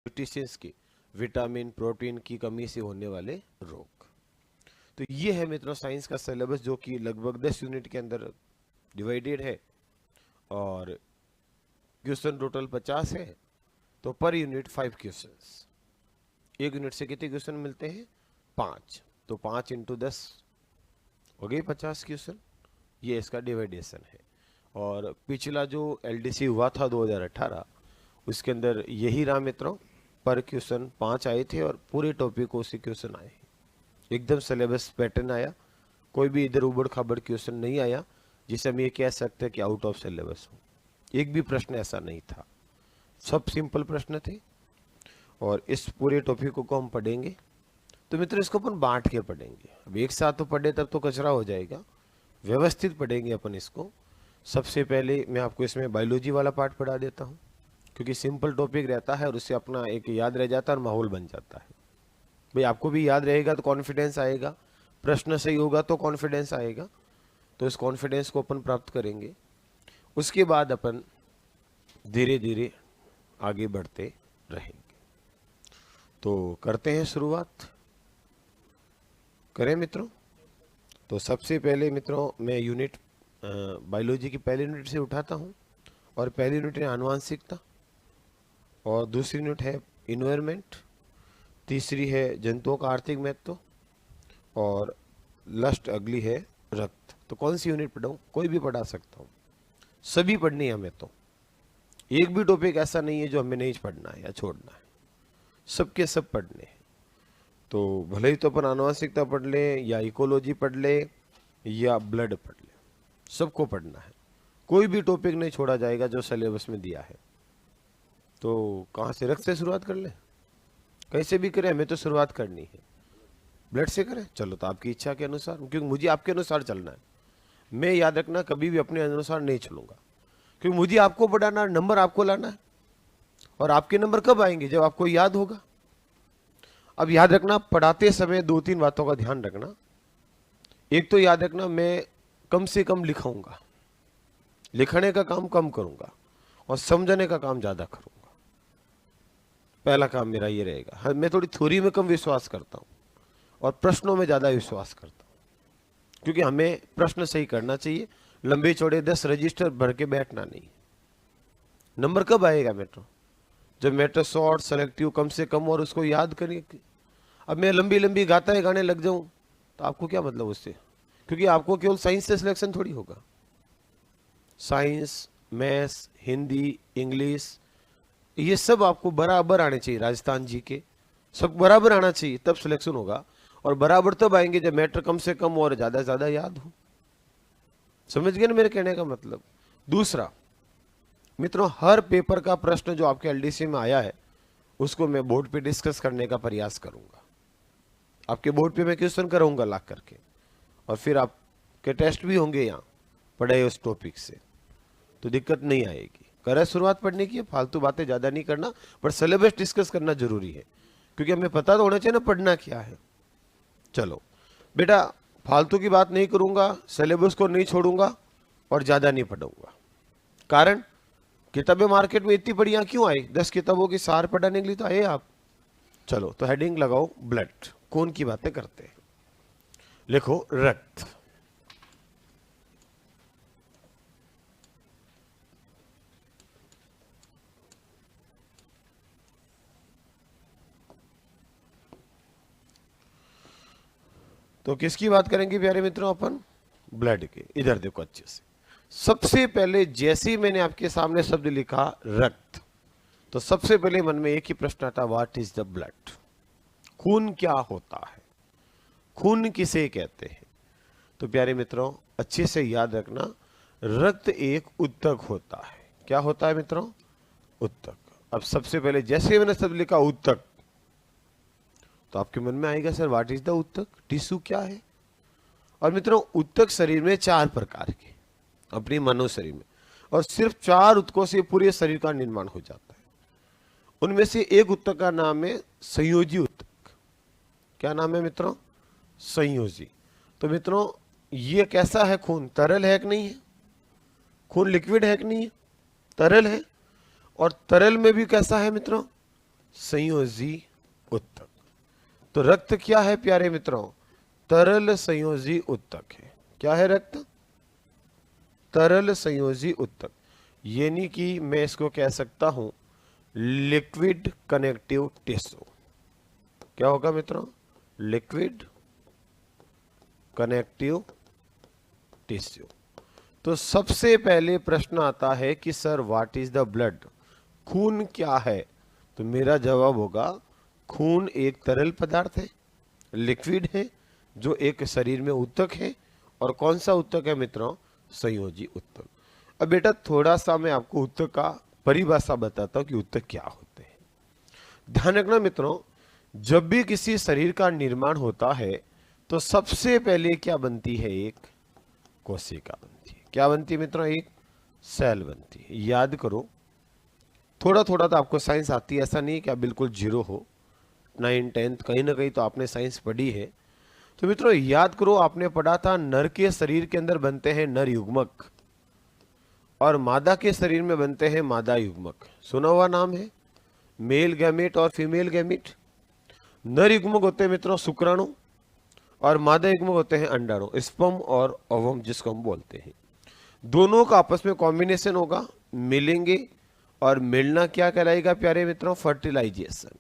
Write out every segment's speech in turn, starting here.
Nutritions की, vitamin protein की कमी से होने वाले रोग। तो ये है मित्रों साइंस का सिलेबस, जो कि लगभग 10 यूनिट के अंदर डिवाइडेड है और क्वेश्चन टोटल 50 है। तो पर यूनिट 5 क्वेश्चंस। एक यूनिट से कितने क्वेश्चन मिलते हैं? 5। तो 5 इंटू 10 हो गई 50 क्वेश्चन। ये इसका डिवाइडेशन है। और पिछला जो एलडीसी हुआ था 2018, उसके अंदर यही रहा मित्रों, पर क्वेश्चन 5 आए थे और पूरे टॉपिक को उसी क्वेश्चन आए। एकदम सिलेबस पैटर्न आया, कोई भी इधर उबड़ खाबड़ क्वेश्चन नहीं आया जिसे हम ये कह सकते हैं कि आउट ऑफ सिलेबस हो। एक भी प्रश्न ऐसा नहीं था, सब सिंपल प्रश्न थे। और इस पूरे टॉपिक को हम पढ़ेंगे। तो मित्रों इसको अपन बांट के पढ़ेंगे। अब एक साथ तो पढ़े तब तो कचरा हो जाएगा, व्यवस्थित पढ़ेंगे अपन इसको। सबसे पहले मैं आपको इसमें बायोलॉजी वाला पार्ट पढ़ा देता हूँ, क्योंकि सिंपल टॉपिक रहता है और उससे अपना एक याद रह जाता है और माहौल बन जाता है। भाई आपको भी याद रहेगा तो कॉन्फिडेंस आएगा, प्रश्न सही होगा तो कॉन्फिडेंस आएगा। तो इस कॉन्फिडेंस को अपन प्राप्त करेंगे। उसके बाद अपन धीरे धीरे आगे बढ़ते रहेंगे। तो करते हैं शुरुआत, करें मित्रों। तो सबसे पहले मित्रों मैं यूनिट बायोलॉजी की पहली यूनिट से उठाता हूँ। और पहली यूनिट है आनुवंशिकता, और दूसरी यूनिट है इन्वायरमेंट, तीसरी है जंतुओं का आर्थिक महत्व, और लास्ट अगली है रक्त। तो कौन सी यूनिट पढ़ाऊँ? कोई भी पढ़ा सकता हूँ, सभी पढ़नी है हमें। तो एक भी टॉपिक ऐसा नहीं है जो हमें नहीं पढ़ना है या छोड़ना है, सबके सब पढ़ने हैं। तो भले ही तो अपन आनुवंशिकता पढ़ लें या इकोलॉजी पढ़ लें या ब्लड पढ़ लें, सबको पढ़ना है। कोई भी टॉपिक नहीं छोड़ा जाएगा जो सिलेबस में दिया है। तो कहाँ से? रक्त से शुरुआत कर लें? कैसे भी करें, हमें तो शुरुआत करनी है। ब्लड से करें? चलो, तो आपकी इच्छा के अनुसार, क्योंकि मुझे आपके अनुसार चलना है। मैं याद रखना कभी भी अपने अनुसार नहीं चलूंगा, क्योंकि मुझे आपको पढ़ाना, नंबर आपको लाना है। और आपके नंबर कब आएंगे? जब आपको याद होगा। अब याद रखना, पढ़ाते समय 2-3 बातों का ध्यान रखना। एक तो याद रखना, मैं कम से कम लिखाऊंगा, लिखने का काम कम करूंगा और समझने का काम ज्यादा करूंगा। पहला काम मेरा ये रहेगा। हाँ, मैं थोड़ी थ्योरी में कम विश्वास करता हूं और प्रश्नों में ज्यादा विश्वास करता हूं, क्योंकि हमें प्रश्न सही करना चाहिए। लंबे चौड़े 10 रजिस्टर भर के बैठना नहीं। नंबर कब आएगा मेट्रो? जब मेट्रो शॉर्ट सेलेक्टिव कम से कम और उसको याद करिए। अब मैं लंबी लंबी गाता है गाने लग जाऊं तो आपको क्या मतलब उससे? क्योंकि आपको केवल साइंस से सिलेक्शन थोड़ी होगा। साइंस, मैथ्स, हिंदी, इंग्लिश, ये सब आपको बराबर आने चाहिए। राजस्थान जी के सब बराबर आना चाहिए, तब सिलेक्शन होगा। और बराबर तब आएंगे जब मैटर कम से कम और ज्यादा से ज्यादा याद हो। समझ गए ना मेरे कहने का मतलब? दूसरा मित्रों, हर पेपर का प्रश्न जो आपके एलडीसी में आया है उसको मैं बोर्ड पे डिस्कस करने का प्रयास करूंगा। आपके बोर्ड पे मैं क्वेश्चन कराऊंगा ला करके, और फिर आपके टेस्ट भी होंगे यहाँ पढ़े उस टॉपिक से, तो दिक्कत नहीं आएगी। करें शुरुआत पढ़ने की। फालतू बातें ज्यादा नहीं करना, पर सिलेबस डिस्कस करना जरूरी है, क्योंकि हमें पता तो होना चाहिए ना पढ़ना क्या है। चलो बेटा, फालतू की बात नहीं करूंगा, सिलेबस को नहीं छोड़ूंगा और ज्यादा नहीं पढ़ूंगा। कारण, किताबें मार्केट में इतनी बढ़िया क्यों आई? 10 किताबों की सार पढ़ाने के लिए तो आए आप। चलो, तो हेडिंग लगाओ ब्लड, खून की बातें करते हैं। लिखो रक्त। तो किसकी बात करेंगे प्यारे मित्रों? अपन ब्लड के। इधर देखो अच्छे से। सबसे पहले जैसे ही मैंने आपके सामने शब्द लिखा रक्त, तो सबसे पहले मन में एक ही प्रश्न आता, व्हाट इज द ब्लड? खून क्या होता है? खून किसे कहते हैं? तो प्यारे मित्रों अच्छे से याद रखना, रक्त एक उत्तक होता है। क्या होता है मित्रों? उत्तक। अब सबसे पहले जैसे मैंने शब्द लिखा उत्तक, तो आपके मन में आएगा सर व्हाट इज द उत्तक? टिश्यू क्या है? और मित्रों उत्तक शरीर में 4 प्रकार के, अपनी मानव शरीर में, और सिर्फ 4 उत्तकों से पूरे शरीर का निर्माण हो जाता है। उनमें से एक उत्तक का नाम है संयोजी उत्तक। क्या नाम है मित्रों? संयोजी। तो मित्रों ये कैसा है खून? तरल है कि नहीं है? खून लिक्विड है कि नहीं है? तरल है। और तरल में भी कैसा है मित्रों? संयोजी उत्तक। तो रक्त क्या है प्यारे मित्रों? तरल संयोजी उत्तक है। क्या है रक्त? तरल संयोजी उत्तक। यानी कि मैं इसको कह सकता हूं लिक्विड कनेक्टिव टिश्यू। क्या होगा मित्रों? Liquid connective tissue. तो सबसे पहले प्रश्न आता है कि sir what is the blood? खून क्या है? तो मेरा जवाब होगा खून एक तरल पदार्थ है, लिक्विड है, जो एक शरीर में उत्तक है। और कौन सा उत्तक है मित्रों? संयोजी उत्तक। अब बेटा थोड़ा सा मैं आपको उत्तक का परिभाषा बताता हूं कि उत्तक क्या होते हैं। ध्यान रखना मित्रों, जब भी किसी शरीर का निर्माण होता है तो सबसे पहले क्या बनती है? एक कोशिका बनती है। क्या बनती है मित्रों? एक सेल बनती है। याद करो, थोड़ा थोड़ा तो आपको साइंस आती है, ऐसा नहीं कि आप बिल्कुल जीरो हो। 9, 10 कहीं ना कहीं तो आपने साइंस पढ़ी है। तो मित्रों याद करो, आपने पढ़ा था नर के शरीर के अंदर बनते हैं नर युग्मक और मादा के शरीर में बनते हैं मादा युग्मक। सुना हुआ नाम है, मेल गैमेट और फीमेल गैमेट। नर युग्मक होते हैं मित्रों शुक्राणु और मादा युग्मक होते हैं अंडाणु, स्पर्म और ओवम जिसको हम बोलते हैं। दोनों का आपस में कॉम्बिनेशन होगा, मिलेंगे और मिलना क्या कहलाएगा प्यारे मित्रों? फर्टिलाइजेशन,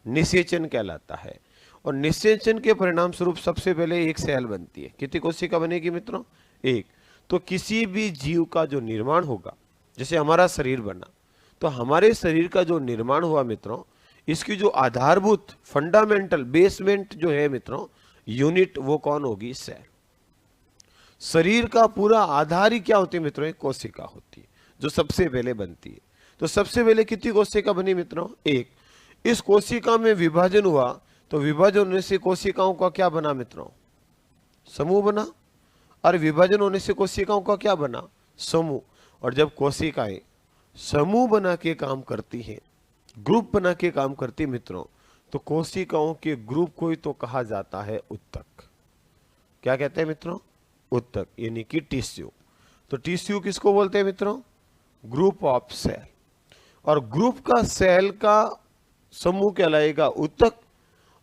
निषेचन कहलाता है। और निषेचन के परिणाम स्वरूप सबसे पहले एक सेल बनती है। कितनी कोशिका बनेगी मित्रों? एक। तो किसी भी जीव का जो निर्माण होगा, जैसे हमारा शरीर बना, तो हमारे शरीर का जो निर्माण हुआ मित्रों, इसकी जो आधारभूत फंडामेंटल बेसमेंट जो है मित्रों, यूनिट, वो कौन होगी? सेल। शरीर का पूरा आधार ही क्या होती है मित्रों? एक कोशिका होती है जो सबसे पहले बनती है। तो सबसे पहले कितनी कोशिका बनी मित्रों? एक। इस कोशिका में विभाजन हुआ, तो विभाजन होने से कोशिकाओं का क्या बना मित्रों? समूह बना। और विभाजन होने से कोशिकाओं का क्या बना? समूह। और जब कोशिकाएं समूह बना के काम करती हैं, ग्रुप बना के काम करती मित्रों, तो कोशिकाओं के ग्रुप को ही तो कहा जाता है उत्तक। क्या कहते हैं मित्रों? उत्तक, यानी कि टिश्यू। तो टिश्यू किसको बोलते हैं मित्रों? Group of cell. और ग्रुप का सेल का समूह कहलाएगा उत्तक।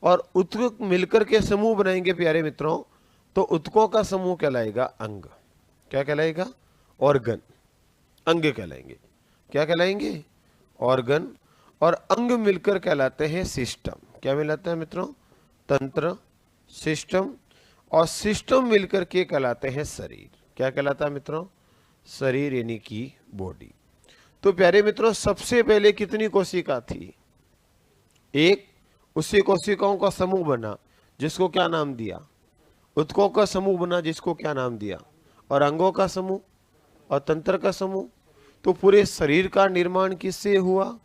और उत्तक मिलकर के समूह बनाएंगे प्यारे मित्रों, तो उत्तकों का समूह कहलाएगा अंग। क्या कहलाएगा? ऑर्गन। अंग कहलाएंगे। क्या कहलाएंगे? ऑर्गन। और अंग मिलकर कहलाते हैं सिस्टम। क्या मिलाता है मित्रों? तंत्र, सिस्टम। और सिस्टम मिलकर के कहलाते हैं शरीर। क्या कहलाता है मित्रों? शरीर, यानी कि बॉडी। तो प्यारे मित्रों सबसे पहले कितनी कोशिका थी? एक। उसी कोशिकाओं का समूह बना जिसको क्या नाम दिया? उत्तकों का समूह बना जिसको क्या नाम दिया? और अंगों का समूह और तंत्र का समूह। तो पूरे शरीर का निर्माण किससे हुआ?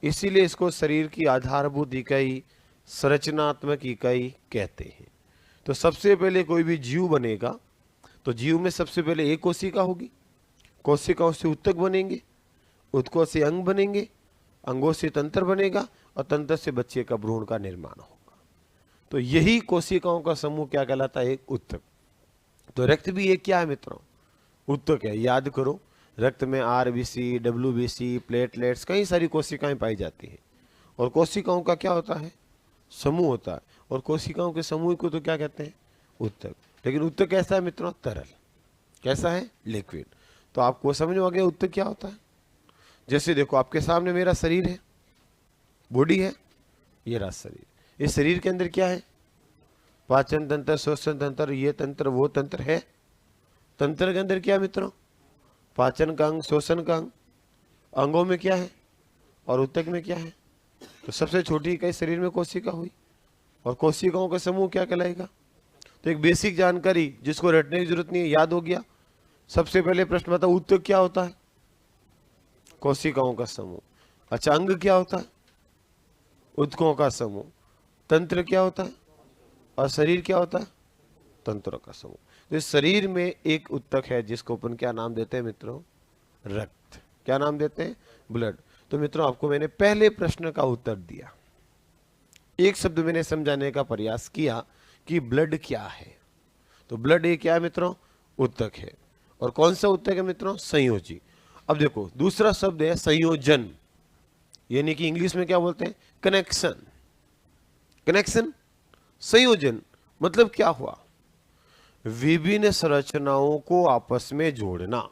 इसीलिए इसको शरीर की आधारभूत इकाई, संरचनात्मक इकाई कहते हैं। तो सबसे पहले कोई भी जीव बनेगा तो जीव में सबसे पहले एक कोशिका होगी, कोशिकाओं से उत्तक बनेंगे, उत्तकों से अंग बनेंगे, अंगों से तंत्र बनेगा और तंत्र से बच्चे का भ्रूण का निर्माण होगा। तो यही कोशिकाओं का समूह क्या कहलाता है? एक उत्तक। तो रक्त भी एक क्या है मित्रों? उत्तक है। याद करो, रक्त में आरबीसी, डब्ल्यूबीसी, प्लेटलेट्स, कई सारी कोशिकाएं पाई जाती हैं। और कोशिकाओं का क्या होता है? समूह होता है। और कोशिकाओं के समूह को तो क्या कहते हैं? उत्तक। लेकिन उत्तक कैसा है मित्रों? तरल। कैसा है? लिक्विड। तो आपको समझ में आ गया उत्तक क्या होता है? जैसे देखो, आपके सामने मेरा शरीर है, बॉडी है, ये रहा शरीर। इस शरीर के अंदर क्या है? पाचन तंत्र, श्वसन तंत्र, ये तंत्र, वो तंत्र है। तंत्र के अंदर क्या है मित्रों? पाचन का अंग, श्वसन का अंग। अंगों में क्या है और उत्तक में क्या है? तो सबसे छोटी इकाई शरीर में कोशिका हुई। और कोशिकाओं का समूह क्या कहलाएगा? तो एक बेसिक जानकारी जिसको रटने की जरूरत नहीं है, याद हो गया। सबसे पहले प्रश्न बताओ, उत्तक क्या होता है? कोशिकाओं का समूह। अच्छा, अंग क्या होता है? उत्तकों का समूह। तंत्र क्या होता है? और शरीर क्या होता है? तंत्रों का समूह। तो इस शरीर में एक उत्तक है जिसको अपन क्या नाम देते हैं मित्रों? रक्त। क्या नाम देते हैं? ब्लड। तो मित्रों आपको मैंने पहले प्रश्न का उत्तर दिया, एक शब्द मैंने समझाने का प्रयास किया कि ब्लड क्या है। तो ब्लड ये क्या है मित्रों? उत्तक है। और कौन सा उत्तक है मित्रों? संयोजी। अब देखो, दूसरा शब्द है संयोजन। यानी कि इंग्लिश में क्या बोलते हैं, कनेक्शन। कनेक्शन, संयोजन, मतलब क्या हुआ, विभिन्न संरचनाओं को आपस में जोड़ना,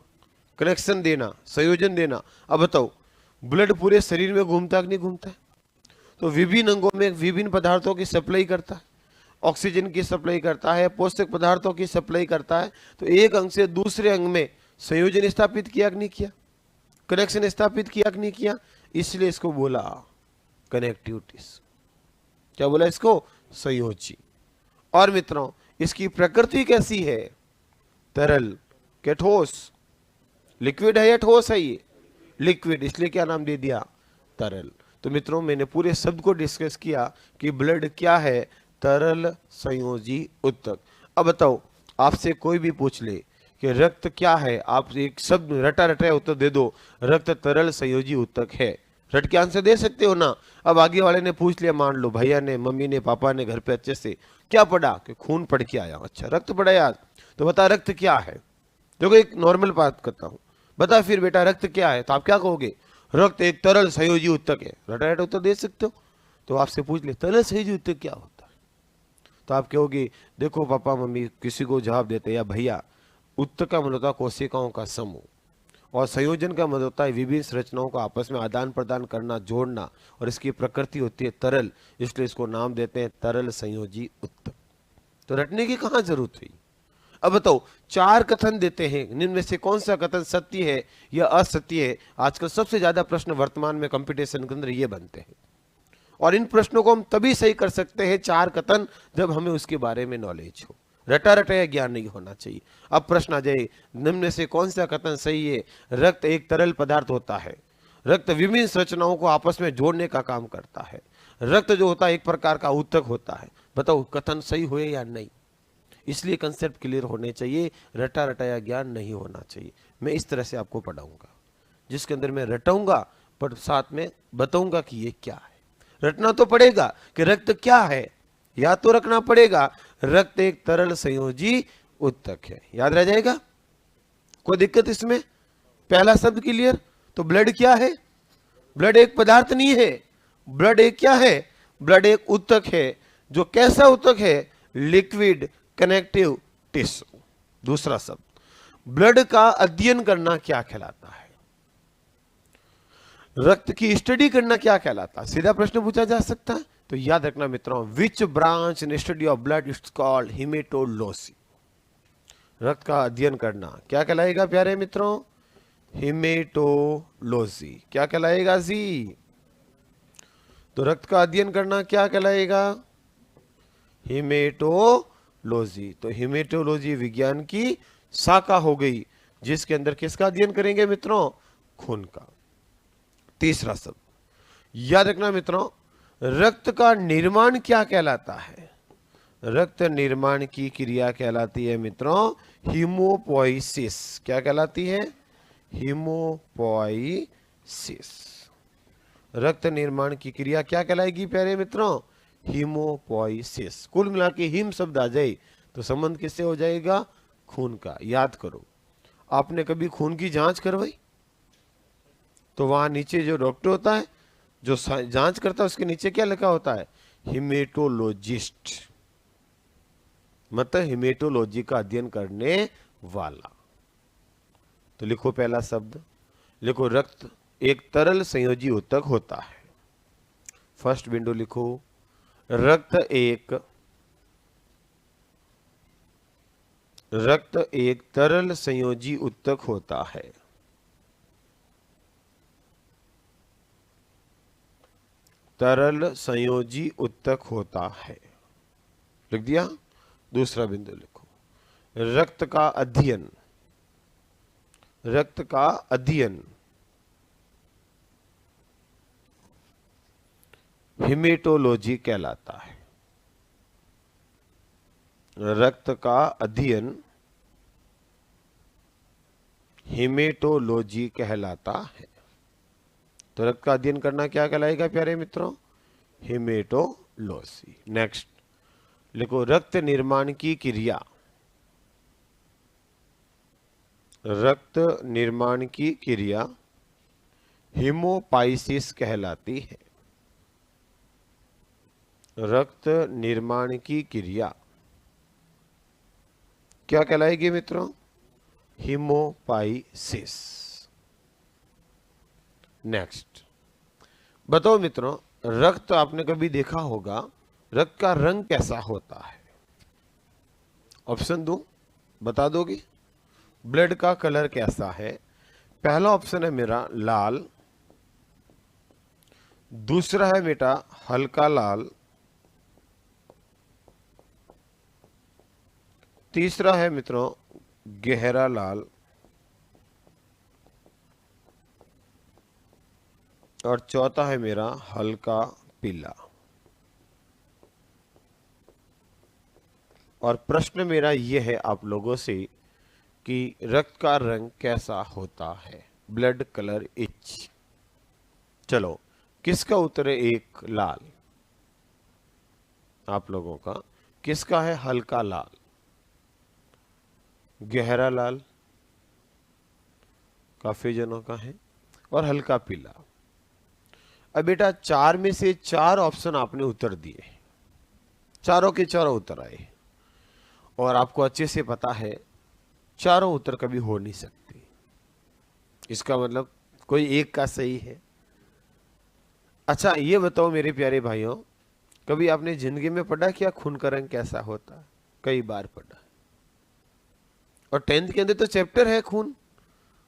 कनेक्शन देना, संयोजन देना। अब बताओ, ब्लड पूरे शरीर में घूमता है कि नहीं घूमता है? तो विभिन्न अंगों में विभिन्न पदार्थों की सप्लाई करता है, ऑक्सीजन की सप्लाई करता है, पोषक पदार्थों की सप्लाई करता है। तो एक अंग से दूसरे अंग में संयोजन स्थापित किया कि नहीं किया, कनेक्शन स्थापित किया कि नहीं किया? इसलिए इसको बोला कनेक्टिविटीज। क्या बोला इसको? संयोजी। और मित्रों, इसकी प्रकृति कैसी है? तरल के ठोस? लिक्विड है या ठोस है? ये लिक्विड, इसलिए क्या नाम दे दिया? तरल। तो मित्रों, मैंने पूरे शब्द को डिस्कस किया कि ब्लड क्या है? तरल संयोजी उत्तक। अब बताओ, आपसे कोई भी पूछ ले कि रक्त क्या है, आप एक शब्द रटा रटा उत्तर दे दो, रक्त तरल संयोजी उत्तक है। रट के आंसर दे सकते हो ना? अब आगे वाले ने पूछ लिया, मान लो भैया ने, मम्मी ने, पापा ने घर पे अच्छे से क्या पढ़ा कि खून पढ़ के आया, अच्छा रक्त पढ़ा याद, तो बता रक्त क्या है? देखो एक नॉर्मल बात करता हूं, बता फिर बेटा रक्त क्या है? तो आप क्या कहोगे? रक्त एक तरल संयोजी उत्तक है। रटा रटा उत्तर दे सकते हो। तो आपसे पूछ ले तरल संयोजी उत्तक क्या होता है, तो आप कहोगे देखो पापा मम्मी किसी को जवाब देते या भैया, उत्तक का मतलब होता है कोशिकाओं का समूह, और संयोजन का मतलब होता है विभिन्न संरचनाओं को आपस में आदान प्रदान करना, जोड़ना, और इसकी प्रकृति होती है तरल, इसलिए इसको नाम देते हैं तरल संयोजी उत्तक। तो रटने की कहां जरूरत हुई? अब बताओ, चार कथन देते हैं, इनमें में से कौन सा कथन सत्य है या असत्य है? आजकल सबसे ज्यादा प्रश्न वर्तमान में कंपटीशन के अंदर ये बनते हैं, और इन प्रश्नों को हम तभी सही कर सकते हैं, चार कथन, जब हमें उसके बारे में नॉलेज हो। रटा रटाया ज्ञान नहीं होना चाहिए। अब प्रश्न आ जाए, निम्न में से कौन सा कथन सही है? रक्त एक तरल पदार्थ होता है, रक्त विभिन्न संरचनाओं को आपस में जोड़ने का काम करता है, रक्त जो होता है एक प्रकार का उत्तक होता है। बताओ कथन सही हुए या नहीं? इसलिए कंसेप्ट क्लियर होने चाहिए, रटा रटाया ज्ञान नहीं होना चाहिए। मैं इस तरह से आपको पढ़ाऊंगा, जिसके अंदर मैं रटाऊंगा पर साथ में बताऊंगा कि ये क्या है। रटना तो पड़ेगा कि रक्त क्या है, याद तो रखना पड़ेगा, रक्त एक तरल संयोजी उत्तक है, याद रह जाएगा। कोई दिक्कत इसमें? पहला शब्द क्लियर। तो ब्लड क्या है? ब्लड एक पदार्थ नहीं है, ब्लड एक क्या है? ब्लड एक उत्तक है। जो कैसा उत्तक है? Liquid connective tissue. दूसरा शब्द, ब्लड का अध्ययन करना क्या कहलाता है? रक्त की स्टडी करना क्या कहलाता है? सीधा प्रश्न पूछा जा सकता है। तो याद रखना मित्रों, which branch in study of blood it's called haematology. रक्त का अध्ययन करना क्या कहलाएगा प्यारे मित्रों? हिमेटोलॉजी। क्या कहलाएगा जी? तो रक्त का अध्ययन करना क्या कहलाएगा? हिमेटोलॉजी। तो हिमेटोलॉजी विज्ञान की शाखा हो गई, जिसके अंदर किसका अध्ययन करेंगे मित्रों? खून का। तीसरा शब्द याद रखना मित्रों, रक्त का निर्माण क्या कहलाता है? रक्त निर्माण की क्रिया कहलाती है मित्रों हीमोपोइसिस। क्या कहलाती है? हीमोपोइसिस। रक्त निर्माण की क्रिया क्या कहलाएगी प्यारे मित्रों? हीमोपोइसिस। कुल मिला के हिम शब्द आ जाए तो संबंध किससे हो जाएगा? खून का। याद करो, आपने कभी खून की जांच करवाई? तो वहां नीचे जो डॉक्टर होता है जो जांच करता है, उसके नीचे क्या लिखा होता है? हिमेटोलॉजिस्ट, मतलब हिमेटोलॉजी का अध्ययन करने वाला। तो लिखो पहला शब्द, लिखो रक्त एक तरल संयोजी उत्तक होता है। फर्स्ट विंडो लिखो, रक्त एक तरल संयोजी उत्तक होता है। तरल संयोजी उत्तक होता है, लिख दिया। दूसरा बिंदु लिखो, रक्त का अध्ययन हिमेटोलॉजी कहलाता है। रक्त का अध्ययन हिमेटोलॉजी कहलाता है। तो रक्त का अध्ययन करना क्या कहलाएगा प्यारे मित्रों? हिमेटोलॉजी। नेक्स्ट लिखो, रक्त निर्माण की क्रिया। रक्त निर्माण की क्रिया हीमोपाइसिस कहलाती है। रक्त निर्माण की क्रिया क्या कहलाएगी मित्रों? हीमोपाइसिस। नेक्स्ट बताओ मित्रों, रक्त आपने कभी देखा होगा, रक्त का रंग कैसा होता है? ऑप्शन दूं, बता दोगे? ब्लड का कलर कैसा है? पहला ऑप्शन है मेरा लाल, दूसरा है बेटा हल्का लाल, तीसरा है मित्रों गहरा लाल, और चौथा है मेरा हल्का पीला। और प्रश्न मेरा यह है आप लोगों से कि रक्त का रंग कैसा होता है? Blood colour etch. चलो, किसका उत्तर है? एक लाल। आप लोगों का किसका है? हल्का लाल, गहरा लाल काफी जनों का है, और हल्का पीला। अब बेटा चार में से चार ऑप्शन आपने उत्तर दिए, चारों के चारों उत्तर आए, और आपको अच्छे से पता है चारों उत्तर कभी हो नहीं सकते। इसका मतलब कोई एक का सही है। अच्छा ये बताओ मेरे प्यारे भाइयों, कभी आपने जिंदगी में पढ़ा क्या खून का रंग कैसा होता है? कई बार पढ़ा, और 10th के अंदर तो चैप्टर है खून,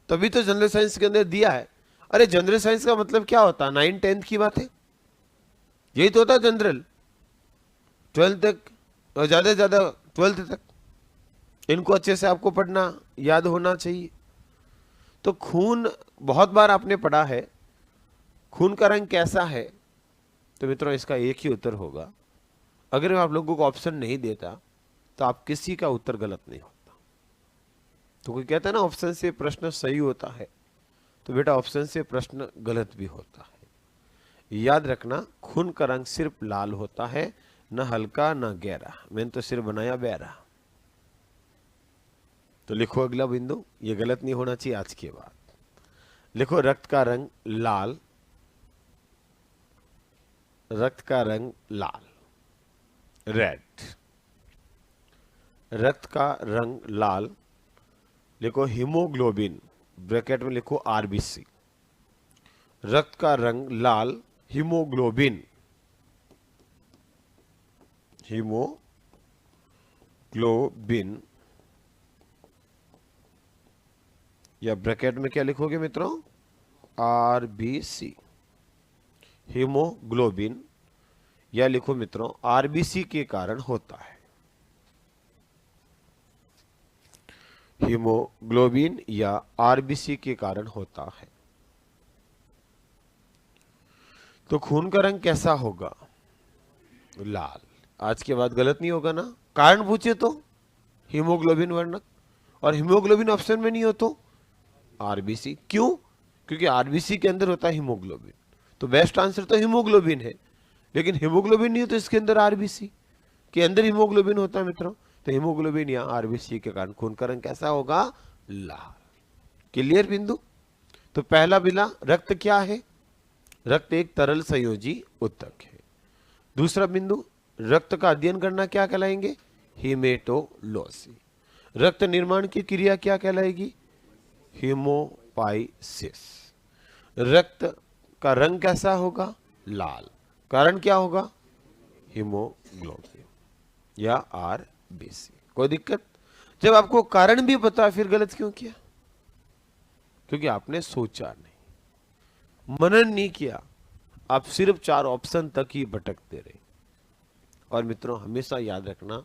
तभी तो जनरल साइंस के अंदर दिया है। अरे जनरल साइंस का मतलब क्या होता है? 9 10th की बात है, यही तो होता है जनरल। 12th तक, और ज्यादा से ज्यादा 12th तक इनको अच्छे से आपको पढ़ना याद होना चाहिए। तो खून बहुत बार आपने पढ़ा है, खून का रंग कैसा है? तो मित्रों इसका एक ही उत्तर होगा। अगर मैं आप लोगों को ऑप्शन नहीं देता तो आप किसी का उत्तर गलत नहीं होता। तो कोई कहता है ना ऑप्शन से प्रश्न सही होता है, तो बेटा ऑप्शन से प्रश्न गलत भी होता है। याद रखना, खून का रंग सिर्फ लाल होता है, न हल्का न गहरा। मैंने तो सिर्फ बनाया बहरा। तो लिखो अगला बिंदु, ये गलत नहीं होना चाहिए आज के बाद। लिखो रक्त का रंग लाल, रक्त का रंग लाल, रेड। रक्त का रंग लाल। लिखो हीमोग्लोबिन, ब्रैकेट में लिखो आरबीसी। रक्त का रंग लाल, हीमोग्लोबिन, हीमोग्लोबिन, या ब्रैकेट में क्या लिखोगे मित्रों? आरबीसी, हीमोग्लोबिन, या लिखो मित्रों आरबीसी के कारण होता है। हीमोग्लोबिन या आरबीसी के कारण होता है। तो खून का रंग कैसा होगा? लाल। आज के बाद गलत नहीं होगा ना? कारण पूछे तो हीमोग्लोबिन वर्णक, और हीमोग्लोबिन ऑप्शन में नहीं हो तो आरबीसी। क्यों? क्योंकि आरबीसी के अंदर होता है हीमोग्लोबिन। तो बेस्ट आंसर तो हीमोग्लोबिन है, लेकिन हीमोग्लोबिन नहीं हो तो इसके अंदर आरबीसी के अंदर हीमोग्लोबिन होता है मित्रों। तो हीमोग्लोबिन या आरबीसी के कारण खून का रंग कैसा होगा? लाल। क्लियर बिंदु? तो पहला बिना रक्त क्या है? रक्त एक तरल संयोजी ऊतक है। दूसरा बिंदु, रक्त का अध्ययन करना क्या कहलाएंगे? हीमेटोलॉजी। रक्त निर्माण की क्रिया क्या कहलाएगी? हीमोपाइसिस। रक्त का रंग कैसा होगा? लाल। कारण क्या होगा? हीमोग्लोबिन या आरबीसी। कोई दिक्कत? जब आपको कारण भी पता फिर गलत क्यों किया? क्योंकि आपने सोचा नहीं, मनन नहीं किया, आप सिर्फ चार ऑप्शन तक ही भटकते रहे। और मित्रों हमेशा याद रखना,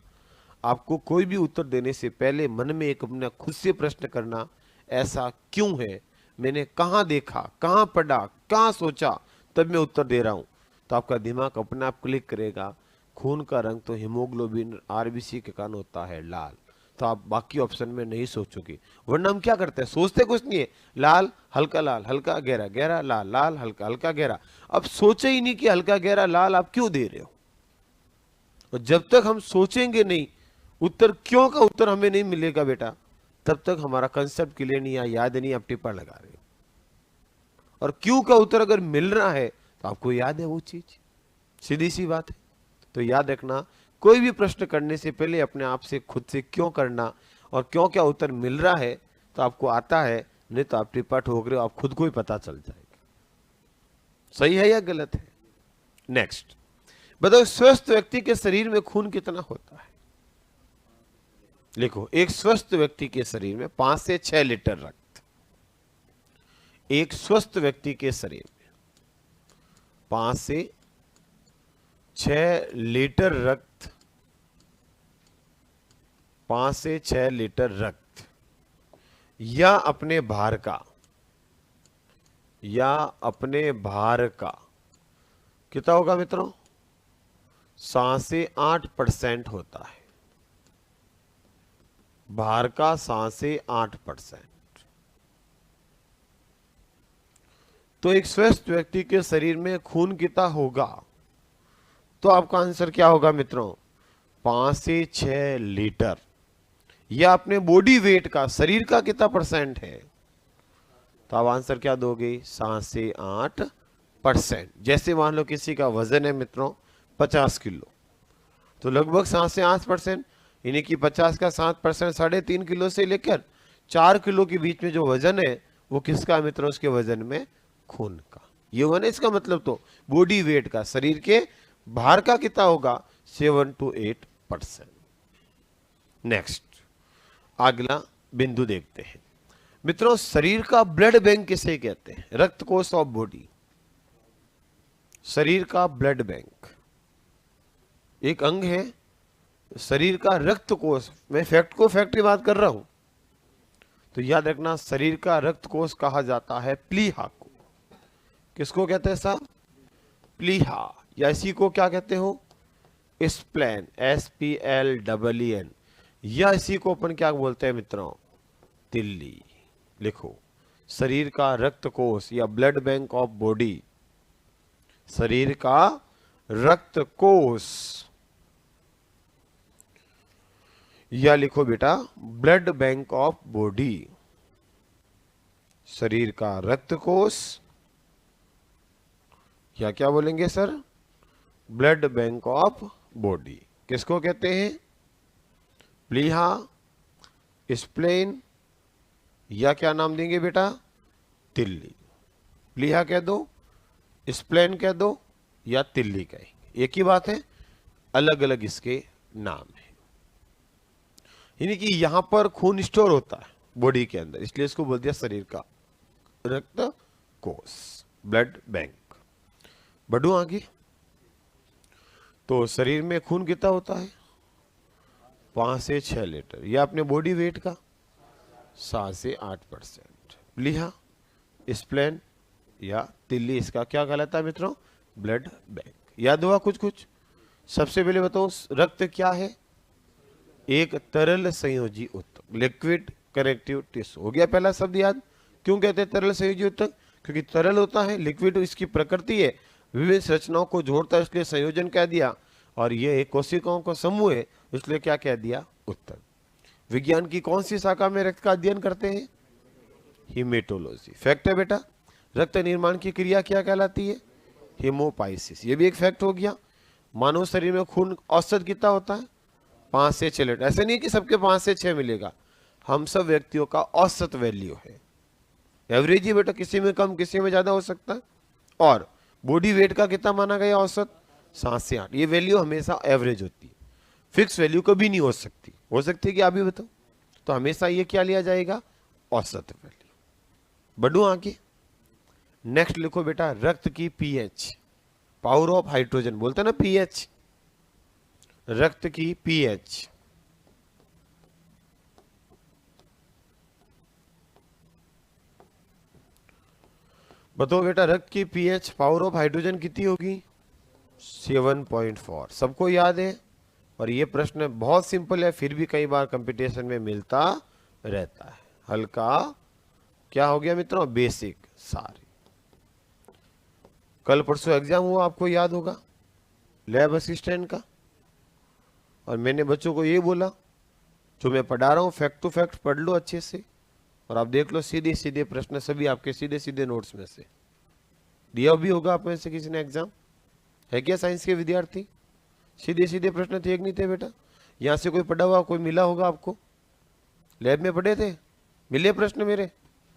आपको कोई भी उत्तर देने से पहले मन में एक अपना खुद से प्रश्न करना, ऐसा क्यों है, मैंने कहां देखा, कहां पढ़ा, कहां सोचा, तब मैं उत्तर दे रहा हूं। तो आपका दिमाग अपने आप क्लिक करेगा। खून का रंग तो हीमोग्लोबिन आरबीसी के कारण होता है लाल, तो आप बाकी ऑप्शन में नहीं सोचोगे। वरना हम क्या करते हैं, सोचते कुछ नहीं है, लाल हल्का गहरा, गहरा लाल, लाल हल्का, हल्का गहरा। अब सोचे ही नहीं कि हल्का गहरा लाल आप क्यों दे रहे हो। और जब तक हम सोचेंगे नहीं, उत्तर क्यों का उत्तर हमें नहीं मिलेगा बेटा, तब तक हमारा कंसेप्ट क्लियर नहीं या याद नहीं, आप टिप्पण लगा रहे हो। और क्यू का उत्तर अगर मिल रहा है तो आपको याद है वो चीज, सीधी सी बात है। तो याद रखना, कोई भी प्रश्न करने से पहले अपने आप से खुद से क्यों करना और क्यों क्या उत्तर मिल रहा है तो आपको आता है, नहीं तो आप टिप्पा ठोक रहे हो, आप खुद को ही पता चल जाएगा सही है या गलत है। नेक्स्ट बताओ, स्वस्थ व्यक्ति के शरीर में खून कितना होता है? लिखो, एक स्वस्थ व्यक्ति के शरीर में 5 से 6 लीटर रक्त। एक स्वस्थ व्यक्ति के शरीर में 5 से 6 लीटर रक्त, 5 से 6 लीटर रक्त या अपने भार का कितना होगा मित्रों? 7 से 8% होता है। भार का 7 से 8%। तो एक स्वस्थ व्यक्ति के शरीर में खून कितना होगा? तो आपका आंसर क्या होगा मित्रों? 5 से 6 लीटर। या अपने बॉडी वेट का, शरीर का कितना परसेंट है? तो आप आंसर क्या दोगे? 7 से 8%। जैसे मान लो किसी का वजन है मित्रों 50 किलो, तो लगभग 7 से 8%, यानी कि 50 का 7%, 3.5 किलो से लेकर 4 किलो के बीच में जो वजन है वो किसका मित्रों? उसके वजन में खून का। ये हुआ ना इसका मतलब। तो बॉडी वेट का, शरीर के भार का कितना होगा? 7 to 8%। नेक्स्ट अगला बिंदु देखते हैं मित्रों, शरीर का ब्लड बैंक किसे कहते हैं? रक्त कोष ऑफ बॉडी। शरीर का ब्लड बैंक एक अंग है शरीर का, रक्त कोष। मैं फैक्ट की बात कर रहा हूं, तो याद रखना शरीर का रक्त कोष कहा जाता है प्लीहा को। किसको कहते हैं साहब? प्लीहा। या इसी को क्या कहते हो? Spleen, SPLEEN। या इसी को अपन क्या बोलते हैं मित्रों? तिल्ली। लिखो, शरीर का रक्त कोष या ब्लड बैंक ऑफ बॉडी, शरीर का रक्त कोष, या लिखो बेटा ब्लड बैंक ऑफ बॉडी, शरीर का रक्त कोष, या क्या बोलेंगे sir? Blood bank of body. किसको कहते हैं? प्लीहा, स्प्लेन, या क्या नाम देंगे बेटा? तिल्ली। प्लीहा कह दो, स्प्लेन कह दो, या तिल्ली कहेंगे, एक ही बात है, अलग अलग इसके नाम है। यानी कि यहां पर खून स्टोर होता है बॉडी के अंदर, इसलिए इसको बोल दिया शरीर का रक्त कोष, ब्लड बैंक। बढ़ू आगे, तो शरीर में खून कितना होता है? 5 से 6 लीटर। या अपने बॉडी वेट का 7 से 8%। प्लीहा, स्प्लेन या तिल्ली, इसका क्या कहलाता है मित्रों? Blood bank. याद हुआ कुछ कुछ? सबसे पहले बताओ, रक्त क्या है? एक तरल संयोजी ऊतक, लिक्विड कनेक्टिव टिश्यू। हो गया पहला शब्द याद। क्यों कहते हैं तरल संयोजी ऊतक? क्योंकि तरल होता है, लिक्विड इसकी प्रकृति है, विभिन्न संरचनाओं को जोड़ता है, इसलिए संयोजन कह दिया। और ये एक कोशिकाओं का समूह है, इसलिए क्या कह दिया? ऊतक। विज्ञान की कौन सी शाखा में रक्त का अध्ययन करते हैं? हीमेटोलॉजी। फैक्ट है बेटा। रक्त निर्माण की क्रिया क्या कहलाती है? हेमोपाइसिस। ये भी एक फैक्ट हो गया। मानव शरीर में खून औसत कितना होता है? 5 से 6 लीटर। ऐसे नहीं कि सबके 5 से 6 मिलेगा, हम सब व्यक्तियों का औसत वैल्यू है, एवरेज ही बेटा, किसी में कम किसी में ज्यादा हो सकता है। और बॉडी वेट का कितना माना गया? औसत 7 से 8। ये वैल्यू हमेशा एवरेज होती है, फिक्स वैल्यू कभी नहीं हो सकती। हो सकती है कि आप भी बताओ, तो हमेशा ये क्या लिया जाएगा? औसत वैल्यू। बढ़ू आगे, नेक्स्ट लिखो बेटा, रक्त की पीएच, पावर ऑफ हाइड्रोजन बोलते हैं ना पीएच। रक्त की पीएच, बताओ बेटा, रक्त की पीएच पावर ऑफ हाइड्रोजन कितनी होगी? 7.4। सबको याद है। और ये प्रश्न बहुत सिंपल है, फिर भी कई बार कंपटीशन में मिलता रहता है। हल्का क्या हो गया मित्रों? बेसिक सारे। कल परसों एग्जाम हुआ, आपको याद होगा, लैब असिस्टेंट का। और मैंने बच्चों को ये बोला, जो मैं पढ़ा रहा हूँ फैक्ट टू फैक्ट पढ़ लो अच्छे से, और आप देख लो सीधे सीधे प्रश्न, सभी आपके सीधे सीधे नोट्स में से। दिया भी होगा आप में से किसी ने एग्जाम, है क्या साइंस के विद्यार्थी? सीधे सीधे प्रश्न थे, एक नहीं थे बेटा? यहाँ से कोई पढ़ा हुआ कोई मिला होगा आपको? लैब में पढ़े थे, मिले प्रश्न मेरे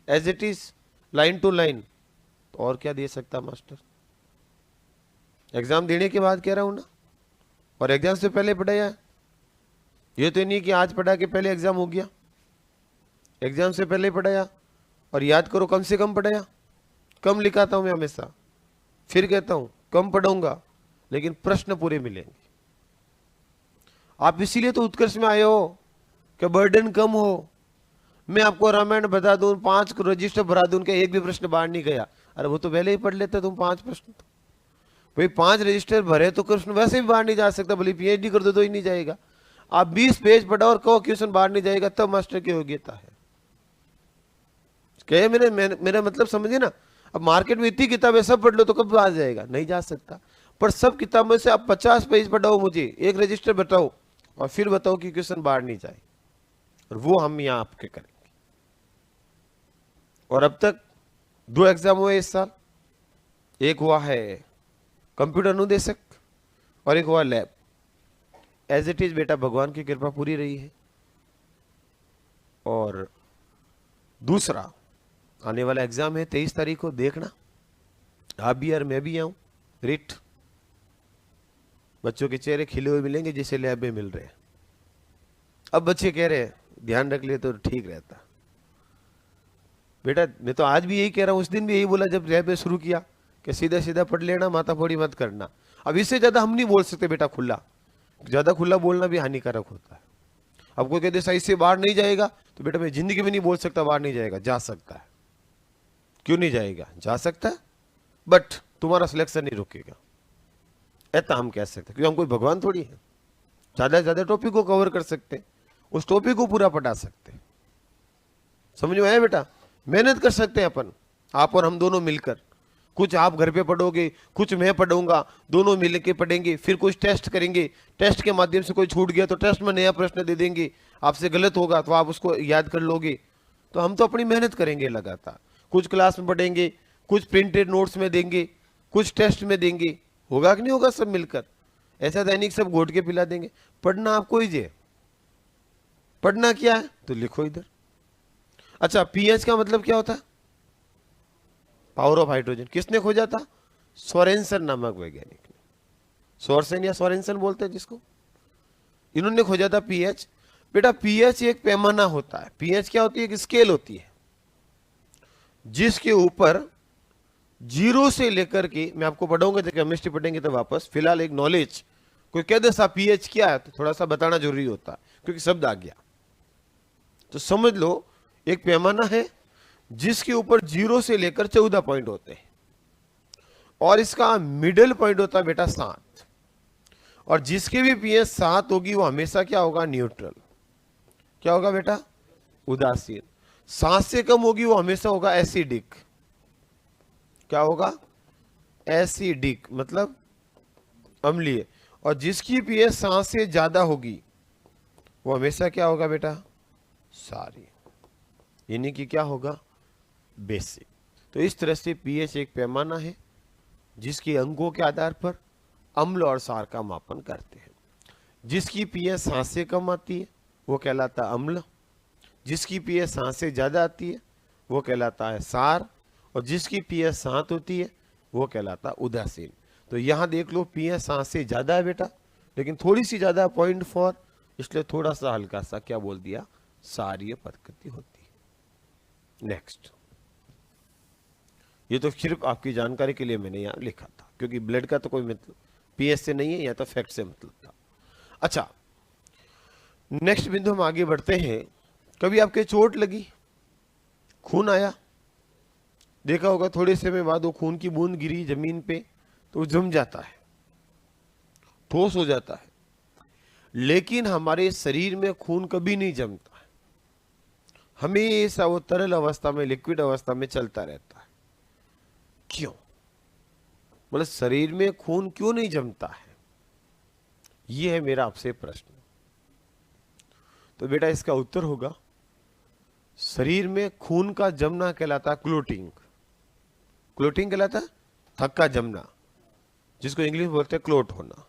as it is, line to line? तो और क्या दे सकता मास्टर? एग्जाम देने के बाद कह रहा हूं ना, और एग्जाम से पहले पढ़ाया। ये तो नहीं कि आज पढ़ा के पहले एग्जाम हो गया, एग्जाम से पहले पढ़ाया। और याद करो, कम से कम पढ़ाया, कम लिखाता हूं मैं हमेशा, फिर कहता हूं कम पढ़ूंगा लेकिन प्रश्न पूरे मिलेंगे। आप इसीलिए तो उत्कर्ष में आए हो कि बर्डन कम हो। मैं आपको रामायण बता दूं, 5 रजिस्टर भरा दूं, उनका एक भी प्रश्न बाहर नहीं गया। अरे वो तो पहले ही पढ़ लेते तुम 5 प्रश्न। तो भाई 5 रजिस्टर भरे तो प्रश्न वैसे भी बाहर नहीं जा सकता, भले पीएचडी कर दो तो ही नहीं जाएगा। आप 20 पेज पढ़ा और कहो क्वेश्चन बाहर नहीं जाएगा, तब मास्टर की योग्यता है। कहे मेरा मतलब समझिए ना। अब मार्केट में इतनी किताबें सब पढ़ लो तो कब बाहर जाएगा? नहीं जा सकता। पर सब किताबों से आप 50 पेज पढ़ाओ, मुझे एक रजिस्टर बताओ और फिर बताओ कि क्वेश्चन बाहर नहीं जाए, और वो हम यहाँ आपके करेंगे। और अब तक 2 एग्जाम हुए इस साल, एक हुआ है कंप्यूटर अनुदेशक और एक हुआ लैब। एज इट इज बेटा, भगवान की कृपा पूरी रही है। और दूसरा आने वाला एग्जाम है 23 तारीख को, देखना आप भी और मैं भी आऊं। रिट बच्चों के चेहरे खिले हुए मिलेंगे जैसे लैब में मिल रहे हैं। अब बच्चे कह रहे हैं ध्यान रख ले तो ठीक रहता। बेटा मैं तो आज भी यही कह रहा हूं, उस दिन भी यही बोला जब लैब में शुरू किया कि सीधा सीधा पढ़ लेना, माथा फोड़ी मत करना। अब इससे ज्यादा हम नहीं बोल सकते बेटा खुला, ज्यादा खुला बोलना भी हानिकारक होता है। अब कोई कहते सही से बाहर नहीं जाएगा, तो बेटा मैं जिंदगी में नहीं बोल सकता बाहर नहीं जाएगा, जा सकता है। क्यों नहीं जाएगा? जा सकता है, बट तुम्हारा सिलेक्शन नहीं रुकेगा, ऐसा हम कह सकते, क्योंकि हम कोई भगवान थोड़ी है। ज्यादा से ज्यादा टॉपिक को कवर कर सकते, उस टॉपिक को पूरा पढ़ा सकते। समझ में आया बेटा? मेहनत कर सकते हैं अपन, आप और हम दोनों मिलकर। कुछ आप घर पे पढ़ोगे, कुछ मैं पढ़ूंगा, दोनों मिल के पढ़ेंगे, फिर कुछ टेस्ट करेंगे। टेस्ट के माध्यम से कोई छूट गया तो टेस्ट में नया प्रश्न दे देंगे, आपसे गलत होगा तो आप उसको याद कर लोगे। तो हम तो अपनी मेहनत करेंगे लगातार। कुछ क्लास में पढ़ेंगे, कुछ प्रिंटेड नोट्स में देंगे, कुछ टेस्ट में देंगे। होगा कि नहीं होगा? सब मिलकर ऐसा दैनिक सब घोट के पिला देंगे। पढ़ना आपको ही जे, पढ़ना क्या है तो लिखो इधर। अच्छा, पीएच का मतलब क्या होता है? Power of hydrogen. किसने खोजा था? सोरेनसन नामक वैज्ञानिक ने। सोरेनसन या सोरेनसन बोलते हैं जिसको, इन्होंने खोजा था पीएच। बेटा पीएच एक पैमाना होता है। पीएच क्या होती है? एक स्केल होती है जिसके ऊपर 0 से लेकर के, मैं आपको पढ़ाऊंगा जब केमिस्ट्री पढ़ेंगे तो वापस, फिलहाल एक नॉलेज, कोई कह दे सा पीएच क्या है तो थोड़ा सा बताना जरूरी होता है क्योंकि शब्द आ गया। तो समझ लो एक पैमाना है जिसके ऊपर 0 से लेकर 14 पॉइंट होते हैं, और इसका मिडिल पॉइंट होता है बेटा 7। और जिसके भी पीएच 7 होगी वो हमेशा क्या होगा? न्यूट्रल। क्या होगा बेटा? उदासीन। 7 से कम होगी वो हमेशा होगा एसिडिक। क्या होगा? एसिडिक मतलब अम्लीय। और जिसकी पीएच 7 से ज्यादा होगी वो हमेशा क्या होगा बेटा? सारी, यानी कि क्या होगा? बेसिक। तो इस तरह से पीएच एक पैमाना है जिसके अंकों के आधार पर अम्ल और सार का मापन करते हैं। जिसकी पीएच 7 से कम आती है वो कहलाता है अम्ल, जिसकी पीएच 7 से ज्यादा आती है वो कहलाता है सार, और जिसकी पीएच 7 होती है वो कहलाता है उदासीन। तो यहां देख लो पीएच 7 से ज्यादा है बेटा, लेकिन थोड़ी सी ज्यादा 0.4, इसलिए थोड़ा सा हल्का सा क्या बोल दिया? सारीय प्रकृति होती है। नेक्स्ट, ये तो सिर्फ आपकी जानकारी के लिए मैंने यहां लिखा था क्योंकि ब्लड का तो कोई मतलब पीएच से नहीं है, या तो फैक्ट से मतलब था। अच्छा, नेक्स्ट बिंदु हम आगे बढ़ते हैं। कभी आपके चोट लगी, खून आया, देखा होगा थोड़े समय बाद वो खून की बूंद गिरी जमीन पे तो वो जम जाता है, ठोस हो जाता है। लेकिन हमारे शरीर में खून कभी नहीं जमता है, हमेशा वो तरल अवस्था में, लिक्विड अवस्था में चलता रहता है। क्यों? मतलब शरीर में खून क्यों नहीं जमता है? ये है मेरा आपसे प्रश्न। तो बेटा इसका उत्तर होगा, शरीर में खून का जमना कहलाता क्लोटिंग। क्लोटिंग कहलाता थक्का जमना, जिसको इंग्लिश बोलते हैं क्लोट होना।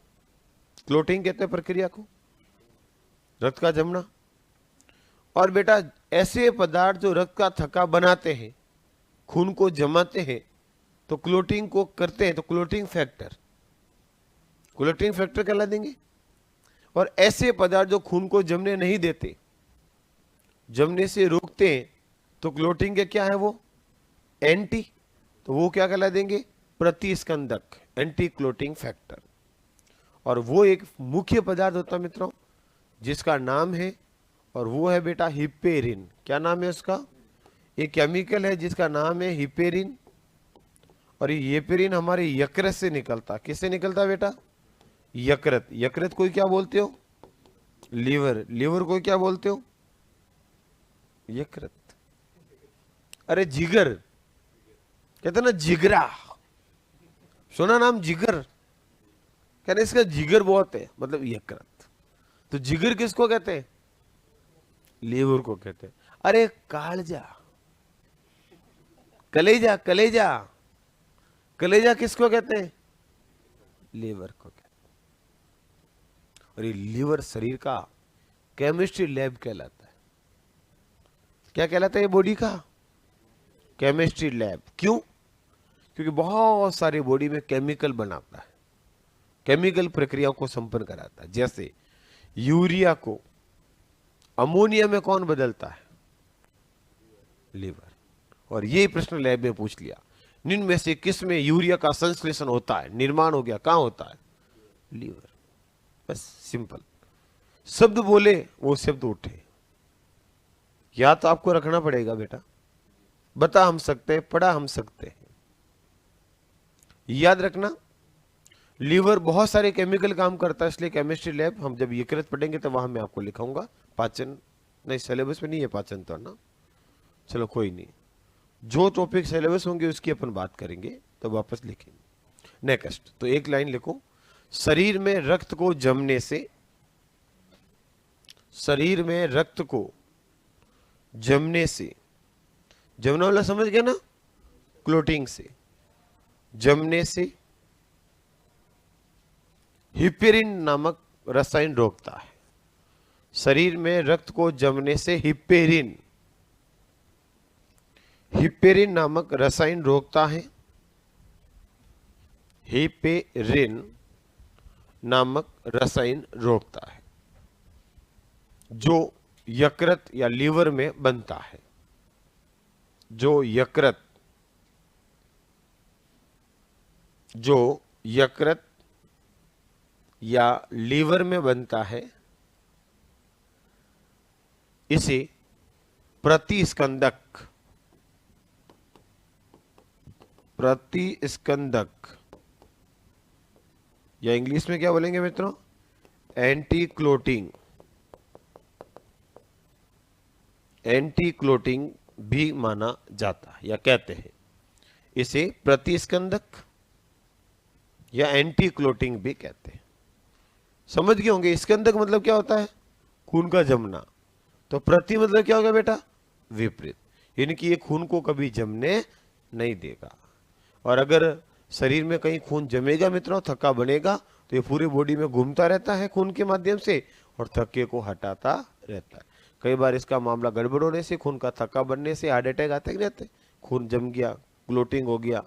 क्लोटिंग कहते हैं प्रक्रिया को, रक्त का जमना। और बेटा ऐसे पदार्थ जो रक्त का थक्का बनाते हैं, खून को जमाते हैं, तो क्लोटिंग को करते हैं, तो क्लोटिंग फैक्टर कहला देंगे। और ऐसे पदार्थ जो खून को जमने नहीं देते, जमने से रोकते हैं, तो क्लोटिंग के क्या है वो, एंटी, तो वो क्या कहला देंगे, प्रतिस्कंदक, एंटी क्लोटिंग फैक्टर। और वो एक मुख्य पदार्थ होता है मित्रों जिसका नाम है, और वो है बेटा हिपेरिन। क्या नाम है उसका, एक केमिकल है जिसका नाम है हिपेरिन। और ये हिपेरिन हमारे यकृत से निकलता, किससे निकलता बेटा, यकृत। यकृत को क्या बोलते हो, लीवर। लीवर को क्या बोलते हो, यकृत। अरे जिगर कहते ना, जिगरा, सुना नाम जिगर, कहते इसका जिगर बहुत है, मतलब यकृत। तो जिगर किसको कहते हैं, लीवर को कहते हैं। अरे कालजा, कलेजा, कलेजा, कलेजा किसको कहते हैं, लीवर को कहते हैं। और ये लीवर शरीर का केमिस्ट्री लैब कहलाता है। क्या कहलाता है ये बॉडी का, केमिस्ट्री लैब। क्यों, क्योंकि बहुत सारी बॉडी में केमिकल बनाता है, केमिकल प्रक्रियाओं को संपन्न कराता है। जैसे यूरिया को अमोनिया में कौन बदलता है, लीवर। और ये प्रश्न लैब में पूछ लिया, निम्न में से किस में यूरिया का संश्लेषण होता है, निर्माण हो गया, कहां होता है, लीवर। बस सिंपल, शब्द बोले वो शब्द उठे, या तो आपको रखना पड़ेगा बेटा, बता हम सकते हैं, पढ़ा हम सकते हैं। याद रखना, लीवर बहुत सारे केमिकल काम करता है, इसलिए केमिस्ट्री लैब हम जब यकृत पढ़ेंगे तो वहां मैं आपको लिखाऊंगा। पाचन नहीं, सिलेबस में नहीं है पाचन तो ना, चलो कोई नहीं, जो टॉपिक सिलेबस होंगे उसकी अपन बात करेंगे तो वापस लिखेंगे। नेक्स्ट, तो एक लाइन लिखो, शरीर में रक्त को जमने से, शरीर में रक्त को जमने से, जमना वाला समझ गया ना, क्लोटिंग से, जमने से हिपेरिन नामक रसायन रोकता है। शरीर में रक्त को जमने से हिपेरिन, हिपेरिन नामक रसायन रोकता है, हिपेरिन नामक रसायन रोकता है, जो यकृत या लीवर में बनता है, जो यकृत या लीवर में बनता है, इसे प्रतिस्कंदक या इंग्लिश में क्या बोलेंगे मित्रों, एंटी क्लोटिंग भी माना जाता है, या कहते हैं इसे प्रतिस्कंदक या एंटी क्लोटिंग भी कहते हैं। समझ गए होंगे, स्कंदक मतलब क्या होता है, खून का जमना, तो प्रति मतलब क्या होगा बेटा, विपरीत, यानी कि ये खून को कभी जमने नहीं देगा। और अगर शरीर में कहीं खून जमेगा मित्रों, थक्का बनेगा, तो ये पूरी बॉडी में घूमता रहता है खून के माध्यम से और थक्के को हटाता रहता है। कई बार इसका मामला गड़बड़ होने से, खून का थक्का बनने से हार्ट अटैक आते रहते, खून जम गया, क्लोटिंग हो गया,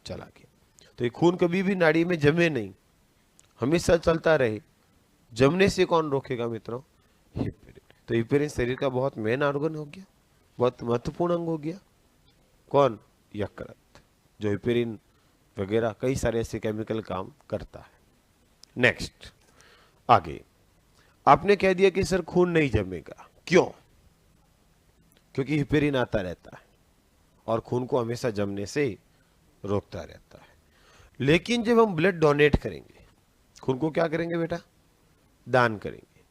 चला गया। तो ये खून कभी भी नाड़ी में जमे नहीं, हमेशा चलता रहे। जमने से कौन रोकेगा मित्रों, हिपेरिन। तो हिपेरिन शरीर का बहुत मेन ऑर्गन हो गया, बहुत महत्वपूर्ण अंग हो गया। कौन, यकृत, जो हिपेरिन वगैरह कई सारे ऐसे केमिकल काम करता है। नेक्स्ट, आगे आपने कह दिया कि सर खून नहीं जमेगा, क्यों, क्योंकि हिपेरिन आता रहता है और खून को हमेशा जमने से रोकता रहता है। लेकिन जब हम ब्लड डोनेट करेंगे, खून को क्या करेंगे बेटा, दान करेंगे,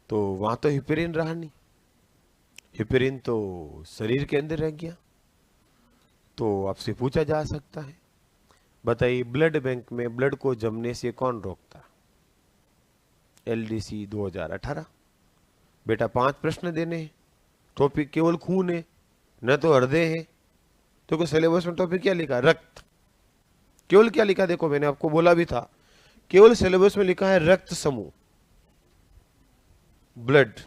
तो वहां तो हिपेरिन रहा नहीं, हिपेरिन तो शरीर के अंदर रह गया। तो आपसे पूछा जा सकता है, बताइए ब्लड बैंक में ब्लड को जमने से कौन रोकता, LDC 2018। बेटा 5 प्रश्न देने हैं, टॉपिक केवल खून है, न तो हृदय है। तो सिलेबस में टॉपिक क्या लिखा, रक्त, केवल क्या लिखा, देखो मैंने आपको बोला भी था, केवल सिलेबस में लिखा है रक्त समूह, ब्लड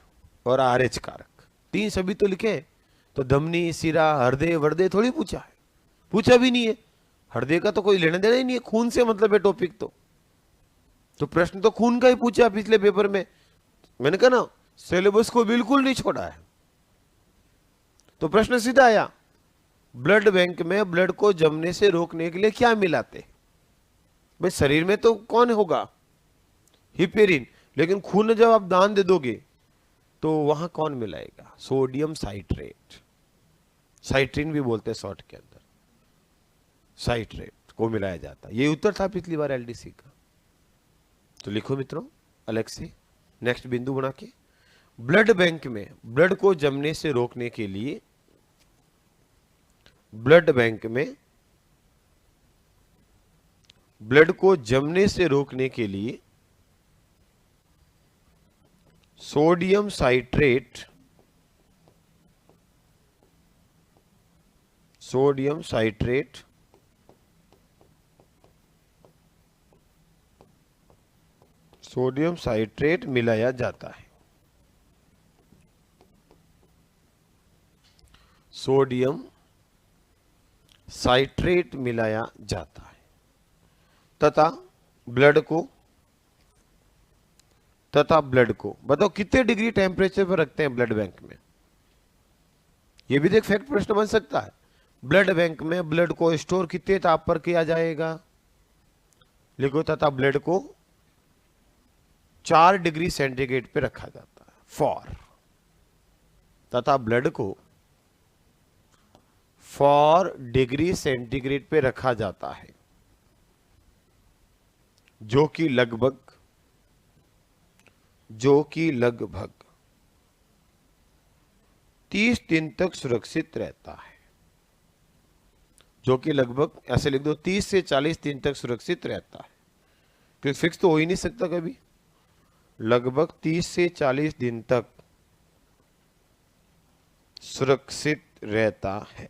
और आरएच कारक, 3 सभी तो लिखे हैं। तो धमनी, सिरा, हृदय वर्दय थोड़ी पूछा है, पूछा भी नहीं है। हृदय का तो कोई लेना देना ही नहीं है, खून से मतलब है टॉपिक। तो प्रश्न तो खून का ही पूछा पिछले पेपर में। मैंने कहा ना, सिलेबस को बिल्कुल नहीं छोड़ा है। तो प्रश्न सीधा आया, ब्लड बैंक में ब्लड को जमने से रोकने के लिए क्या मिलाते? भाई शरीर में तो कौन होगा, हिपेरिन, लेकिन खून जब आप दान दे दोगे तो वहां कौन मिलाएगा? सोडियम साइट्रेट, साइट्रिन भी बोलते हैं शॉर्ट के अंदर, साइट्रेट को मिलाया जाता। ये उत्तर था पिछली बार एलडीसी का। तो लिखो मित्रों अलग से, नेक्स्ट बिंदु बना के, ब्लड बैंक में ब्लड को जमने से रोकने के लिए, ब्लड बैंक में ब्लड को जमने से रोकने के लिए sodium citrate, sodium citrate sodium citrate मिलाया जाता है। सोडियम साइट्रेट मिलाया जाता है तथा ब्लड को बताओ कितने डिग्री टेम्परेचर पर रखते हैं ब्लड बैंक में? यह भी एक फैक्ट प्रश्न बन सकता है। ब्लड बैंक में ब्लड को स्टोर कितने ताप पर किया जाएगा? लिखो तथा ब्लड को 4 डिग्री सेंटीग्रेड पे रखा जाता है। फॉर, तथा ब्लड को 4 डिग्री सेंटीग्रेड पे रखा जाता है, जो कि लगभग 30 दिन तक सुरक्षित रहता है। जो कि लगभग, ऐसे लिख दो, 30 से 40 दिन तक सुरक्षित रहता है, क्योंकि फिक्स तो हो ही नहीं सकता कभी। लगभग 30 से 40 दिन तक सुरक्षित रहता है।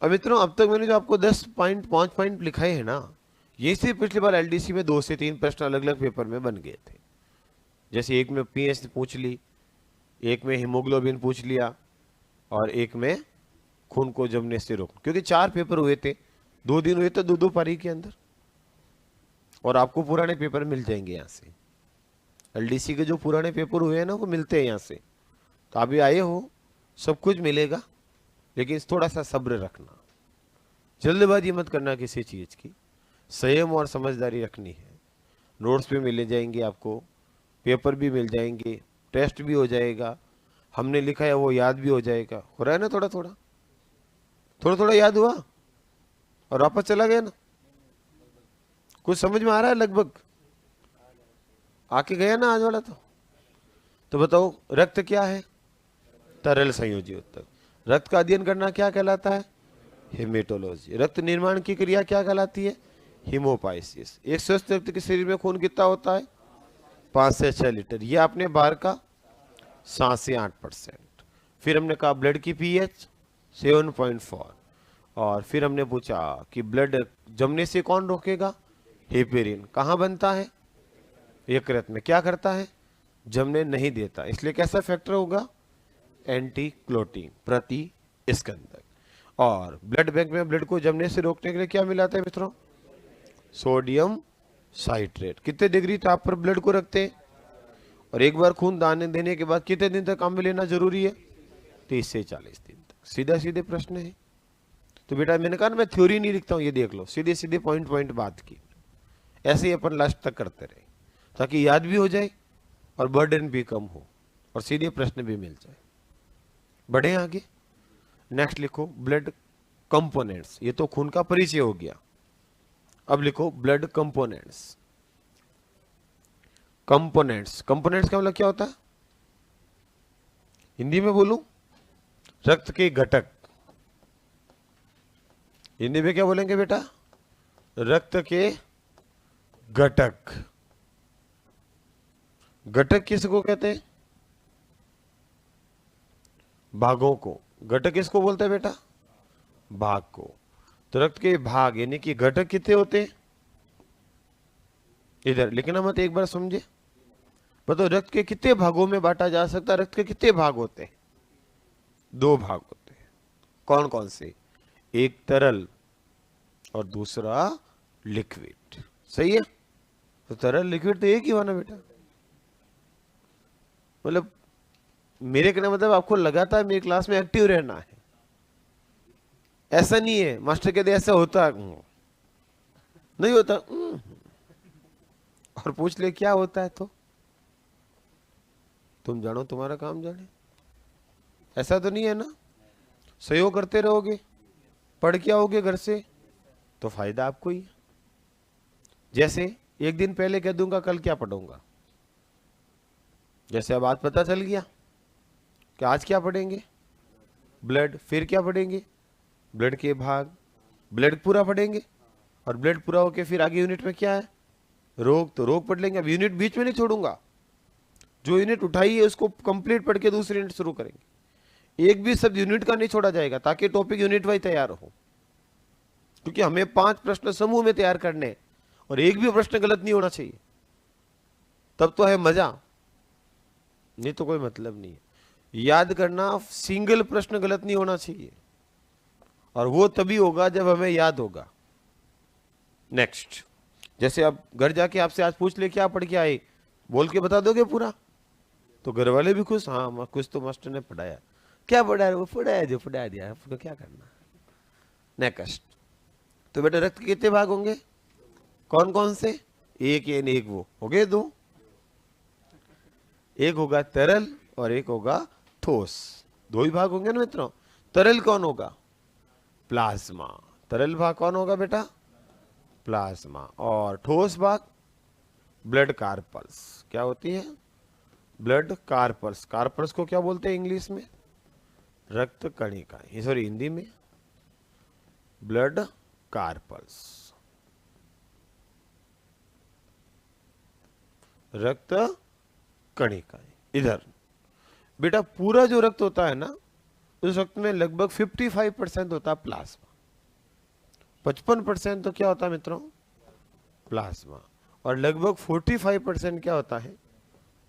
अब मित्रों, अब तक मैंने जो आपको 10 पॉइंट 5 पॉइंट लिखाए हैं ना, ये सिर्फ पिछली बार एलडीसी में 2 से 3 प्रश्न अलग अलग पेपर में बन गए थे। जैसे एक में पीएच पूछ ली, एक में हीमोग्लोबिन पूछ लिया, और एक में खून को जमने से रोक, क्योंकि 4 पेपर हुए थे, 2 दिन हुए थे 2-2 पारी के अंदर। और आपको पुराने पेपर मिल जाएंगे यहाँ से, एलडीसी के जो पुराने पेपर हुए हैं ना, वो मिलते हैं यहाँ से। तो अभी आए हो, सब कुछ मिलेगा, लेकिन थोड़ा सा सब्र रखना, जल्दबाजी मत करना किसी चीज की, संयम और समझदारी रखनी है। नोट्स भी मिल जाएंगे आपको, पेपर भी मिल जाएंगे, टेस्ट भी हो जाएगा, हमने लिखा है वो याद भी हो जाएगा। हो रहा है ना, थोड़ा थोड़ा याद हुआ और वापस चला गया ना? कुछ समझ में आ रहा है? लगभग आके गया ना आज वाला। तो बताओ, रक्त क्या है? तरल संयोजी ऊतक। रक्त का अध्ययन करना क्या कहलाता है? हेमेटोलॉजी। रक्त निर्माण की क्रिया क्या कहलाती है? हीमोपाइसिस। एक स्वस्थ व्यक्ति के शरीर में खून कितना होता है? 5 से 6 लीटर। ये आपने बाहर का 7 से 8%। फिर हमने कहा ब्लड की पीएच 7.4, और फिर हमने पूछा कि ब्लड जमने से कौन रोकेगा? हिपेरिन। कहाँ बनता है? यकृत में। क्या करता है? जमने नहीं देता, इसलिए कैसा फैक्टर होगा? एंटी क्लोटिन, प्रति स्कंदक। और ब्लड बैंक में ब्लड को जमने से रोकने के लिए क्या मिलाता है मित्रों? Sodium citrate. कितने डिग्री ताप पर ब्लड को रखते हैं? और एक बार खून दान देने के बाद कितने दिन तक काम में लेना जरूरी है? 30 से 40 दिन तक। सीधा सीधे प्रश्न है। तो बेटा मैंने कहा ना, मैं थ्योरी नहीं लिखता हूं, ये देख लो, सीधे सीधे पॉइंट बात की। ऐसे ही अपन लास्ट तक करते रहे, ताकि याद भी हो जाए और बर्डन भी कम हो और सीधे प्रश्न भी मिल जाए। बढ़े आगे, नेक्स्ट लिखो ब्लड कंपोनेंट्स। ये तो खून का परिचय हो गया। अब लिखो ब्लड कंपोनेंट्स। कंपोनेंट्स का मतलब क्या होता है? हिंदी में बोलूं? रक्त के घटक। हिंदी में क्या बोलेंगे बेटा? रक्त के घटक। घटक किसको कहते हैं? भागों को। घटक किसको बोलते हैं बेटा? भाग को। तो रक्त के भाग यानी कि घटक कितने होते हैं? इधर लिखना मत, एक बार समझे। बताओ रक्त के कितने भागों में बांटा जा सकता है? रक्त के कितने भाग होते हैं? दो भाग होते हैं। कौन कौन से? एक तरल और दूसरा लिक्विड। सही है। तो तरल लिक्विड तो एक ही हुआ ना बेटा। मतलब मेरे कहने मतलब आपको लगातार मेरी क्लास में एक्टिव रहना है। ऐसा नहीं है मास्टर कहते ऐसा होता नहीं होता। और पूछ ले क्या होता है तो तुम जानो, तुम्हारा काम जाने। ऐसा तो नहीं है ना? सहयोग करते रहोगे, पढ़ के आओगे घर से तो फायदा आपको ही है। जैसे एक दिन पहले कह दूंगा कल क्या पढ़ूंगा, जैसे अब आज पता चल गया कि आज क्या पढ़ेंगे, ब्लड। फिर क्या पढ़ेंगे? ब्लड के भाग, ब्लड पूरा पढ़ेंगे। और ब्लड पूरा होके फिर आगे यूनिट में क्या है? रोग। तो रोग पढ़ लेंगे। अब यूनिट बीच में नहीं छोड़ूंगा, जो यूनिट उठाई है उसको कंप्लीट पढ़ के दूसरी यूनिट शुरू करेंगे। एक भी शब्द यूनिट का नहीं छोड़ा जाएगा ताकि टॉपिक यूनिट वाइज तैयार हो। क्योंकि हमें 5 प्रश्न समूह में तैयार करने हैं और एक भी प्रश्न गलत नहीं होना चाहिए, तब तो है मजा, नहीं तो कोई मतलब नहीं है। याद करना, सिंगल प्रश्न गलत नहीं होना चाहिए, और वो तभी होगा जब हमें याद होगा। नेक्स्ट, जैसे अब घर जाके आपसे आज पूछ ले क्या पढ़ के आए, बोल के बता दोगे पूरा, तो घर वाले भी खुश। हाँ कुछ तो मास्टर ने पढ़ाया। क्या पढ़ाया? वो पढ़ाया जो पढ़ा दिया, आपको क्या करना। नेक्स्ट, तो बेटा रक्त के कितने भाग होंगे? कौन कौन से? एक ये एक वो हो गए दो। एक होगा तरल और एक होगा ठोस। दो ही भाग होंगे ना मित्रों। तरल कौन होगा? प्लाज्मा। तरल भाग कौन होगा बेटा? प्लाज्मा। और ठोस भाग ब्लड कार्पल्स। क्या होती है? Blood carpals. कार्पल्स को क्या बोलते हैं इंग्लिश में? रक्त कणिकाएं। सॉरी, हिंदी में ब्लड कार्पल्स, रक्त कणिकाएं। इधर बेटा पूरा जो रक्त होता है ना, उस रक्त में लगभग 55% होता है प्लाज्मा। 55% तो क्या होता है मित्रों? प्लाज्मा। और लगभग 45% क्या होता है?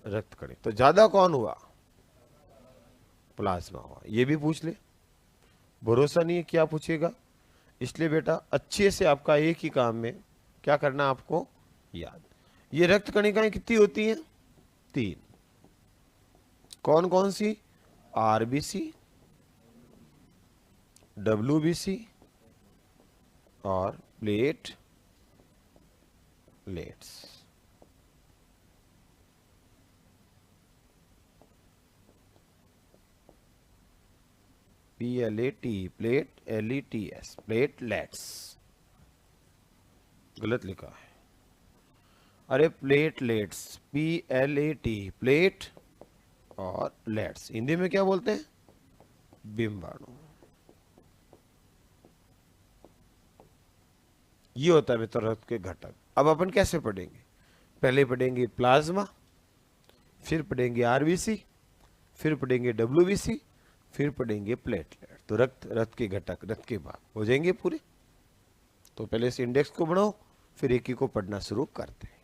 रक्त कणिक। तो ज्यादा कौन हुआ? प्लाज्मा हुआ। ये भी पूछ ले, भरोसा नहीं है क्या पूछेगा। इसलिए बेटा अच्छे से आपका एक ही काम में क्या करना आपको याद। ये रक्त कणिकाएं कितनी होती हैं? 3। कौन कौन सी? आरबीसी, डब्ल्यूबीसी और platelets. PLAT, plate, LETS, platelets. गलत लिखा है। अरे प्लेटलेट्स, PLAT, प्लेट और लेट्स। हिंदी में क्या बोलते हैं? बिंबाणु। ये होता है मित्र रक्त के घटक। अब अपन कैसे पढ़ेंगे? पहले पढ़ेंगे प्लाज्मा, फिर पढ़ेंगे आरबीसी, फिर पढ़ेंगे डब्ल्यूबीसी, फिर पढ़ेंगे प्लेटलेट। तो रक्त, रक्त के घटक, रक्त के भाग हो जाएंगे पूरे। तो पहले से इंडेक्स को बढ़ाओ, फिर एक ही को पढ़ना शुरू करते हैं।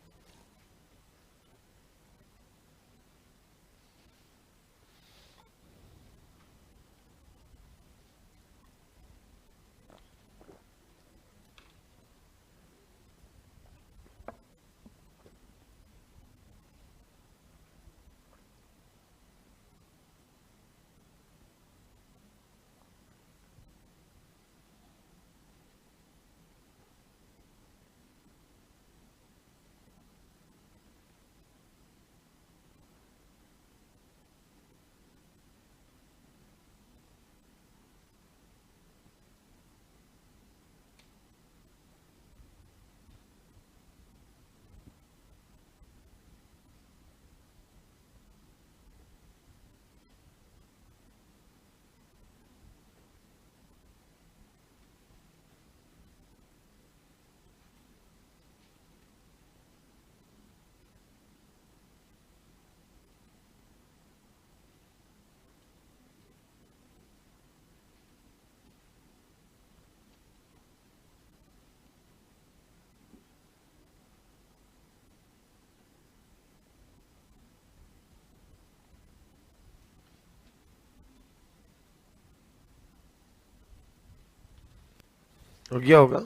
हो गया होगा।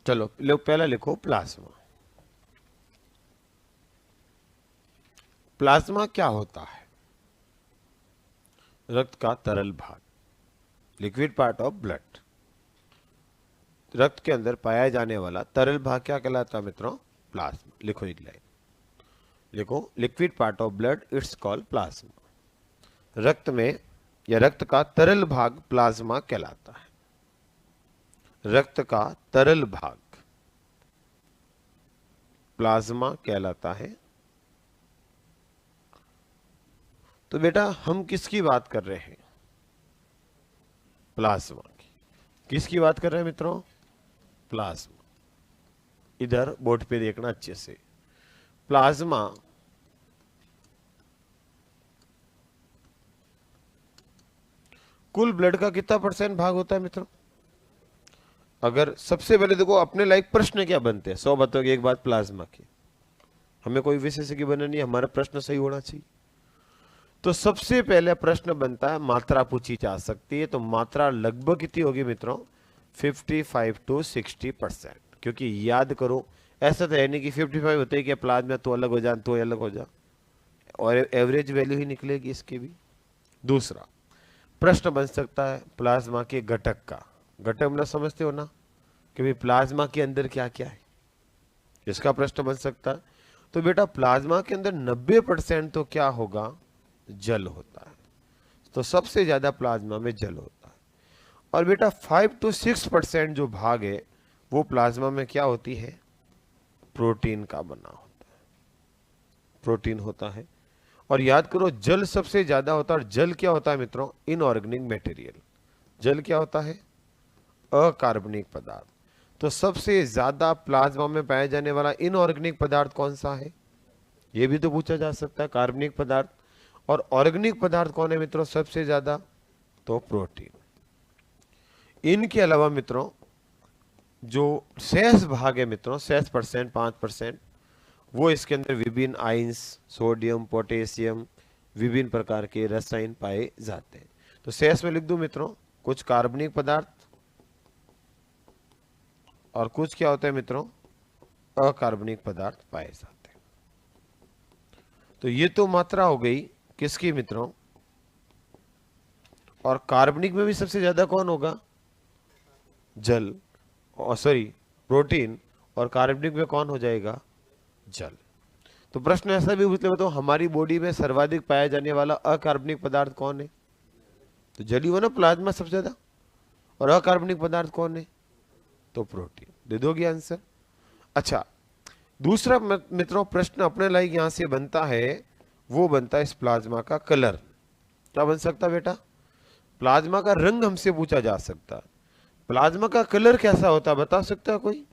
चलो पहला लिखो प्लाज्मा। प्लाज्मा क्या होता है? रक्त का तरल भाग, लिक्विड पार्ट ऑफ ब्लड। रक्त के अंदर पाया जाने वाला तरल भाग क्या कहलाता है मित्रों? प्लाज्मा। लिखो एक लाइन, लिखो liquid part of blood it's called plasma. रक्त में या रक्त का तरल भाग प्लाज्मा कहलाता है। रक्त का तरल भाग प्लाज्मा कहलाता है। तो बेटा हम किसकी बात कर रहे हैं? प्लाज्मा की। किसकी बात कर रहे हैं मित्रों? प्लाज्मा। इधर बोर्ड पे देखना अच्छे से। प्लाज्मा कुल ब्लड का कितना परसेंट भाग होता है मित्रों? अगर सबसे पहले देखो अपने लायक प्रश्न क्या बनते हैं, 100 बातों की एक बात प्लाज्मा की। हमें कोई विशेष की बनना नहीं, हमारा प्रश्न सही होना चाहिए। तो सबसे पहले प्रश्न बनता है, मात्रा पूछी जा सकती है, तो मात्रा लगभग कितनी होगी मित्रों? 55 to 60%। क्योंकि याद करो, ऐसा तो है नहीं कि 55 होते ही कि प्लाज्मा तो अलग हो जा तो अलग हो जा, और एवरेज वैल्यू ही निकलेगी इसकी भी। दूसरा प्रश्न बन सकता है प्लाज्मा के घटक का। घटक मतलब समझते हो ना कि भाई प्लाज्मा के अंदर क्या क्या है, इसका प्रश्न बन सकता है। तो बेटा प्लाज्मा के अंदर 90% तो क्या होगा? जल होता है। तो सबसे ज्यादा प्लाज्मा में जल होता है। और बेटा 5 to 6% जो भाग है वो प्लाज्मा में क्या होती है? प्रोटीन का बना होता है। प्रोटीन होता है। और याद करो जल सबसे ज्यादा होता है। और जल क्या होता है मित्रों? Inorganic material. जल क्या होता है? अकार्बनिक पदार्थ। तो सबसे ज्यादा प्लाज्मा में पाया जाने वाला इनऑर्गेनिक पदार्थ कौन सा है? यह भी तो पूछा जा सकता है। कार्बनिक पदार्थ। और ऑर्गेनिक पदार्थ कौन है मित्रों सबसे ज्यादा? तो प्रोटीन। इनके अलावा मित्रों जो शेष भाग है मित्रों, शेष परसेंट 5%, वो इसके अंदर विभिन्न आइंस, सोडियम, पोटेशियम, विभिन्न प्रकार के रसायन पाए जाते हैं। तो शेष में लिख दूं मित्रों, कुछ कार्बनिक पदार्थ और कुछ क्या होता है मित्रों? अकार्बनिक पदार्थ पाए जाते हैं। तो ये तो मात्रा हो गई किसकी मित्रों? और कार्बनिक में भी सबसे ज्यादा कौन होगा? जल, और सॉरी प्रोटीन। और कार्बनिक में कौन हो जाएगा? जल। तो प्रश्न ऐसा भी पूछ ले तो हमारी बॉडी में सर्वाधिक पाया जाने वाला अकार्बनिक पदार्थ कौन है? तो जल ही हो ना, प्लाज्मा सबसे ज्यादा। और अकार्बनिक पदार्थ कौन है? तो प्रोटीन। दे दोगे आंसर? अच्छा, दूसरा मित्रों प्रश्न अपने लायक यहां से बनता है, वो बनता है इस प्लाज्मा का कलर। क्या बन सकता है बेटा? प्लाज्मा का रंग हमसे पूछा जा सकता है। प्लाज्मा का कलर कैसा होता है बता सकता है कोई?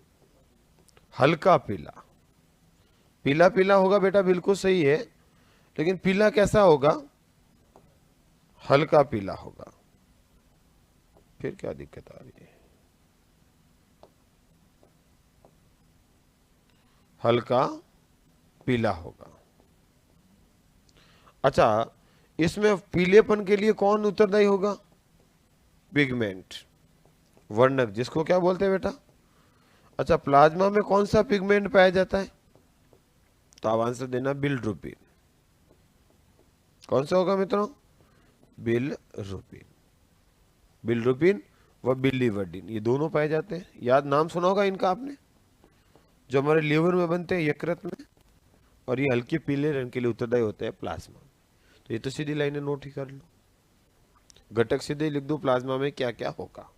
हल्का पीला। पीला पीला होगा बेटा, बिल्कुल सही है। लेकिन पीला कैसा होगा? हल्का पीला होगा। फिर क्या दिक्कत आ रही है? हल्का पीला होगा। अच्छा, इसमें पीलेपन के लिए कौन उत्तरदायी होगा? पिगमेंट, वर्णक, जिसको क्या बोलते हैं बेटा? अच्छा, प्लाज्मा में कौन सा पिगमेंट पाया जाता है? तो आप आंसर देना बिलरुबिन। कौन सा होगा मित्रों? बिलरुबिन। बिलरुबिन व बिलीवर्डिन, ये दोनों पाए जाते हैं। याद नाम सुना होगा इनका आपने, जो हमारे लीवर में बनते हैं, यकृत में। और ये हल्के पीले रंग के लिए उत्तरदायी होते हैं प्लाज्मा। तो ये तो सीधी लाइनें नोट ही कर लो। घटक सीधे लिख दो, प्लाज्मा में क्या क्या होगा।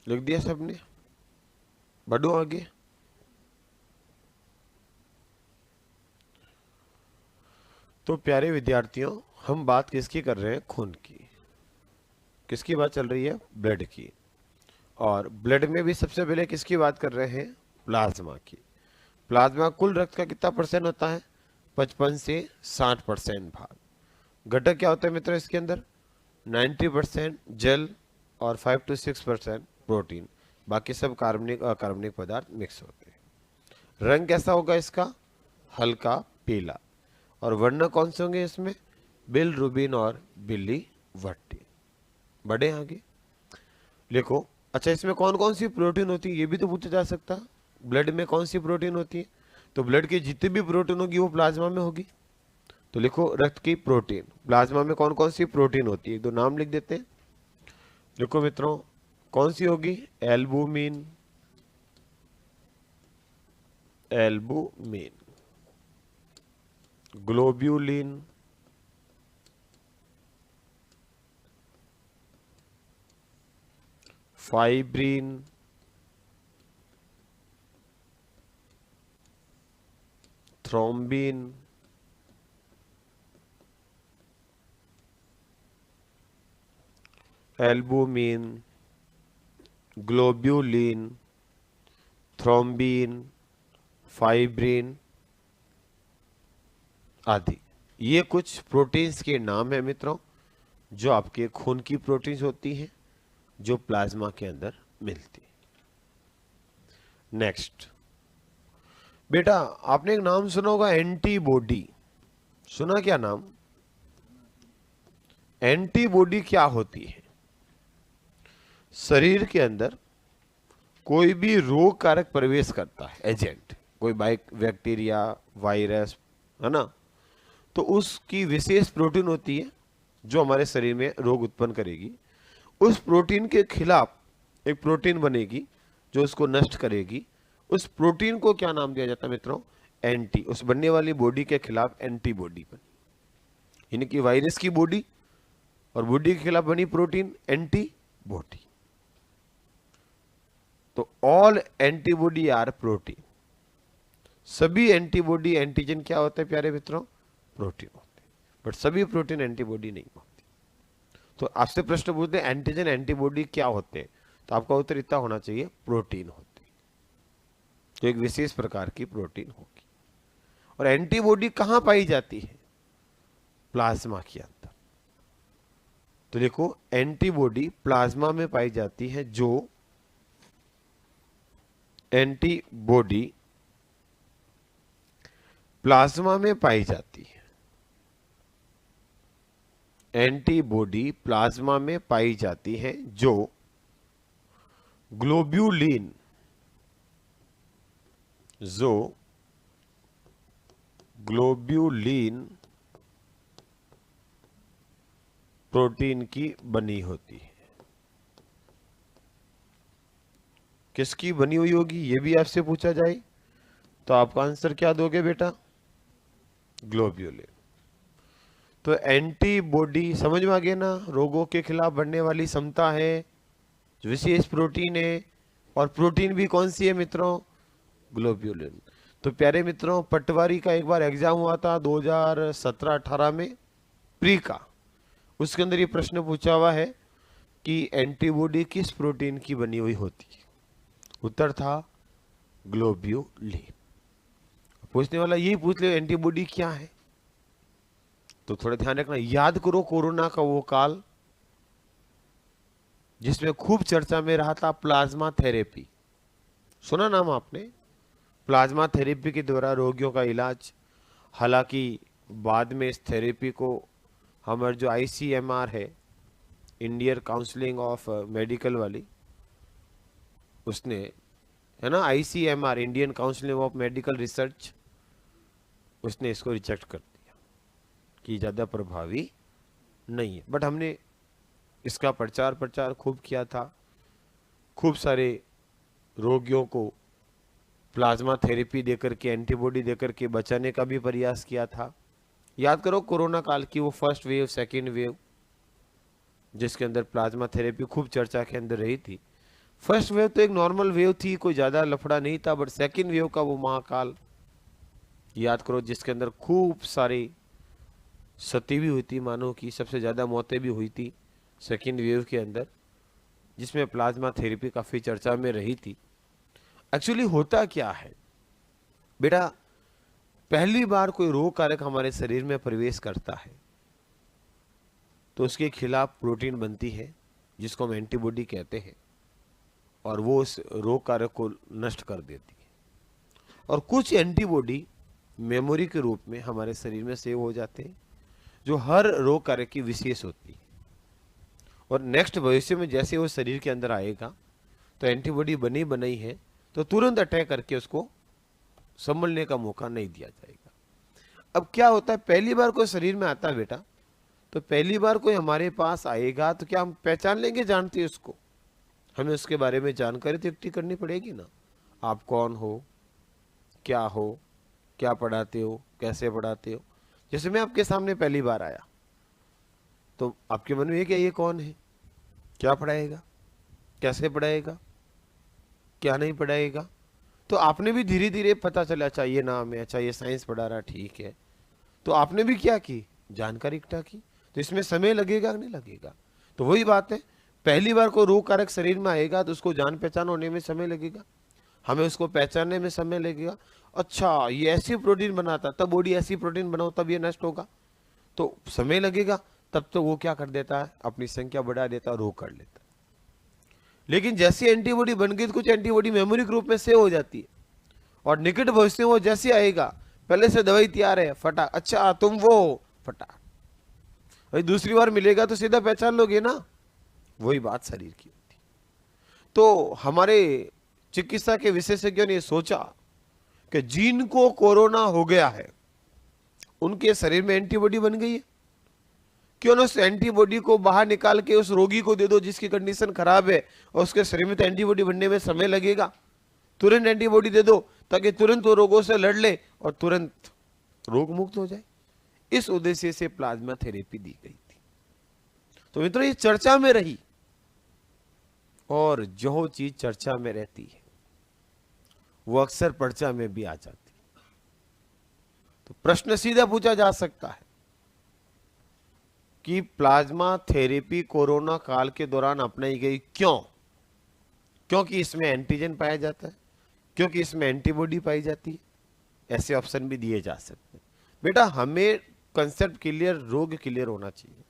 लिख दिया सबने? बढ़ो आगे। तो प्यारे विद्यार्थियों, हम बात किसकी कर रहे हैं? खून की। किसकी बात चल रही है? ब्लड की। और ब्लड में भी सबसे पहले किसकी बात कर रहे हैं? प्लाज्मा की। प्लाज्मा कुल रक्त का कितना परसेंट होता है? 55 से 60% भाग। घटक क्या होता है मित्रों इसके अंदर? 90% जल और 5 to 6% प्रोटीन। बाकी सब कार्बनिक अकार्बनिक पदार्थ मिक्स होते हैं। रंग कैसा होगा इसका? हल्का पीला। और वर्ण कौन से होंगे इसमें? बिल रुबिन और बिल्ली वट्टी। बढ़े आगे। लिखो। अच्छा, इसमें कौन कौन सी प्रोटीन होती है ये भी तो पूछा जा सकता। ब्लड में कौन सी प्रोटीन होती है? तो ब्लड की जितनी भी प्रोटीन होगी वो प्लाज्मा में होगी। तो लिखो रक्त की प्रोटीन। प्लाज्मा में कौन कौन सी प्रोटीन होती है? एक दो नाम लिख देते हैं। लिखो मित्रों, कौन सी होगी? Albumin, albumin, globulin, fibrin, thrombin, albumin, globulin, thrombin, fibrin आदि। ये कुछ प्रोटीन्स के नाम है मित्रों, जो आपके खून की प्रोटीन्स होती हैं, जो प्लाज्मा के अंदर मिलती। नेक्स्ट बेटा, आपने एक नाम सुना होगा एंटीबॉडी। सुना क्या नाम? एंटीबॉडी क्या होती है? शरीर के अंदर कोई भी रोग कारक प्रवेश करता है, एजेंट, कोई बैक्टीरिया, वायरस, है ना, तो उसकी विशेष प्रोटीन होती है जो हमारे शरीर में रोग उत्पन्न करेगी। उस प्रोटीन के खिलाफ एक प्रोटीन बनेगी जो उसको नष्ट करेगी। उस प्रोटीन को क्या नाम दिया जाता है मित्रों? एंटी। उस बनने वाली बॉडी के खिलाफ एंटीबॉडी बनी, यानी कि वायरस की बॉडी और बॉडी के खिलाफ बनी प्रोटीन एंटीबॉडी। तो ऑल एंटीबॉडी आर प्रोटीन। सभी एंटीबॉडी, एंटीजन क्या होते हैं प्यारे मित्रों? प्रोटीन होते हैं। बट सभी प्रोटीन एंटीबॉडी नहीं होती। तो आपसे प्रश्न पूछते हैं एंटीजन एंटीबॉडी क्या होते हैं, तो आपका उत्तर इतना होना चाहिए, प्रोटीन होती है। तो एक विशेष प्रकार की प्रोटीन होगी। और एंटीबॉडी कहां पाई जाती है? प्लाज्मा के अंदर। तो देखो, एंटीबॉडी प्लाज्मा में पाई जाती है। जो एंटीबॉडी प्लाज्मा में पाई जाती है, एंटीबॉडी प्लाज्मा में पाई जाती है, जो ग्लोब्यूलिन, जो ग्लोब्यूलिन प्रोटीन की बनी होती है। किसकी बनी हुई होगी ये भी आपसे पूछा जाए तो आपका आंसर क्या दोगे बेटा? ग्लोब्यूलिन। तो एंटीबॉडी समझ में आ गया ना? रोगों के खिलाफ बढ़ने वाली क्षमता है, विशेष प्रोटीन है। और प्रोटीन भी कौन सी है मित्रों? ग्लोब्यूलिन। तो प्यारे मित्रों, पटवारी का एक बार एग्जाम हुआ था 2017-18 में, प्री का। उसके अंदर ये प्रश्न पूछा हुआ है कि एंटीबॉडी किस प्रोटीन की बनी हुई होती है? उत्तर था ग्लोब्यूलिन। पूछने वाला यही पूछ ले एंटीबॉडी क्या है। तो थोड़ा ध्यान रखना, याद करो कोरोना का वो काल जिसमें खूब चर्चा में रहा था प्लाज्मा थेरेपी। सुना नाम आपने? प्लाज्मा थेरेपी के द्वारा रोगियों का इलाज। हालांकि बाद में इस थेरेपी को हमारे जो ICMR है, इंडियन काउंसिलिंग ऑफ मेडिकल वाली, उसने, है ना, ICMR, Indian counselling of medical research, उसने इसको रिजेक्ट कर दिया कि ज़्यादा प्रभावी नहीं है। बट हमने इसका प्रचार खूब किया था। खूब सारे रोगियों को प्लाज्मा थेरेपी देकर के, एंटीबॉडी देकर के बचाने का भी प्रयास किया था। याद करो कोरोना काल की वो फर्स्ट वेव, सेकेंड वेव, जिसके अंदर प्लाज्मा थेरेपी खूब चर्चा के अंदर रही थी। फर्स्ट वेव तो एक नॉर्मल वेव थी, कोई ज्यादा लफड़ा नहीं था, बट सेकेंड वेव का वो महाकाल याद करो, जिसके अंदर खूब सारी सती भी हुई थी, मानव की सबसे ज्यादा मौतें भी हुई थी सेकेंड वेव के अंदर, जिसमें प्लाज्मा थेरेपी काफी चर्चा में रही थी। एक्चुअली होता क्या है बेटा, पहली बार कोई रोग कारक हमारे शरीर में प्रवेश करता है तो उसके खिलाफ प्रोटीन बनती है जिसको हम एंटीबॉडी कहते हैं, और वो उस रोग कारक को नष्ट कर देती है। और कुछ एंटीबॉडी मेमोरी के रूप में हमारे शरीर में सेव हो जाते हैं, जो हर रोग कारक की विशेष होती है। और नेक्स्ट भविष्य में जैसे वो शरीर के अंदर आएगा तो एंटीबॉडी बनी बनाई है तो तुरंत अटैक करके उसको संभलने का मौका नहीं दिया जाएगा। अब क्या होता है, पहली बार कोई शरीर में आता है बेटा, तो पहली बार कोई हमारे पास आएगा तो क्या हम पहचान लेंगे, जानते हैं उसको? हमें उसके बारे में जानकारी तो इकट्ठी करनी पड़ेगी ना। आप कौन हो, क्या पढ़ाते हो, कैसे पढ़ाते हो। जैसे मैं आपके सामने पहली बार आया तो आपके मन में ये कौन है, क्या पढ़ाएगा, कैसे पढ़ाएगा, क्या नहीं पढ़ाएगा। तो आपने भी धीरे धीरे पता चला, अच्छा ये नाम है, अच्छा ये साइंस पढ़ा रहा, ठीक है। तो आपने भी क्या की, जानकारी इकट्ठा की। तो इसमें समय लगेगा नहीं लगेगा? तो वही बात है, पहली बार कोई रोग कारक शरीर में आएगा तो उसको जान पहचान होने में समय लगेगा, हमें उसको पहचानने में समय लगेगा। अच्छा ये ऐसी प्रोटीन बनाता, तब बॉडी ऐसी प्रोटीन बनाओ तब ये नष्ट होगा, तो समय लगेगा। तब तो वो क्या कर देता है, अपनी संख्या बढ़ा देता है, रोग कर लेता है। लेकिन जैसी एंटीबॉडी बन गई तो कुछ एंटीबॉडी मेमोरी के रूप में सेव हो जाती है, और निकट भविष्य में वो जैसे आएगा, पहले से दवाई तैयार है, फटा, अच्छा तुम वो, फटा। भाई दूसरी बार मिलेगा तो सीधा पहचान लोगे ना। वही बात शरीर की होती। तो हमारे चिकित्सा के विशेषज्ञों ने सोचा कि जिनको कोरोना हो गया है उनके शरीर में एंटीबॉडी बन गई है, क्यों ना उस एंटीबॉडी को बाहर निकाल के उस रोगी को दे दो जिसकी कंडीशन खराब है, और उसके शरीर में तो एंटीबॉडी बनने में समय लगेगा, तुरंत एंटीबॉडी दे दो ताकि तुरंत वो रोगों से लड़ ले और तुरंत रोग मुक्त हो जाए। इस उद्देश्य से प्लाज्मा थेरेपी दी गई थी। तो मित्रों ये चर्चा में रही, और जो चीज चर्चा में रहती है वो अक्सर पर्चा में भी आ जाती है। तो प्रश्न सीधा पूछा जा सकता है कि प्लाज्मा थेरेपी कोरोना काल के दौरान अपनाई गई क्यों? क्योंकि इसमें एंटीजन पाया जाता है, क्योंकि इसमें एंटीबॉडी पाई जाती है, ऐसे ऑप्शन भी दिए जा सकते हैं। बेटा हमें कंसेप्ट क्लियर, रोग क्लियर होना चाहिए।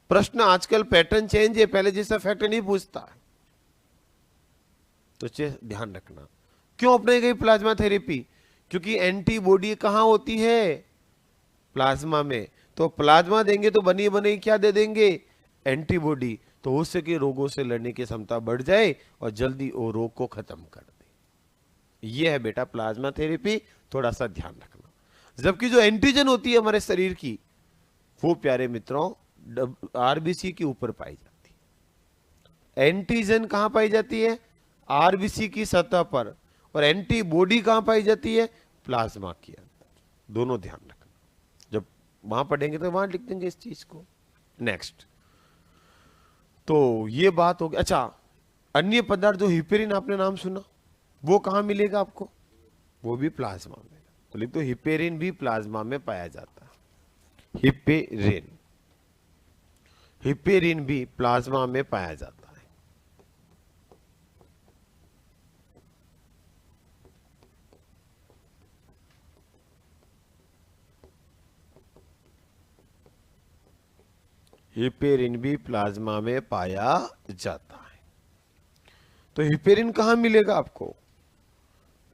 प्रश्न आजकल पैटर्न चेंज है, पहले जैसा फैक्ट नहीं पूछता है, तो ध्यान रखना। क्यों अपनाई गई प्लाज्मा थेरेपी? क्योंकि एंटीबॉडी कहां होती है, प्लाज्मा में। तो प्लाज्मा देंगे तो बनी बनी क्या दे देंगे, एंटीबॉडी, तो हो सके रोगों से लड़ने की क्षमता बढ़ जाए और जल्दी वो रोग को खत्म कर दे। ये है बेटा प्लाज्मा थेरेपी, थोड़ा सा ध्यान रखना। जबकि जो एंटीजन होती है हमारे शरीर की, वो प्यारे मित्रों आरबीसी के ऊपर पाई जाती है। एंटीजन कहां पाई जाती है, आरबीसी की सतह पर, और एंटीबॉडी कहां पाई जाती है, प्लाज्मा के अंदर। दोनों ध्यान रखना, जब वहां पढ़ेंगे तो वहां लिख देंगे इस चीज को। नेक्स्ट, तो ये बात हो गई। अच्छा, अन्य पदार्थ जो हिपेरिन आपने नाम सुना, वो कहां मिलेगा आपको, वो भी प्लाज्मा में। तो लिख दो हिपेरिन भी प्लाज्मा में पाया जाता है। हिपेरिन, हिपेरिन भी प्लाज्मा में पाया जाता है। हिपेरिन भी प्लाज्मा में पाया जाता है। तो हिपेरिन कहां मिलेगा आपको,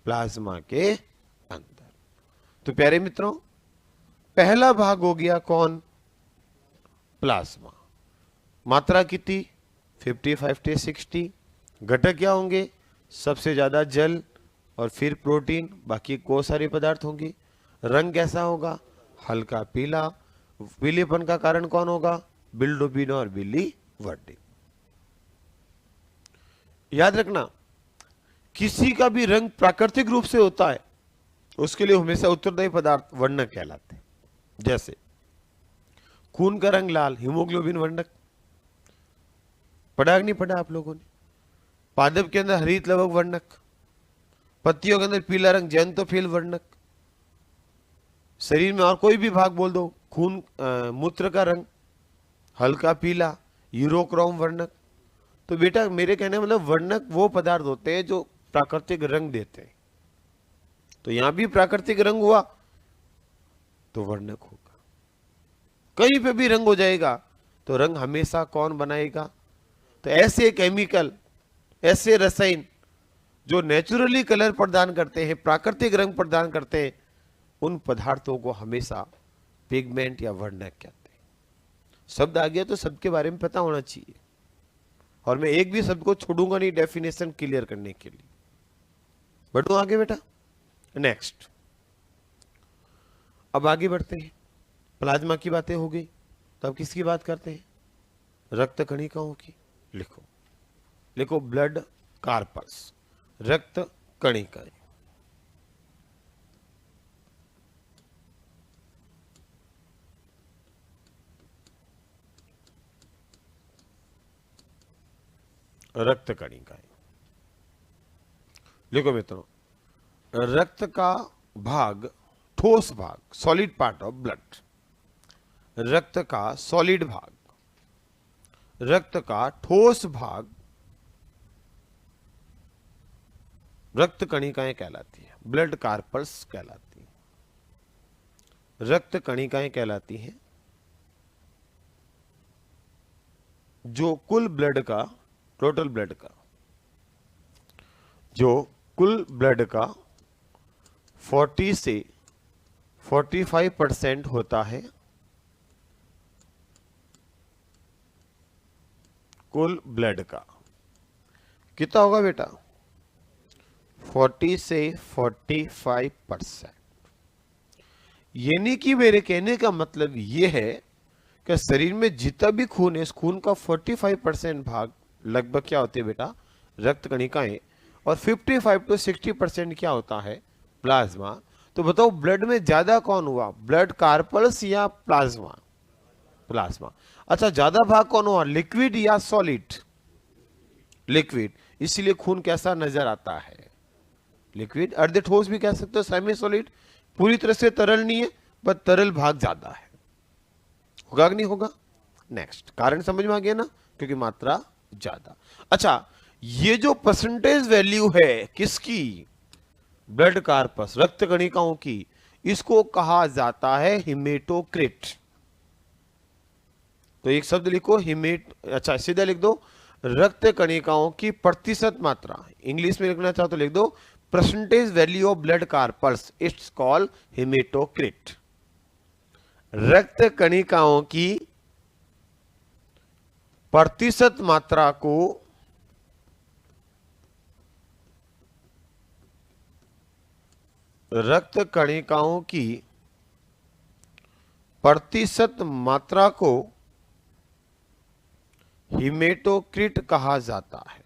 प्लाज्मा के अंदर। तो प्यारे मित्रों पहला भाग हो गया कौन, प्लाज्मा। मात्रा कितनी, 50, 50, 60। घटक क्या होंगे, सबसे ज्यादा जल और फिर प्रोटीन, बाकी को सारे पदार्थ होंगे। रंग कैसा होगा, हल्का पीला। पीलेपन का कारण कौन होगा, बिल्डोबिन और बिलीवर्डिन। याद रखना, किसी का भी रंग प्राकृतिक रूप से होता है, उसके लिए हमेशा उत्तरदायी पदार्थ वर्णक कहलाते हैं। जैसे खून का रंग लाल, हीमोग्लोबिन वर्णक। पढ़ा नहीं पढ़ा आप लोगों ने, पादप के अंदर हरित लवक वर्णक, पत्तियों के अंदर पीला रंग जैंतोफिल वर्णक, शरीर में और कोई भी भाग बोल दो, खून मूत्र का रंग हल्का पीला, यूरोक्रोम वर्णक। तो बेटा मेरे कहने मतलब वर्णक वो पदार्थ होते हैं जो प्राकृतिक रंग देते हैं। तो यहां भी प्राकृतिक रंग हुआ तो वर्णक होगा। कहीं पे भी रंग हो जाएगा तो रंग हमेशा कौन बनाएगा? तो ऐसे केमिकल, ऐसे रसायन जो नेचुरली कलर प्रदान करते हैं, प्राकृतिक रंग प्रदान करते हैं, उन पदार्थों को हमेशा पिगमेंट या वर्णक कहते हैं। शब्द आ गया तो शब्द के बारे में पता होना चाहिए, और मैं एक भी शब्द को छोड़ूंगा नहीं डेफिनेशन क्लियर करने के लिए। बढ़ो आगे बेटा, नेक्स्ट। अब आगे बढ़ते हैं, प्लाज्मा की बातें हो गई, तो अब किसकी बात करते हैं? रक्त कणिकाओं की। लिखो लिखो, ब्लड कार्पस, रक्त कणिकाएं। रक्त कणिकाएं। लिखो मित्रों, रक्त का भाग, ठोस भाग, सॉलिड पार्ट ऑफ ब्लड, रक्त का सॉलिड भाग, रक्त का ठोस भाग रक्त कणिकाएं कहलाती है, ब्लड कार्पल्स कहलाती है। रक्त कणिकाएं कहलाती हैं जो कुल ब्लड का, टोटल ब्लड का, जो कुल ब्लड का 40 से 45% होता है, कुल ब्लड का कितना होगा बेटा? 40 से 45%। यानी कि मेरे कहने का मतलब यह है कि शरीर में जितना भी खून है, इस खून का 45% भाग लगभग क्या होते हैं बेटा? रक्त कणिकाएं। और 55 to 60% क्या होता है? प्लाज्मा। तो बताओ ब्लड में ज्यादा कौन हुआ, ब्लड कार्पल्स या प्लाज्मा? प्लाज्मा। अच्छा, ज्यादा भाग कौन हुआ, लिक्विड या सॉलिड? लिक्विड। इसीलिए खून कैसा नजर आता है? लिक्विड। अर्ध ठोस भी कह सकते हो, सेमी सॉलिड। पूरी तरह से तरल नहीं है, पर तरल भाग ज्यादा है। होगा कि नहीं होगा? नेक्स्ट, कारण समझ में आ गया ना, क्योंकि मात्रा ज्यादा। अच्छा, ये जो परसेंटेज वैल्यू है किसकी? ब्लड कार्पस, रक्त कणिकाओं की, इसको कहा जाता है हिमेटोक्रिट। तो एक शब्द लिखो, अच्छा सीधा लिख दो, रक्त कणिकाओं की प्रतिशत मात्रा। इंग्लिश में लिखना चाहो तो लिख दो percentage value of blood corpuscles, it's called haematocrit. रक्त कणिकाओं की प्रतिशत मात्रा को रक्त कणिकाओं की प्रतिशत मात्रा को हिमेटोक्रिट कहा जाता है।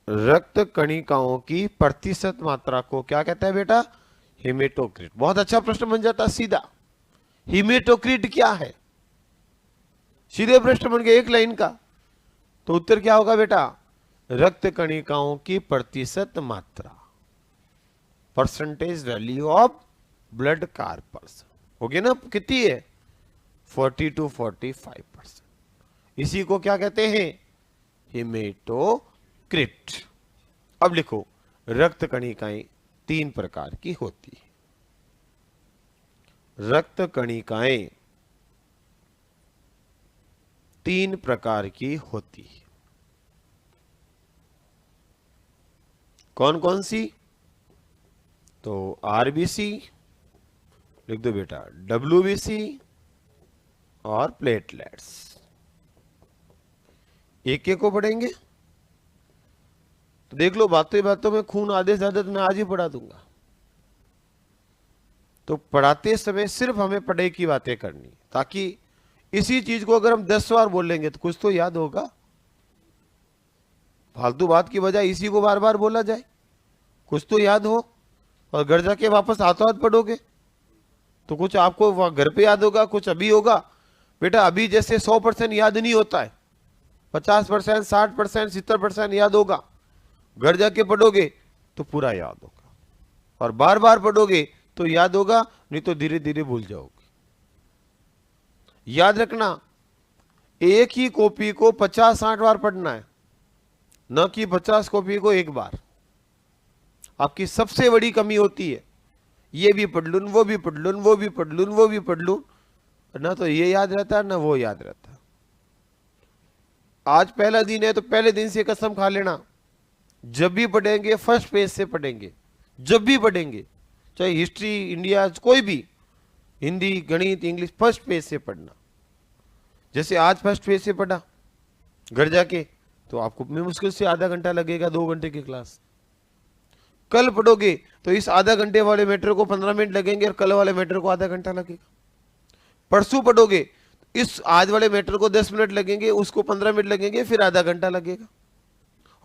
रक्त कणिकाओं की प्रतिशत मात्रा को क्या कहता है बेटा? हिमेटोक्रिट। बहुत अच्छा प्रश्न बन जाता सीधा, हिमेटोक्रिट क्या है? सीधे प्रश्न बन गया एक लाइन का। तो उत्तर क्या होगा बेटा? रक्त कणिकाओं की प्रतिशत मात्रा, percentage value of blood carpals. हो गया ना? कितनी है? 40 to 45%। इसी को क्या कहते हैं? हिमेटोक्रिट। अब लिखो, रक्त कणिकाएं 3 प्रकार की होती है। रक्त कणिकाएं 3 प्रकार की होती है। कौन कौन सी? तो आरबीसी लिख दो बेटा, डब्ल्यूबीसी और प्लेटलेट्स। एक एक को पढ़ेंगे तो देख लो, बातों बातों में खून आधे से ज्यादा तो मैं आज ही पढ़ा दूंगा। तो पढ़ाते समय सिर्फ हमें पढ़े की बातें करनी, ताकि इसी चीज को अगर हम 10 बार बोल लेंगे तो कुछ तो याद होगा। फालतू बात की बजाय इसी को बार बार बोला जाए, कुछ तो याद हो। और घर जाके वापस हाथों हाथ पढ़ोगे तो कुछ आपको घर पे याद होगा, कुछ अभी होगा। बेटा अभी जैसे 100% याद नहीं होता है, 50%, 60%, 70% याद होगा। घर जाके पढ़ोगे तो पूरा याद होगा, और बार बार पढ़ोगे तो याद होगा, नहीं तो धीरे धीरे भूल जाओगे। याद रखना, एक ही कॉपी को 50-60 बार पढ़ना है, न कि 50 कॉपी को एक बार। आपकी सबसे बड़ी कमी होती है, ये भी पढ़ लूं, वो भी पढ़ लूं, वो भी पढ़ लूं, वो भी पढ़ लूं, ना तो ये याद रहता है ना वो याद रहता है। आज पहला दिन है तो पहले दिन से कसम खा लेना, जब भी पढ़ेंगे फर्स्ट पेज से पढ़ेंगे, जब भी पढ़ेंगे, चाहे हिस्ट्री, इंडिया, कोई भी, हिंदी, गणित, इंग्लिश, फर्स्ट पेज से पढ़ना। जैसे आज फर्स्ट पेज से पढ़ा घर जाके, तो आपको मुश्किल से आधा घंटा लगेगा 2 घंटे की क्लास। कल पढ़ोगे तो इस आधा घंटे वाले मैटर को 15 मिनट लगेंगे और कल वाले मैटर को आधा घंटा लगेगा। परसों पढ़ोगे इस आज वाले मैटर को 10 मिनट लगेंगे, उसको 15 मिनट लगेंगे, फिर आधा घंटा लगेगा।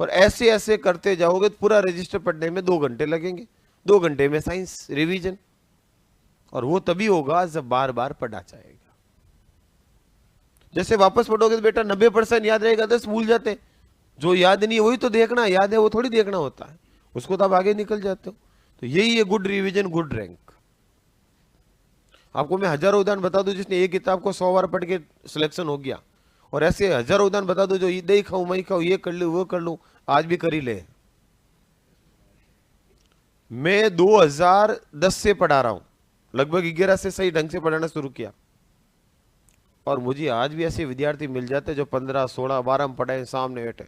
और ऐसे ऐसे करते जाओगे तो पूरा रजिस्टर पढ़ने में 2 घंटे लगेंगे। 2 घंटे में साइंस रिवीजन, और वो तभी होगा जब बार बार पढ़ा जाएगा। जैसे वापस पढ़ोगे तो बेटा 90% याद रहेगा, 10 भूल जाते। जो याद नहीं है वही तो देखना, याद है वो थोड़ी देखना होता है, उसको तो आप आगे निकल जाते हो। तो यही है गुड रिवीजन, गुड रैंक। आपको मैं हजारों उदाहरण बता दूं, जिसने एक किताब को 100 बार पढ़ के सिलेक्शन हो गया, और ऐसे हजारों उदाहरण बता दो जो दही खाऊं, मई खाऊं, ये कर लूं, वो कर लूं, आज भी कर ही ले। मैं 2010 से पढ़ा रहा हूं, लगभग 11 से सही ढंग से पढ़ाना शुरू किया, और मुझे आज भी ऐसे विद्यार्थी मिल जाते जो 15, 16, 12 में पढ़े सामने बैठे।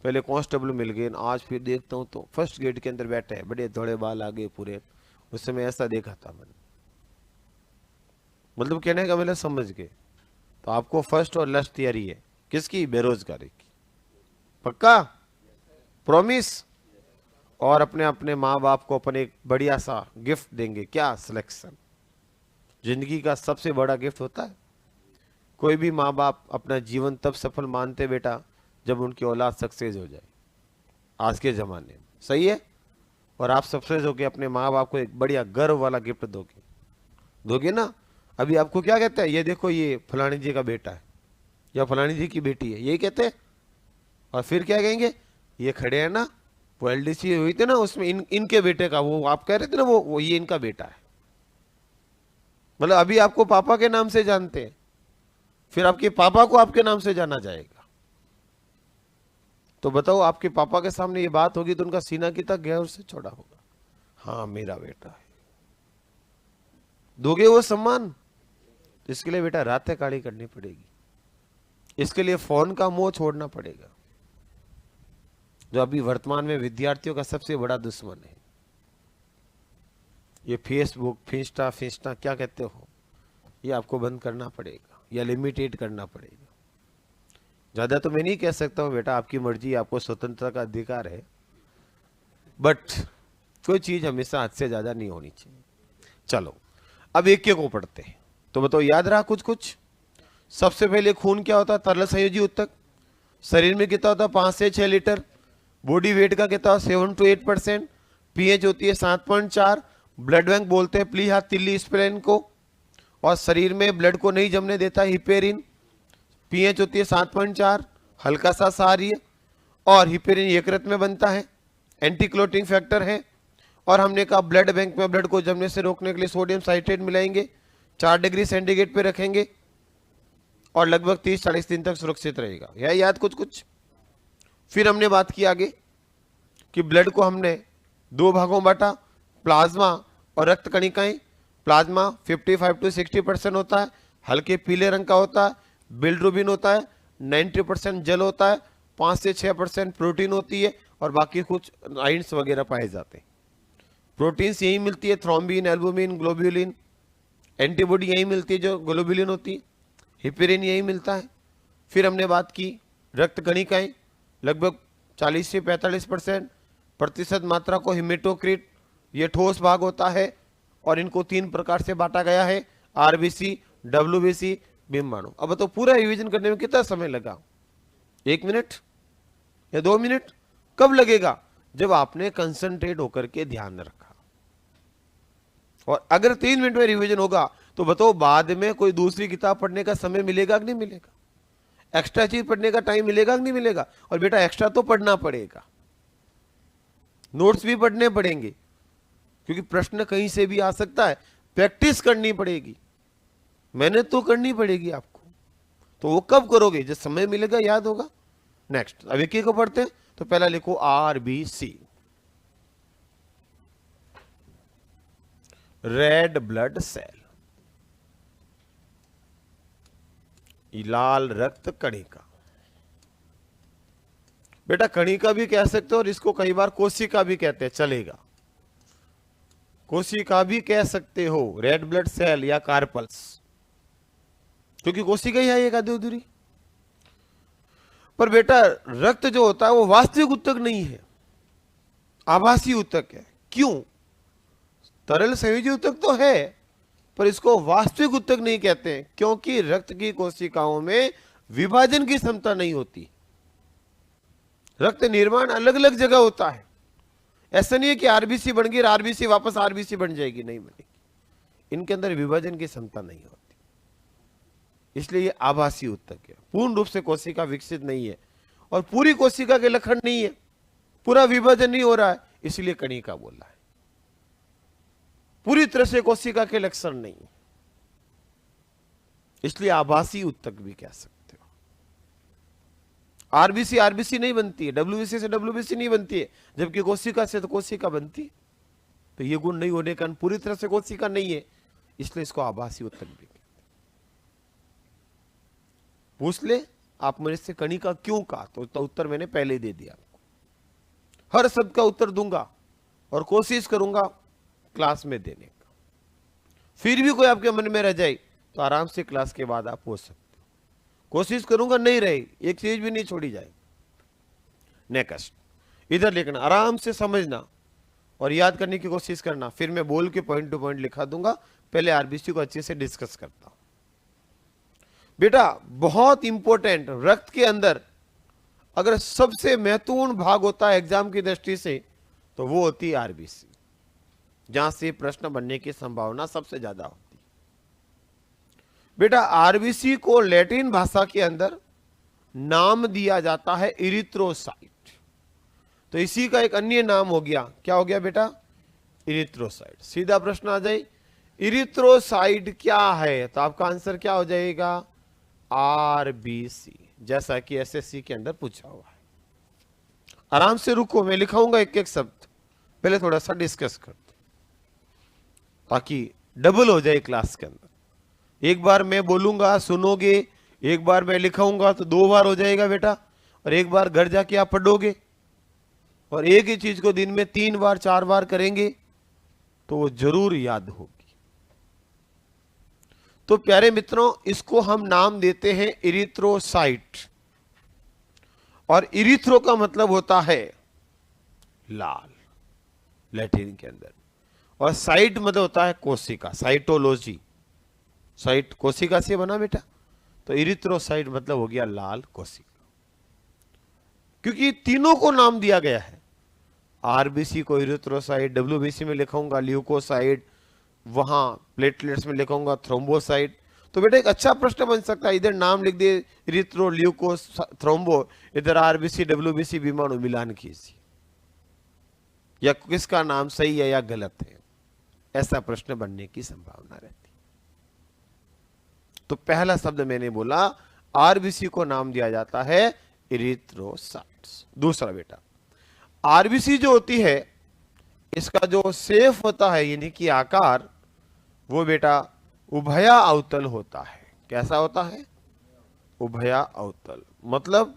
पहले कांस्टेबल मिल गए, आज फिर देखता हूं तो फर्स्ट गेट के अंदर बैठे हैं, बड़े थोड़े बाल आगे पूरे। उस समय ऐसा देखा था मैंने, मतलब कहने का मतलब समझ गए। तो आपको फर्स्ट और लास्ट तैयारी है किसकी? बेरोजगारी की। पक्का? प्रॉमिस? और अपने अपने माँ बाप को अपने एक बढ़िया सा गिफ्ट देंगे। क्या? सिलेक्शन। जिंदगी का सबसे बड़ा गिफ्ट होता है। कोई भी माँ बाप अपना जीवन तब सफल मानते बेटा जब उनकी औलाद सक्सेस हो जाए, आज के जमाने में। सही है? और आप सक्सेस होके अपने माँ बाप को एक बढ़िया गर्व वाला गिफ्ट दोगे ना। अभी आपको क्या कहते हैं? ये देखो, ये फलानी जी का बेटा है या फलानी जी की बेटी है, यही कहते हैं। और फिर क्या कहेंगे? ये खड़े हैं ना, वो एलडीसी हुई थी ना, उसमें इनके बेटे का, वो आप कह रहे थे ना, वो ये इनका बेटा है। मतलब अभी आपको पापा के नाम से जानते हैं, फिर आपके पापा को आपके नाम से जाना जाएगा। तो बताओ, आपके पापा के सामने ये बात होगी तो उनका सीना कितना गहर से चौड़ा होगा। हाँ, मेरा बेटा है। दोगे वो सम्मान? इसके लिए बेटा रातें काली करनी पड़ेगी, इसके लिए फोन का मोह छोड़ना पड़ेगा, जो अभी वर्तमान में विद्यार्थियों का सबसे बड़ा दुश्मन है। ये फेसबुक, फिंस्टा क्या कहते हो, ये आपको बंद करना पड़ेगा या लिमिटेड करना पड़ेगा। ज्यादा तो मैं नहीं कह सकता हूं बेटा, आपकी मर्जी, आपको स्वतंत्रता का अधिकार है, बट कोई चीज हमेशा हद से ज्यादा नहीं होनी चाहिए। चलो अब एक को पढ़ते हैं। तो बताओ, याद रहा कुछ कुछ? सबसे पहले खून क्या होता है? तरल संयोजी ऊतक। शरीर में कितना होता है? 5 से 6 लीटर। बॉडी वेट का कितना होता है? 7 to 8%। पीएच होती है 7.4। ब्लड बैंक बोलते हैं प्लीहा तिल्ली स्प्लेन को, और शरीर में ब्लड को नहीं जमने देता है हिपेरिन। पीएच होती है 7.4, हल्का सा क्षारीय, और हिपेरिन यकृत में बनता है, एंटी क्लोटिंग फैक्टर है। और हमने कहा ब्लड बैंक में ब्लड को जमने से रोकने के लिए सोडियम साइट्रेट मिलाएंगे, 4 डिग्री सेंटीग्रेड पे रखेंगे, और लगभग 30-40 दिन तक सुरक्षित रहेगा। यह याद कुछ कुछ? फिर हमने बात की आगे कि ब्लड को हमने 2 भागों बांटा, प्लाज्मा और रक्त कणिकाएं। प्लाज्मा 55 to 60% होता है, हल्के पीले रंग का होता है। बिलिरुबिन होता है, 90% जल होता है, 5 से 6% प्रोटीन होती है, और बाकी कुछ आयंस वगैरह पाए जाते हैं। प्रोटीन्स यही मिलती है, थ्रोम्बिन, एल्बुमिन, ग्लोब्यूलिन। एंटीबॉडी यही मिलती है जो ग्लोब्यूलिन होती है। हिपेरिन यही मिलता है। फिर हमने बात की रक्त कणिकाएं, लगभग 40 से 45% मात्रा को हिमेटोक्रिट, ये ठोस भाग होता है, और इनको 3 प्रकार से बांटा गया है, आरबीसी, डब्ल्यूबीसी, बिम्बाणु। अब तो पूरा रिवीजन करने में कितना समय लगा? 1 मिनट या 2 मिनट? कब लगेगा? जब आपने कंसंट्रेट होकर के ध्यान रखा। और अगर 3 मिनट में रिवीजन होगा तो बताओ, बाद में कोई दूसरी किताब पढ़ने का समय मिलेगा कि नहीं मिलेगा? एक्स्ट्रा चीज पढ़ने का टाइम मिलेगा कि नहीं मिलेगा? और बेटा एक्स्ट्रा तो पढ़ना पड़ेगा, नोट्स भी पढ़ने पड़ेंगे, क्योंकि प्रश्न कहीं से भी आ सकता है। प्रैक्टिस करनी पड़ेगी, मेहनत तो करनी पड़ेगी आपको। तो वो कब करोगे? जब समय मिलेगा, याद होगा। नेक्स्ट, अब एक को पढ़ते हैं। तो पहला लिखो RBC, रेड ब्लड सेल, लाल रक्त कणिका। बेटा कणिका भी कह सकते हो और इसको कई बार कोशिका भी कहते हैं, चलेगा। कोशिका भी कह सकते हो, रेड ब्लड सेल या कार्पल्स, क्योंकि कोशिका ही है एक आधी अधूरी। पर बेटा रक्त जो होता है वो वास्तविक ऊतक नहीं है, आभासी ऊतक है। क्यों? तरल संयोजी ऊतक तो है, पर इसको वास्तविक ऊतक नहीं कहते, क्योंकि रक्त की कोशिकाओं में विभाजन की क्षमता नहीं होती। रक्त निर्माण अलग अलग जगह होता है। ऐसा नहीं है कि आरबीसी बन गई, आरबीसी वापस आरबीसी बन जाएगी, नहीं बनेगी। इनके अंदर विभाजन की क्षमता नहीं होती, इसलिए ये आभासी ऊतक है। पूर्ण रूप से कोशिका विकसित नहीं है और पूरी कोशिका के लक्षण नहीं है, पूरा विभाजन नहीं हो रहा है, इसलिए कणिका बोला है। पूरी तरह से कोशिका के लक्षण नहीं है, इसलिए आभासी ऊतक भी कह सकते हो। आरबीसी आरबीसी नहीं बनती है, डब्ल्यूबीसी से डब्ल्यूबीसी नहीं बनती है, जबकि कोशिका से तो कोशिका बनती है। तो ये गुण नहीं होने का पूरी तरह से कोशिका नहीं है, इसलिए इसको आभासी ऊतक भी कहते हैं। पूछ ले आप मेरे से कणिका क्यों कहा, तो उत्तर मैंने पहले ही दे दिया आपको। हर शब्द का उत्तर दूंगा और कोशिश करूंगा क्लास में देने का। फिर भी कोई आपके मन में रह जाए तो आराम से क्लास के बाद आप पूछ सकते हो। कोशिश करूंगा नहीं रहे, एक चीज भी नहीं छोड़ी जाए। नेक्स्ट, इधर लिखना, आराम से समझना और याद करने की कोशिश करना। फिर मैं बोल के पॉइंट टू पॉइंट लिखा दूंगा। पहले आरबीसी को अच्छे से डिस्कस करता हूं। बेटा बहुत इंपॉर्टेंट, रक्त के अंदर अगर सबसे महत्वपूर्ण भाग होता है एग्जाम की दृष्टि से तो वो होती है आरबीसी, जहां से प्रश्न बनने की संभावना सबसे ज्यादा होती है। बेटा आरबीसी को लैटिन भाषा के अंदर नाम दिया जाता है इरिथ्रोसाइट। तो इसी का एक अन्य नाम हो गया, क्या हो गया बेटा? इरिथ्रोसाइट। सीधा प्रश्न आ जाए, इरिथ्रोसाइट क्या है? तो आपका आंसर क्या हो जाएगा? आरबीसी, जैसा कि एसएससी के अंदर पूछा हुआ है। आराम से रुको, मैं लिखाऊंगा एक एक शब्द, पहले थोड़ा सा डिस्कस कर दो ताकि डबल हो जाए क्लास के अंदर। एक बार मैं बोलूंगा सुनोगे, एक बार मैं लिखाऊंगा तो 2 बार हो जाएगा बेटा, और एक बार घर जाके आप पढ़ोगे और एक ही चीज को दिन में 3 बार 4 बार करेंगे तो वो जरूर याद होगी। तो प्यारे मित्रों, इसको हम नाम देते हैं इरिथ्रोसाइट, और इरिथ्रो का मतलब होता है लाल लैटिन के अंदर, और साइट मतलब होता है कोशिका, साइटोलॉजी। साइट कोशिका से बना बेटा, तो इरिथ्रोसाइट मतलब हो गया लाल कोशिका। क्योंकि तीनों को नाम दिया गया है, आरबीसी को इरिथ्रोसाइट, डब्ल्यूबीसी में लिखूंगा ल्यूकोसाइट, वहां प्लेटलेट्स में लिखूंगा थ्रोम्बोसाइट। तो बेटा एक अच्छा प्रश्न बन सकता है, इधर नाम लिख दिए इरिथ्रो, ल्यूको, थ्रोम्बो, इधर आरबीसी डब्ल्यूबीसी, विमाणु मिलान कीजिए, या किसका नाम सही है या गलत है, ऐसा प्रश्न बनने की संभावना रहती। तो पहला शब्द मैंने बोला, आरबीसी को नाम दिया जाता है इरिथ्रोसाइट्स। दूसरा बेटा, आरबीसी जो होती है इसका जो शेप होता है यानी कि आकार, वो बेटा उभया अवतल होता है। कैसा होता है? उभया अवतल, मतलब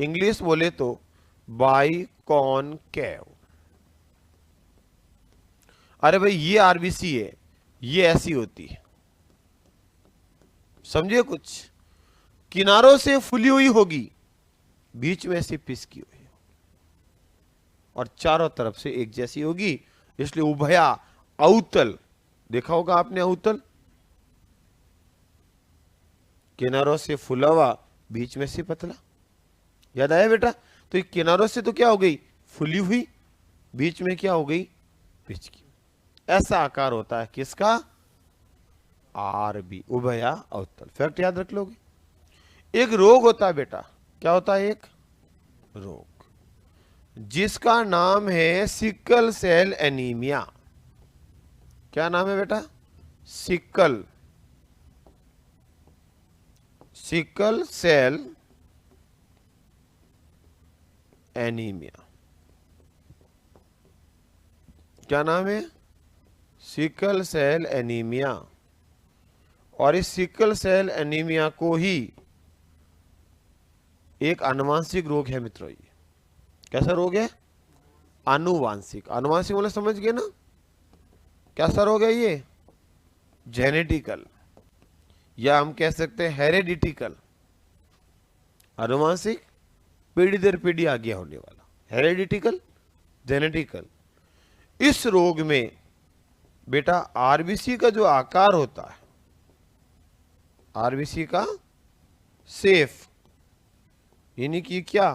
इंग्लिश बोले तो बाइकॉनकेव। अरे भाई ये आरबीसी है, ये ऐसी होती है, समझे? कुछ किनारों से फुली हुई होगी, बीच में से पिसकी हुई और चारों तरफ से एक जैसी होगी, इसलिए उभया अवतल। देखा होगा आपने अवतल, किनारों से फुला हुआ, बीच में से पतला। याद आया बेटा? तो किनारों से तो क्या हो गई? फुली हुई, बीच में क्या हो गई? पिचकी। ऐसा आकार होता है किसका? आरबी, उभया अवतल। फैक्ट याद रख लोगे। एक रोग होता है बेटा, क्या होता है? एक रोग जिसका नाम है सिकल सेल एनीमिया। क्या नाम है बेटा? Sickle cell anaemia. क्या नाम है? Sickle cell anaemia. और इस सिकल सेल एनीमिया को ही एक आनुवांशिक रोग है मित्रों। ये कैसा रोग है? आनुवांशिक। आनुवांशिक मतलब समझ गए ना? कैसा रोग है ये? जेनेटिकल, या हम कह सकते हैं हेरेडिटिकल। आनुवांशिक, पीढ़ी दर पीढ़ी आगे होने वाला। हेरेडिटिकल, जेनेटिकल। इस रोग में बेटा आरबीसी का जो आकार होता है, आरबीसी का सेफ, यानी कि क्या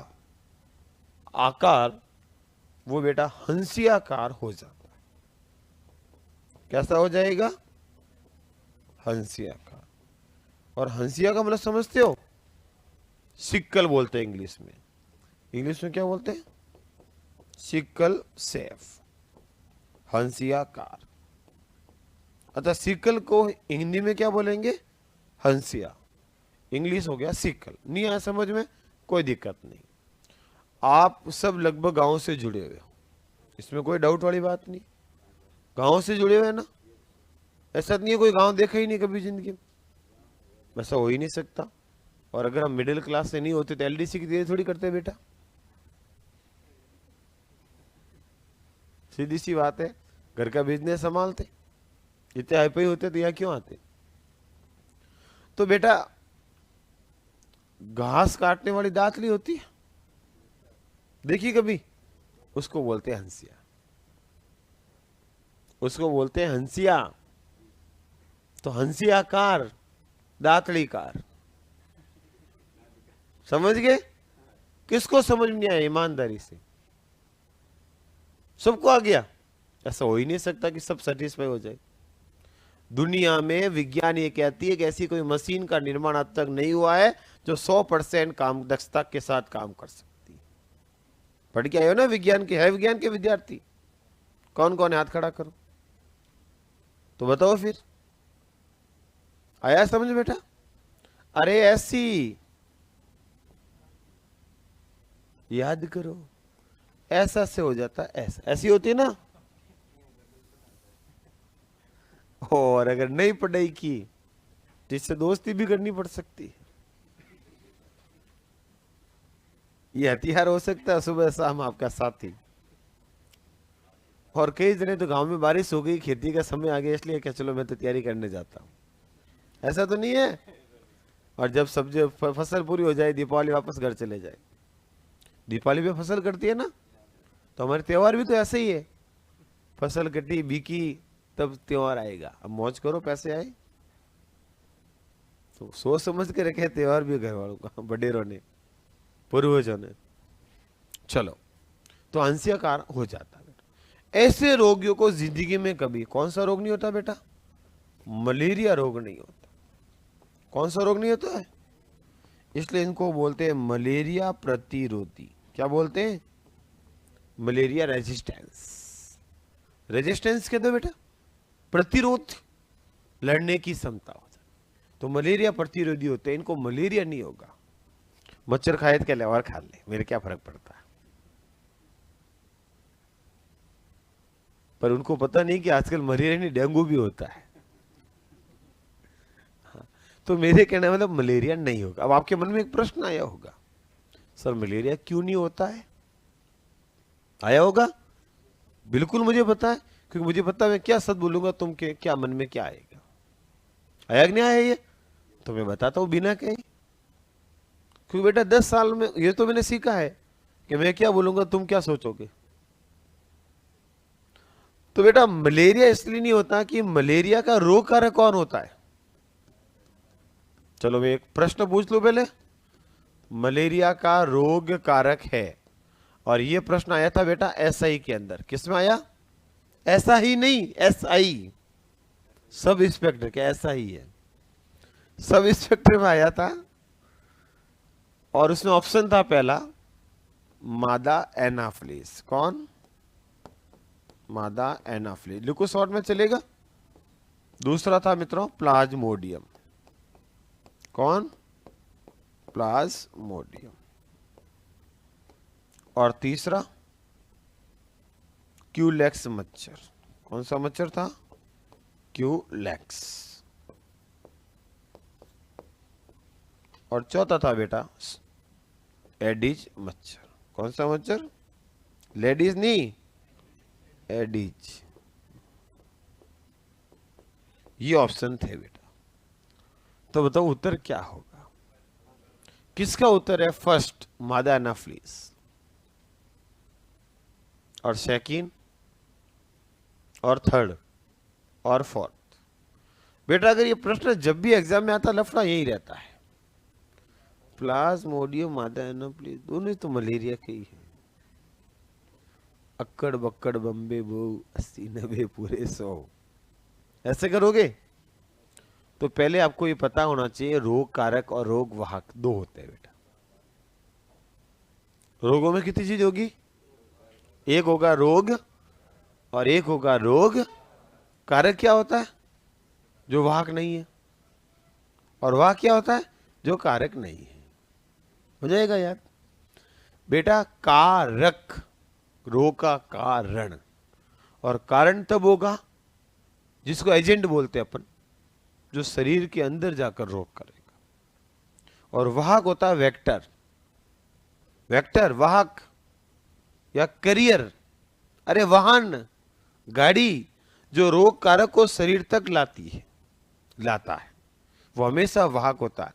आकार, वो बेटा हंसियाकार हो जाता है। कैसा हो जाएगा? हंसियाकार। और हंसिया का मतलब समझते हो? सिक्कल बोलते हैं इंग्लिश में। इंग्लिश में क्या बोलते हैं? सिक्कल सेफ, हंसियाकार। अच्छा, सिक्कल को हिंदी में क्या बोलेंगे? हंसिया। इंग्लिश हो गया सिक्कल। नहीं आया समझ में? कोई दिक्कत नहीं। आप सब लगभग गांव से जुड़े हुए हो, इसमें कोई डाउट वाली बात नहीं। गांव से जुड़े हुए हैं ना? ऐसा नहीं है कोई गांव देखा ही नहीं कभी जिंदगी में, वैसा हो ही नहीं सकता। और अगर हम मिडिल क्लास से नहीं होते तो एलडीसी की तैयारी थोड़ी करते बेटा। सीधी सी बात है, घर का बिजनेस संभालते। इतने हाईफाई होते तो यहाँ क्यों आते? तो बेटा घास काटने वाली दातली होती है, देखिए कभी? उसको बोलते हैं हंसिया। उसको बोलते हैं हंसिया। तो हंसियाकार, दातलीकार। समझ गए? किसको समझ में नहीं आया? ईमानदारी से सबको आ गया? ऐसा हो ही नहीं सकता कि सब सेटिस्फाई हो जाए। दुनिया में विज्ञान ये कहती है कि ऐसी कोई मशीन का निर्माण अब तक नहीं हुआ है जो 100% काम दक्षता के साथ काम कर सकती है। पढ़ के आए हो ना विज्ञान के? है विज्ञान के विद्यार्थी? कौन कौन है? हाथ खड़ा करो तो बताओ फिर। आया समझ बेटा? अरे ऐसी याद करो, ऐसा से हो जाता, ऐसा ऐसी होती है ना। और अगर नहीं पढ़ाई की तो इससे दोस्ती भी करनी पड़ सकती है। ये हथियार हो सकता है सुबह शाम आपका साथी। और कई जने तो गांव में बारिश हो गई, खेती का समय आ गया, इसलिए क्या चलो मैं तो तैयारी करने जाता हूं। ऐसा तो नहीं है? और जब सब्जी फसल पूरी हो जाए, दीपावली वापस घर चले जाए। दीपावली पे फसल कटती है ना, तो हमारे त्योहार भी तो ऐसे ही है। फसल कटी बिकी तब त्योहार आएगा। अब मौज करो, पैसे आए तो सोच समझ के रखे त्योहार भी घर वालों का, बडेरों ने, पूर्वजों ने। चलो, तो हंसियाकार हो जाता है बेटा। ऐसे रोगियों को जिंदगी में कभी कौन सा रोग नहीं होता बेटा? मलेरिया रोग नहीं होता। कौन सा रोग नहीं होता है? इसलिए इनको बोलते हैं मलेरिया प्रतिरोधी। क्या बोलते हैं? Malaria resistance. रेजिस्टेंस कहते हो बेटा? प्रतिरोध, लड़ने की क्षमता हो जाए। तो मलेरिया प्रतिरोधी होते हैं, इनको मलेरिया नहीं होगा। मच्छर खाए तो क्या ले, और खा ले, मेरे क्या फर्क पड़ता है। पर उनको पता नहीं कि आजकल मलेरिया नहीं डेंगू भी होता है। हाँ, तो मेरे कहने मतलब मलेरिया नहीं होगा। अब आपके मन में एक प्रश्न आया होगा, सर मलेरिया क्यों नहीं होता है? आया होगा? बिल्कुल मुझे पता है, क्योंकि मुझे पता है मैं क्या सच बोलूंगा तुम के क्या मन में क्या आएगा। आया कि नहीं आया ये? तो मैं बताता हूं बिना कहे, क्योंकि बेटा 10 साल में ये तो मैंने सीखा है कि मैं क्या बोलूंगा तुम क्या सोचोगे। तो बेटा मलेरिया इसलिए नहीं होता कि मलेरिया का रोग कारक कौन होता है? चलो मैं एक प्रश्न पूछ लूं पहले। मलेरिया का रोग कारक है, और ये प्रश्न आया था बेटा एसआई के अंदर। किसमें आया? ऐसा ही नहीं, एसआई, सब इंस्पेक्टर। क्या ऐसा ही है? सब इंस्पेक्टर में आया था। और उसमें ऑप्शन था पहला मादा एनाफ्लिस। कौन? मादा एनाफ्लिस, लिखो शॉर्ट में चलेगा। दूसरा था मित्रों प्लाज्मोडियम। कौन? प्लाज्मोडियम। और तीसरा क्यूलेक्स मच्छर। कौन सा मच्छर था? क्यूलेक्स। और चौथा था बेटा एडिज मच्छर। कौन सा मच्छर? लेडीज नहीं, एडिज। ये ऑप्शन थे बेटा। तो बताओ उत्तर क्या होगा? किसका उत्तर है? फर्स्ट मादा एनाफ्लिस और सेकंड और थर्ड और फोर्थ। बेटा अगर ये प्रश्न जब भी एग्जाम में आता लफड़ा यही रहता है। प्लाज्मोडियम मादा एनाफ्लिस दोनों ही तो मलेरिया के ही है। अक्कड़ बक्कड़ बम्बे बो 80 90 पूरे 100। ऐसे करोगे तो पहले आपको ये पता होना चाहिए रोग कारक और रोग वाहक दो होते हैं बेटा। रोगों में कितनी चीज होगी? एक होगा रोग और एक होगा रोग कारक। क्या होता है? जो वाहक नहीं है। और वाहक क्या होता है? जो कारक नहीं है। हो जाएगा याद बेटा। कारक रोग का कारण, और कारण तब होगा जिसको एजेंट बोलते हैं अपन, जो शरीर के अंदर जाकर रोग करेगा। और वाहक होता है वेक्टर। वेक्टर वाहक या करियर, अरे वाहन, गाड़ी जो रोग कारक को शरीर तक लाता है, वो हमेशा वाहक होता है।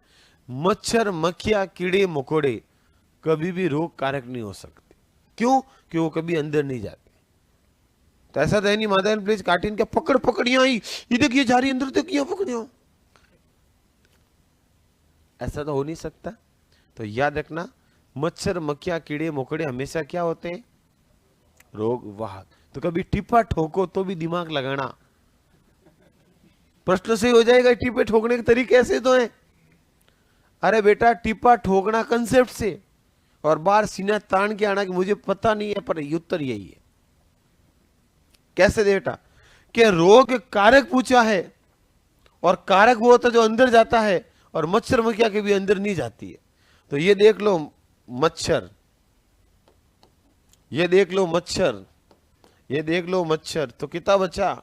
मच्छर मक्खियां कीड़े मकोड़े कभी भी रोग कारक नहीं हो सकते। क्यों? कि वो कभी अंदर नहीं जाते। तो ऐसा तो है नहीं मादा एनाफ्लिस काटिन क्या पकड़ पकड़िया आई, ये देखिए जा रही अंदर, देखिए पकड़िया, ऐसा तो हो नहीं सकता। तो याद रखना मच्छर मक्खियां कीड़े मकोड़े हमेशा क्या होते हैं? रोग वाहक। तो कभी टिप्पा ठोको तो भी दिमाग लगाना। प्रश्न से हो जाएगा टिप्पे ठोकने के तरीके ऐसे तो हैं। अरे बेटा टिप्पा ठोकना कंसेप्ट से और बाहर सीना तान के आना कि मुझे पता नहीं है, पर उत्तर यही है। कैसे बेटा? कि रोग कारक पूछा है और कारक वो होता है जो अंदर जाता है, और मच्छर मक्खियां के भी अंदर नहीं जाती है। तो ये देख लो मच्छर, ये देख लो मच्छर, ये देख लो मच्छर, तो कितना बचा?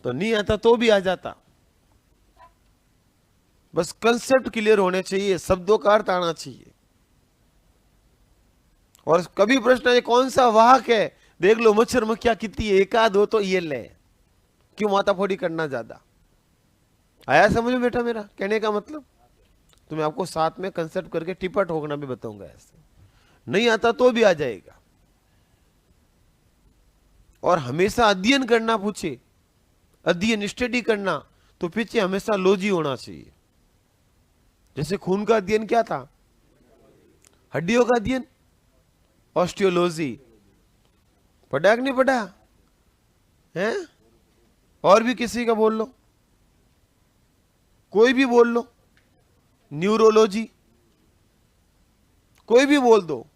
तो नहीं आता तो भी आ जाता। बस कंसेप्ट क्लियर होने चाहिए, शब्दों का अर्थ आना चाहिए। और कभी प्रश्न है कौन सा वाहक है, देख लो मच्छर मक्खियां कितनी है, एक आध हो तो ये ले, क्यों माथा फोड़ी करना ज्यादा। आया समझ में बेटा मेरा कहने का मतलब? तो मैं आपको साथ में कंसेप्ट करके टिप्पा ठोकना भी बताऊंगा। ऐसे नहीं आता तो भी आ जाएगा। और हमेशा अध्ययन करना पूछे, अध्ययन स्टडी करना, तो पीछे हमेशा लॉजी होना चाहिए। जैसे खून का अध्ययन क्या था? हड्डियों का अध्ययन ऑस्टियोलॉजी। पढ़ा कि नहीं पढ़ा है? और भी किसी का बोल लो, कोई भी बोल लो, न्यूरोलॉजी, कोई भी बोल दो।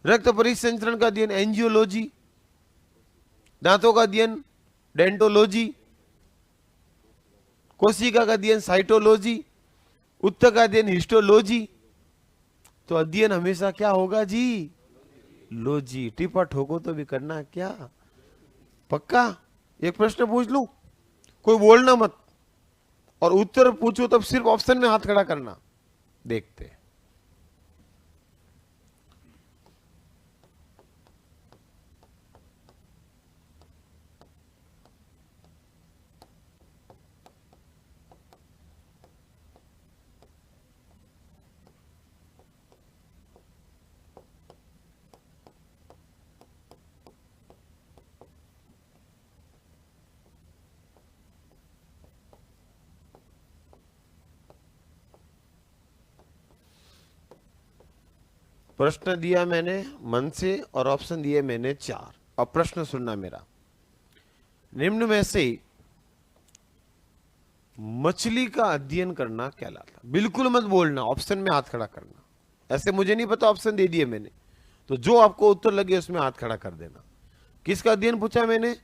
रक्त परिसंचरण का अध्ययन एंजियोलॉजी, दांतों का अध्ययन डेंटोलॉजी, कोशिका का अध्ययन साइटोलॉजी, उत्तर का अध्ययन हिस्टोलॉजी। तो अध्ययन हमेशा क्या होगा जी? लॉजी। टिप्पा ठोको तो भी करना क्या? पक्का? एक प्रश्न पूछ लूं, कोई बोलना मत, और उत्तर पूछो तब सिर्फ ऑप्शन में हाथ खड़ा करना। देखते हैं। प्रश्न दिया मैंने मन से और ऑप्शन दिए मैंने 4। अब प्रश्न सुनना मेरा। निम्न में से मछली का अध्ययन करना कहलाता। बिल्कुल मत बोलना, ऑप्शन में हाथ खड़ा करना। ऐसे मुझे नहीं पता, ऑप्शन दे दिए मैंने, तो जो आपको उत्तर लगे उसमें हाथ खड़ा कर देना। किसका अध्ययन पूछा मैंने?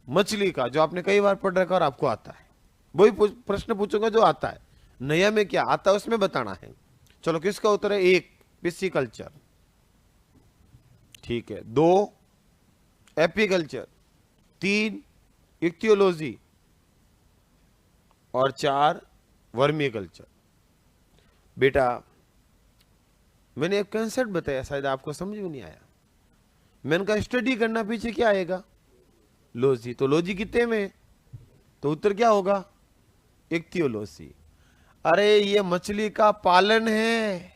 मछली का, जो आपने कई बार पढ़ रखा और आपको आता है। वही प्रश्न पूछूंगा जो आता है, नया में क्या आता है उसमें बताना है। चलो, किसका उत्तर है? 1 पिस्सीकल्चर, ठीक है। 2 एपीकल्चर, 3 इक्तियोलॉजी और 4 वर्मी कल्चर। बेटा मैंने एक कंसेप्ट बताया, शायद आपको समझ में नहीं आया। मैंने कहा स्टडी करना, पीछे क्या आएगा? लॉजी। तो लॉजी कितने में? तो उत्तर क्या होगा? इक्तियोलॉजी। अरे ये मछली का पालन है,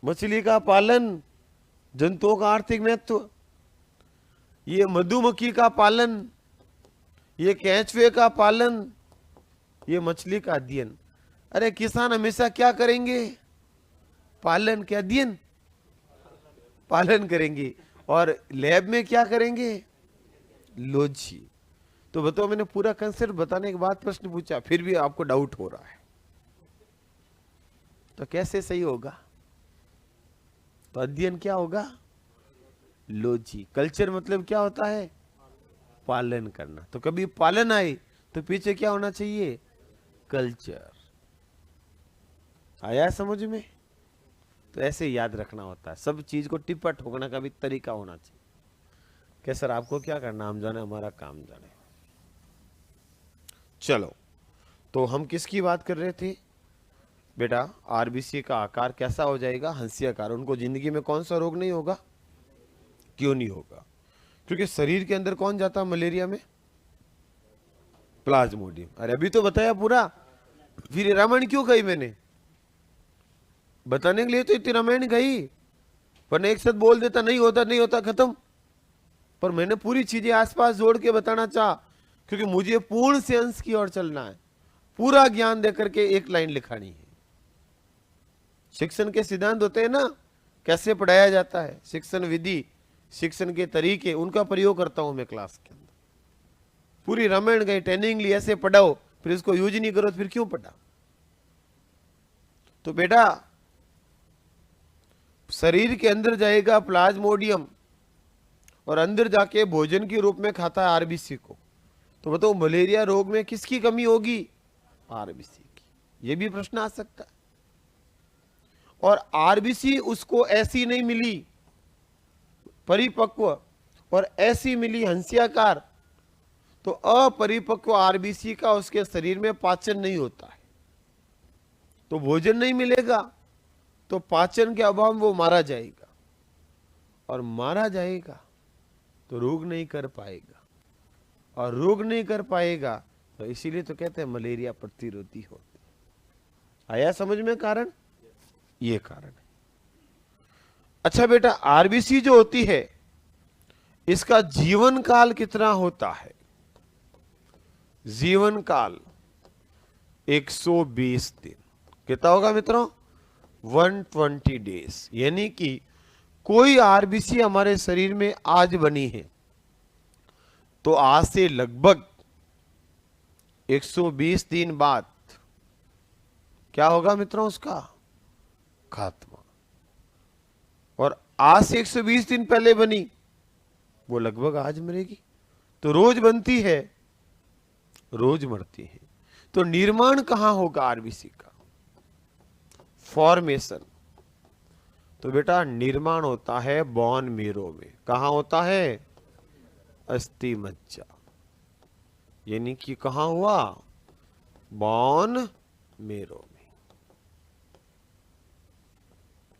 मछली का पालन, जंतुओं का आर्थिक महत्व, ये मधुमक्खी का पालन, ये केंचुए का पालन, ये मछली का अध्ययन। अरे किसान हमेशा क्या करेंगे? पालन के अध्ययन, पालन करेंगे। और लैब में क्या करेंगे? लॉजी। तो बताओ, मैंने पूरा कंसेप्ट बताने के बाद प्रश्न पूछा, फिर भी आपको डाउट हो रहा है, तो कैसे सही होगा? तो अध्ययन क्या होगा? लॉजी। कल्चर मतलब क्या होता है? पालन करना। तो कभी पालन आए तो पीछे क्या होना चाहिए? कल्चर। आया समझ में? तो ऐसे याद रखना होता है, सब चीज को टिप्पा ठोकने का भी तरीका होना चाहिए। क्या सर आपको क्या करना, हम जाने, हमारा काम जाने। चलो, तो हम किसकी बात कर रहे थे? बेटा आरबीसी का आकार कैसा हो जाएगा? हंसी आकार। उनको जिंदगी में कौन सा रोग नहीं होगा? क्यों नहीं होगा? क्योंकि शरीर के अंदर कौन जाता मलेरिया में? प्लाज्मोडियम। अरे अभी तो बताया पूरा, फिर रामायण क्यों कही मैंने? बताने के लिए तो इतनी रामायण गई, पर एक साथ बोल देता नहीं होता, नहीं होता, खत्म। पर मैंने पूरी चीजें आसपास जोड़ के बताना चाहा, क्योंकि मुझे पूर्ण से अंश की ओर चलना है, पूरा ज्ञान देकर के एक लाइन लिखानी है। शिक्षण के सिद्धांत होते हैं ना, कैसे पढ़ाया जाता है, शिक्षण विधि, शिक्षण के तरीके, उनका प्रयोग करता हूं मैं क्लास के अंदर। पूरी रामायण गई, ट्रेनिंग ली, ऐसे पढ़ाओ, फिर इसको यूज नहीं करो, फिर क्यों पढ़ा? तो बेटा शरीर के अंदर जाएगा प्लाज्मोडियम, और अंदर जाके भोजन के रूप में खाता है आरबीसी को। तो बताओ मलेरिया रोग में किसकी कमी होगी? आरबीसी की। यह भी प्रश्न आ सकता है। और आरबीसी उसको ऐसी नहीं मिली परिपक्व, और ऐसी मिली हंसियाकार, तो अपरिपक्व आरबीसी का उसके शरीर में पाचन नहीं होता है, तो भोजन नहीं मिलेगा, तो पाचन के अभाव में वो मारा जाएगा, और मारा जाएगा तो रोग नहीं कर पाएगा, और रोग नहीं कर पाएगा तो इसीलिए तो कहते हैं मलेरिया प्रतिरोधी होती। आया समझ में कारण? ये कारण है। अच्छा बेटा, आरबीसी जो होती है इसका जीवन काल कितना होता है? जीवन काल 120 दिन। कितना होगा मित्रों? 120 डेज। यानी कि कोई आरबीसी हमारे शरीर में आज बनी है तो आज से लगभग 120 दिन बाद क्या होगा मित्रों? उसका खात्मा। और आज से 120 दिन पहले बनी, वो लगभग आज मरेगी। तो रोज बनती है, रोज मरती है। तो निर्माण कहां होगा आरबीसी का? फॉर्मेशन। तो बेटा निर्माण होता है बोन मेरो में। कहां होता है? अस्थि मज्जा। यानी कि कहां हुआ? बोन मेरो में।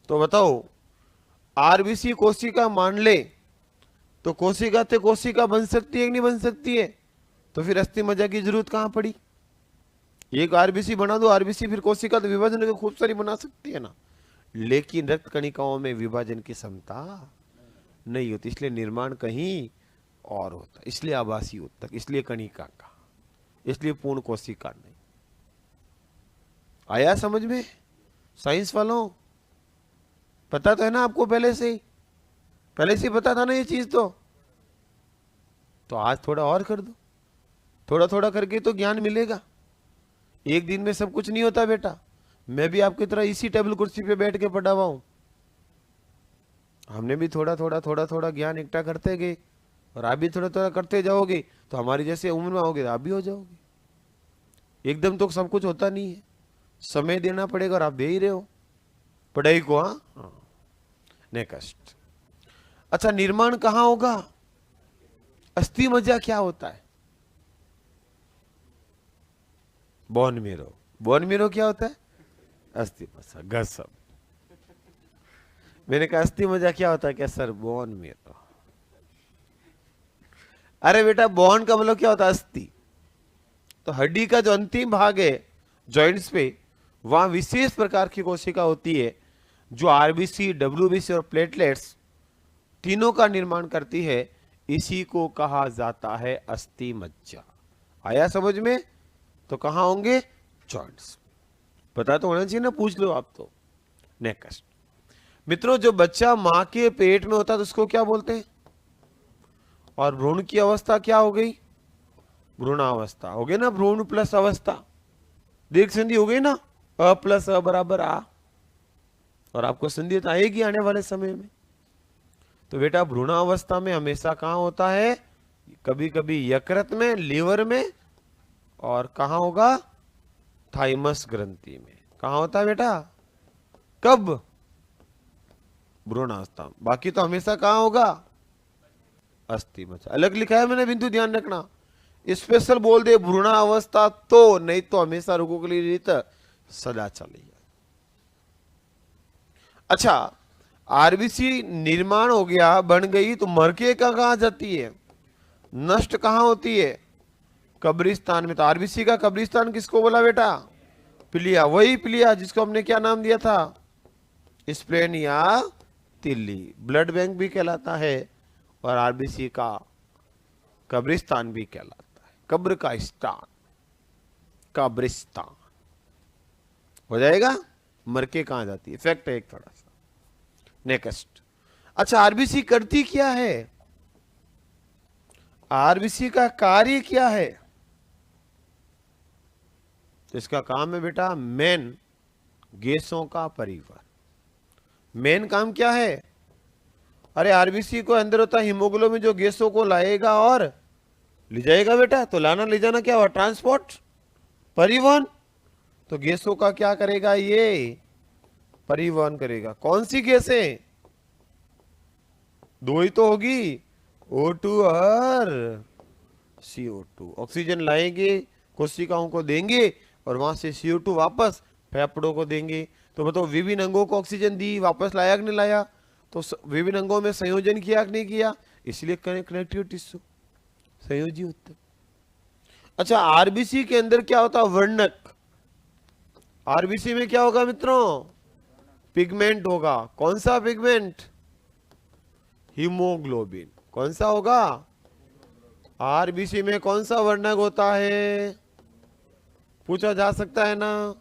तो बताओ आरबीसी कोशिका मान ले तो कोशिका से कोशिका बन सकती है कि नहीं बन सकती है? तो फिर अस्थि मज्जा की जरूरत कहां पड़ी? एक आरबीसी बना दो, आरबीसी फिर कोशिका तो विभाजन को खूब सारी बना सकती है ना, लेकिन रक्त कणिकाओं में विभाजन की क्षमता नहीं होती, इसलिए निर्माण कहीं और होता, इसलिए आभासी उत्तक, इसलिए कणिका का, इसलिए पूर्ण कोशिका नहीं। आया समझ में? साइंस वालों पता तो है ना आपको, पहले से ही पता था ना ये चीज। तो आज थोड़ा और कर दो। थोड़ा थोड़ा करके तो ज्ञान मिलेगा, एक दिन में सब कुछ नहीं होता बेटा। मैं भी आपकी तरह इसी टेबल कुर्सी पे बैठ के पढ़ा हुआ हूं, हमने भी थोड़ा थोड़ा ज्ञान इकट्ठा करते गए, और आप भी थोड़ा थोड़ा करते जाओगे तो हमारी जैसे उम्र में आओगे तो आप भी हो जाओगे। एकदम तो सब कुछ होता नहीं है, समय देना पड़ेगा, और आप दे ही रहे हो पढ़ाई को। हाँ, नेक्स्ट। अच्छा, निर्माण कहां होगा? अस्थि मज्जा क्या होता है? Bone marrow. बोन मेरो क्या होता है? अस्थि मज्जा, गसब। मैंने कहा अस्थि मज्जा क्या होता है? क्या सर? Bone marrow. अरे बेटा, बोन का मतलब क्या होता है? अस्थि। तो हड्डी का जो अंतिम भाग है जॉइंट्स पे, वहां विशेष प्रकार की कोशिका होती है जो आरबीसी, डब्ल्यूबीसी और प्लेटलेट्स तीनों का निर्माण करती है। इसी को कहा जाता है अस्थि मज्जा। आया समझ में? तो कहां होंगे? जॉइंट्स। पता तो होना चाहिए ना, पूछ लो आप तो। नेक्स्ट मित्रों, जो बच्चा मां के पेट में होता है तो उसको क्या बोलते हैं? और भ्रूण की अवस्था क्या हो गई? भ्रूणावस्था हो गई ना, भ्रूण प्लस अवस्था, दीर्घ संधि हो गई ना, अ प्लस अ बराबर आ। और आपको संधि तो आएगी आने वाले समय में। तो बेटा, भ्रूणावस्था में हमेशा कहां होता है? कभी कभी यकृत में, लीवर में, और कहां होगा? थाइमस ग्रंथि में। कहां होता है बेटा? कब? भ्रूणावस्था। बाकी तो हमेशा कहां होगा? अस्थि मज्जा। अलग लिखा है मैंने, बिंदु ध्यान रखना। स्पेशल बोल दे भ्रूणावस्था तो, नहीं तो हमेशा रुको के लिए रीत सदा चलेगी। अच्छा, आरबीसी निर्माण हो गया, बन गई, तो मर के कहां जाती है? नष्ट कहां होती है? कब्रिस्तान में। तो आरबीसी का कब्रिस्तान किसको बोला बेटा? पिलिया। वही पिलिया जिसको हमने क्या नाम दिया था? स्प्लेन या तिल्ली। ब्लड बैंक भी कहलाता है और आरबीसी का कब्रिस्तान भी कहलाता है। कब्र का स्थान, कब्रिस्तान हो जाएगा। मर के कहां जाती है? फैक्ट है एक थोड़ा सा। नेक्स्ट। अच्छा, आरबीसी करती क्या है? आरबीसी का कार्य क्या है? तो इसका काम है बेटा, मेन गैसों का परिवहन। मेन काम क्या है? अरे आरबीसी को अंदर होता है हीमोग्लोबिन, जो गैसों को लाएगा और ले जाएगा बेटा। तो लाना ले जाना क्या हुआ? ट्रांसपोर्ट, परिवहन। तो गैसों का क्या करेगा? ये परिवहन करेगा। कौन सी गैसें? दो ही तो होगी, O2 और CO2। ऑक्सीजन लाएंगे, कोशिकाओं को देंगे, और वहां से CO2 वापस फेफड़ों को देंगे। तो बताओ, विभिन्न अंगों को ऑक्सीजन दी, वापस लाया कि नहीं लाया? तो विभिन्न अंगों में संयोजन किया कि नहीं किया? इसलिए कनेक्टिव टिश्यू, संयोजी उत्तक। अच्छा, आरबीसी के अंदर क्या होता है? वर्णक। आरबीसी में क्या होगा मित्रों? पिगमेंट होगा। कौन सा पिगमेंट? हीमोग्लोबिन। कौन सा होगा? आरबीसी में कौन सा वर्णक होता है? पूछा जा सकता है ना।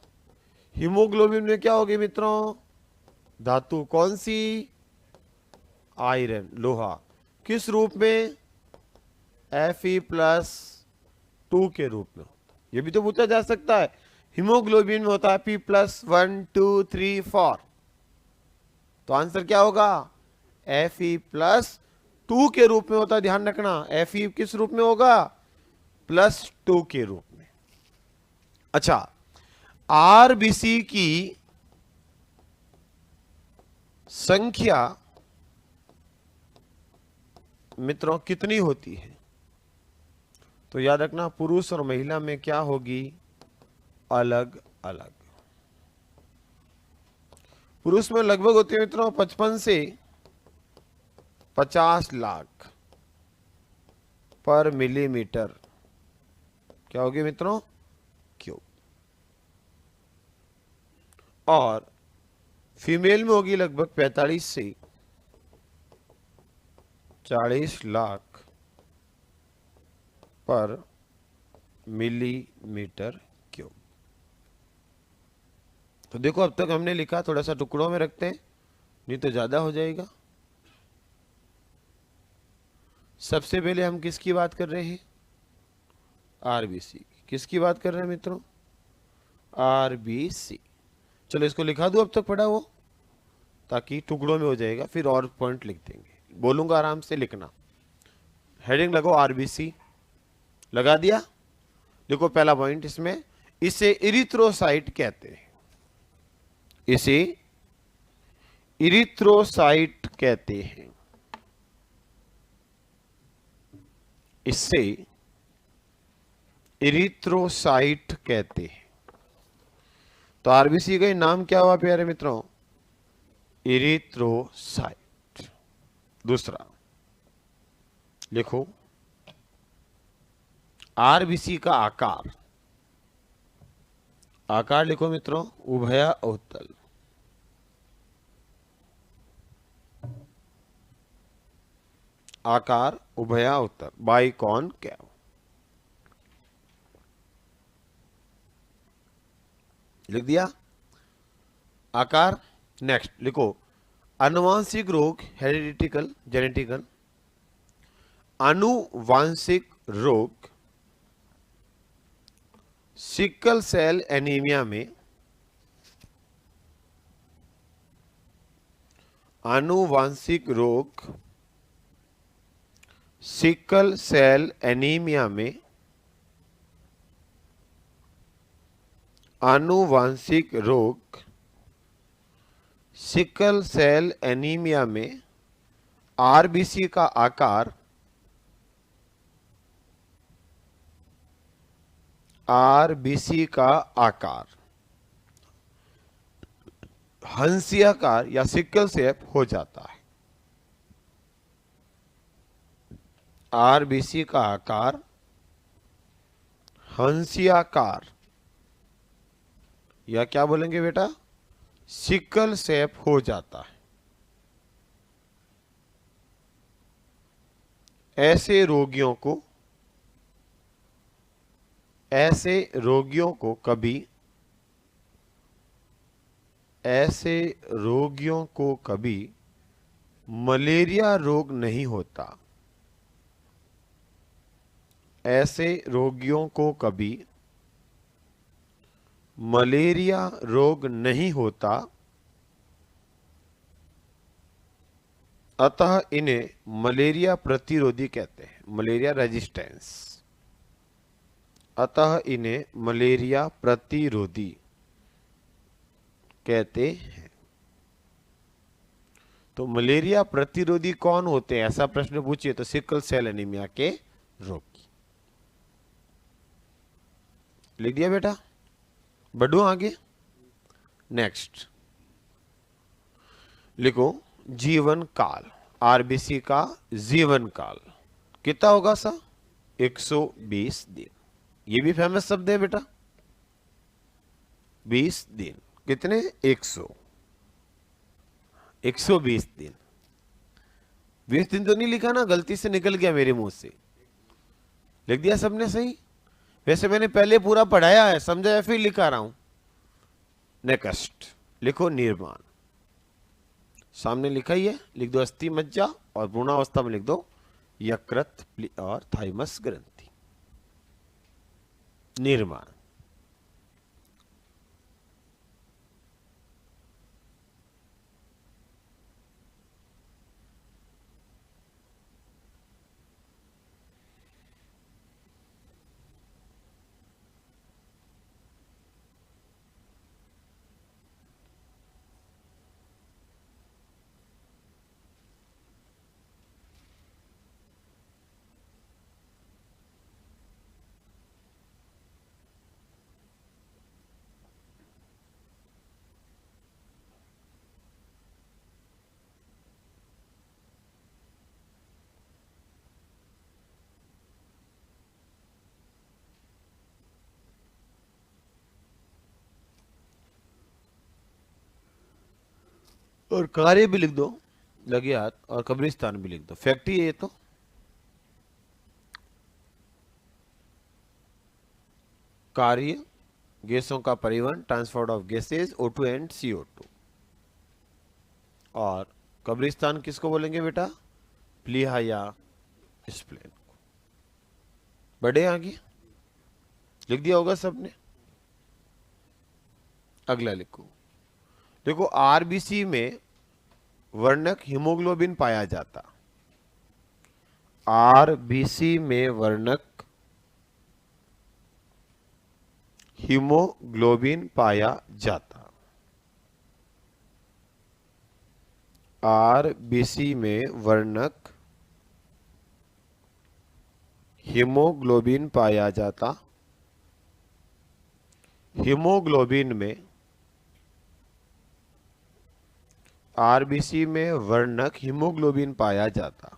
हीमोग्लोबिन में क्या होगी मित्रों? धातु। कौन सी? आयरन, लोहा। किस रूप में? Fe+2 के रूप में। ये भी तो पूछा जा सकता है। हीमोग्लोबिन में होता है P+1 2 3 4। तो आंसर क्या होगा? Fe+2 के रूप में होता है। ध्यान रखना, Fe किस रूप में होगा? +2 के रूप में। अच्छा, आरबीसी की संख्या मित्रों कितनी होती है? तो याद रखना, पुरुष और महिला में क्या होगी? अलग अलग। पुरुष में लगभग होती है मित्रों 55 से 50 लाख पर मिलीमीटर। क्या होगी मित्रों? क्यूब। और फीमेल में होगी लगभग 45 से 40 लाख पर मिलीमीटर क्यूब। तो देखो, अब तक हमने लिखा, थोड़ा सा टुकड़ों में रखते हैं, नहीं तो ज्यादा हो जाएगा। सबसे पहले हम किसकी बात कर रहे हैं? आरबीसी, किसकी बात कर रहे हैं मित्रों? आरबीसी। चलो इसको लिखा दूं अब तक पढ़ा वो, ताकि टुकड़ों में हो जाएगा, फिर और पॉइंट लिख देंगे। बोलूंगा आराम से लिखना। हेडिंग लगो आरबीसी, लगा दिया। देखो पहला पॉइंट इसमें, इसे इरिथ्रोसाइट कहते हैं, इसे इरिथ्रोसाइट कहते हैं, इससे इरिथ्रोसाइट कहते हैं। तो आरबीसी का नाम क्या हुआ प्यारे मित्रों? इरिथ्रोसाइट। दूसरा लिखो, आरबीसी का आकार, आकार लिखो मित्रों, उभयाअवतल। आकार उभयाअवतल, बाइकॉनकेव। लिख दिया आकार। नेक्स्ट लिखो, आनुवांशिक रोग, हेरिडिटिकल, जेनेटिकल। आनुवांशिक रोग सिकल सेल एनीमिया में, आनुवांशिक रोग सिकल सेल एनीमिया में, आनुवांशिक रोग सिकल सेल एनीमिया में आरबीसी का आकार, आरबीसी का आकार हंसियाकार या सिकल शेप हो जाता है। आरबीसी का आकार हंसियाकार या क्या बोलेंगे बेटा, सिकल शेप हो जाता है। ऐसे रोगियों को कभी मलेरिया रोग नहीं होता। ऐसे रोगियों को कभी मलेरिया रोग नहीं होता, अतः इन्हें मलेरिया प्रतिरोधी कहते हैं, मलेरिया रेजिस्टेंस। अतः इन्हें मलेरिया प्रतिरोधी कहते हैं। तो मलेरिया प्रतिरोधी कौन होते हैं, ऐसा प्रश्न पूछिए तो सिकल सेल एनीमिया के रोगी। लिख दिया बेटा, बढ़ो आगे। नेक्स्ट लिखो, जीवन काल, आरबीसी का जीवन काल कितना होगा सा? 120 दिन। ये भी फेमस शब्द है बेटा, 20 दिन कितने? 120 दिन। 20 दिन तो नहीं लिखा ना, गलती से निकल गया मेरे मुंह से। लिख दिया सबने सही? वैसे मैंने पहले पूरा पढ़ाया है, समझाया, फिर लिखा रहा हूं। नेक्स्ट लिखो, निर्माण। सामने लिखा ही है, लिख दो अस्थि मज्जा, और पूर्णावस्था में लिख दो यकृत और थाइमस ग्रंथि। निर्माण। और कार्य भी लिख दो, लगे हाथ, और कब्रिस्तान भी लिख दो। फैक्ट ही है ये तो। कार्य, गैसों का परिवहन, transport of gases O2 and CO2। और कब्रिस्तान किसको बोलेंगे बेटा? प्लीहा या स्प्लेन को। बढ़े आगे। लिख दिया होगा सबने। अगला लिखो, देखो आरबीसी में वर्णक हीमोग्लोबिन पाया जाता। आरबीसी में वर्णक हीमोग्लोबिन पाया जाता। आरबीसी में वर्णक हीमोग्लोबिन पाया जाता। हीमोग्लोबिन में, आरबीसी में वर्णक हीमोग्लोबिन पाया जाता।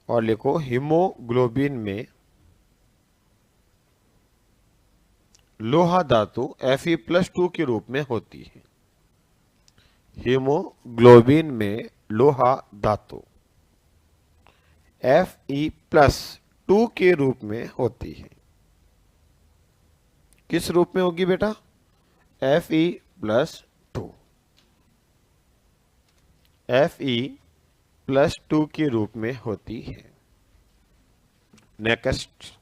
और लिखो हीमोग्लोबिन में लोहा धातु Fe+2 के रूप में होती है। हीमोग्लोबिन में लोहा धातु Fe+2 के रूप में होती है। किस रूप में होगी बेटा? Fe+2। Fe+2 के रूप में होती है। नेक्स्ट